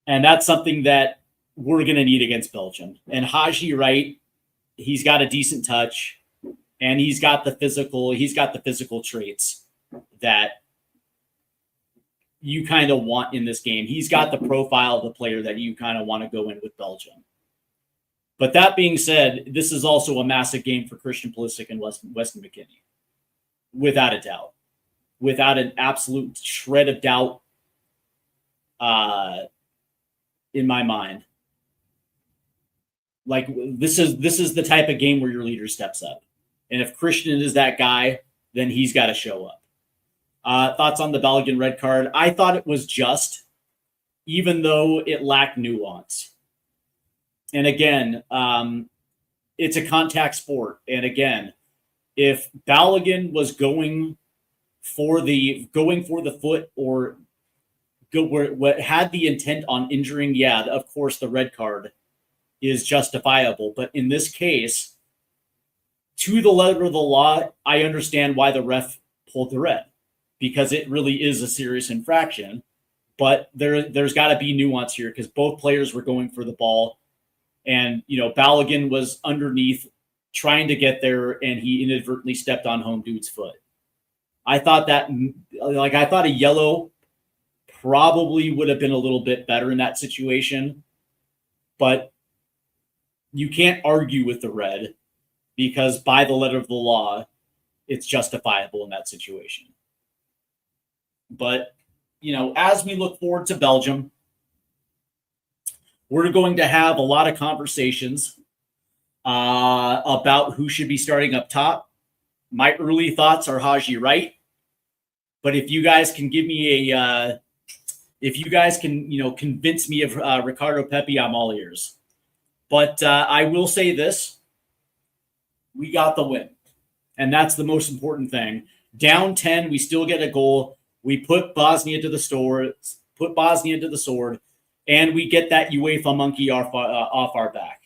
And that's something that we're going to need against Belgium. And Haji Wright, he's got a decent touch, and he's got the physical traits that you kind of want in this game. He's got the profile of the player that you kind of want to go in with Belgium. But that being said, this is also a massive game for Christian Pulisic and Weston McKennie. Without a doubt. Without an absolute shred of doubt in my mind. This is the type of game where your leader steps up. And if Christian is that guy, then he's got to show up. Thoughts on the Balogun red card? I thought it was just, even though it lacked nuance. And again, it's a contact sport. And again, if Balogun was going for the foot or what had the intent on injuring, yeah, of course the red card is justifiable. But in this case, to the letter of the law, I understand why the ref pulled the red, because it really is a serious infraction. But there's got to be nuance here, because both players were going for the ball. And, Balogun was underneath trying to get there, and he inadvertently stepped on home dude's foot. I thought a yellow probably would have been a little bit better in that situation. But you can't argue with the red, because by the letter of the law, it's justifiable in that situation. But, as we look forward to Belgium, we're going to have a lot of conversations about who should be starting up top. My early thoughts are Haji Wright. But if you guys can give me convince me of Ricardo Pepi, I'm all ears. But I will say this. We got the win. And that's the most important thing. Down 10, we still get a goal. We put Bosnia to the sword, and we get that UEFA monkey off our back.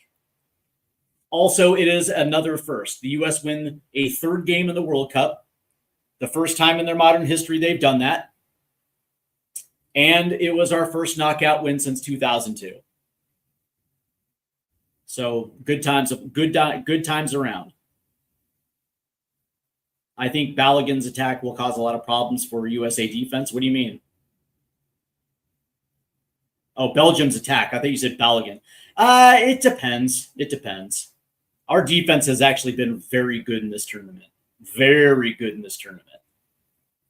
Also, it is another first. The U.S. win a third game in the World Cup. The first time in their modern history they've done that. And it was our first knockout win since 2002. So good times around. I think Balogun's attack will cause a lot of problems for USA defense. What do you mean? Oh, Belgium's attack. I thought you said Balogun. It depends. Our defense has actually been very good in this tournament. Very good in this tournament.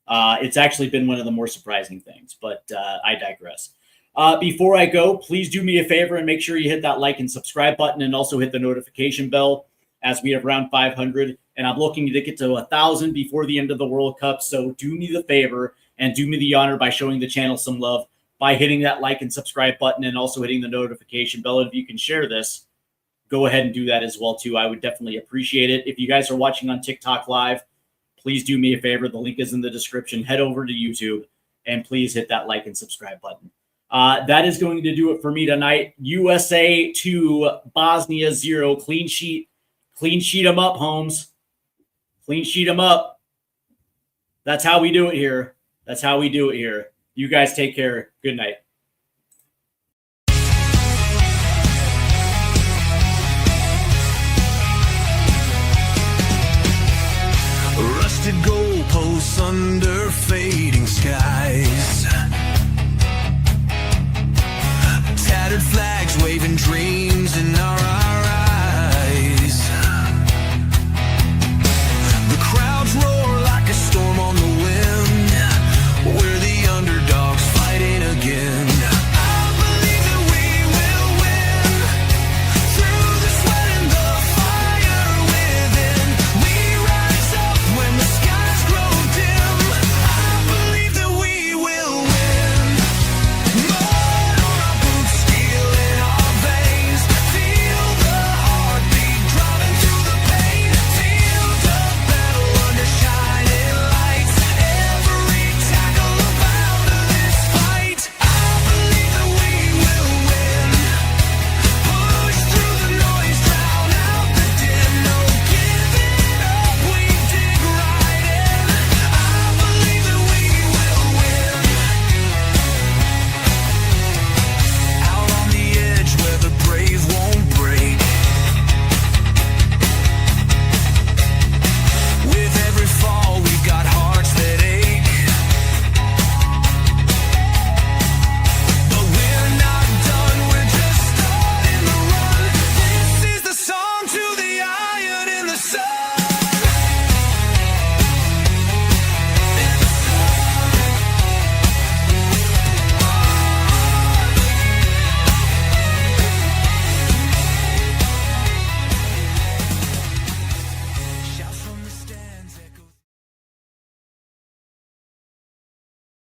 It's actually been one of the more surprising things, but I digress. Before I go, please do me a favor and make sure you hit that like and subscribe button, and also hit the notification bell, as we have around 500. And I'm looking to get to 1,000 before the end of the World Cup. So do me the favor and do me the honor by showing the channel some love by hitting that like and subscribe button, and also hitting the notification bell. And if you can share this, go ahead and do that as well too. I would definitely appreciate it. If you guys are watching on TikTok Live, please do me a favor. The link is in the description. Head over to YouTube and please hit that like and subscribe button. That is going to do it for me tonight. USA 2, Bosnia 0. Clean sheet. Clean sheet them up, Holmes. Clean sheet them up. That's how we do it here. You guys take care. Good night. Rusted goalposts thunder fading.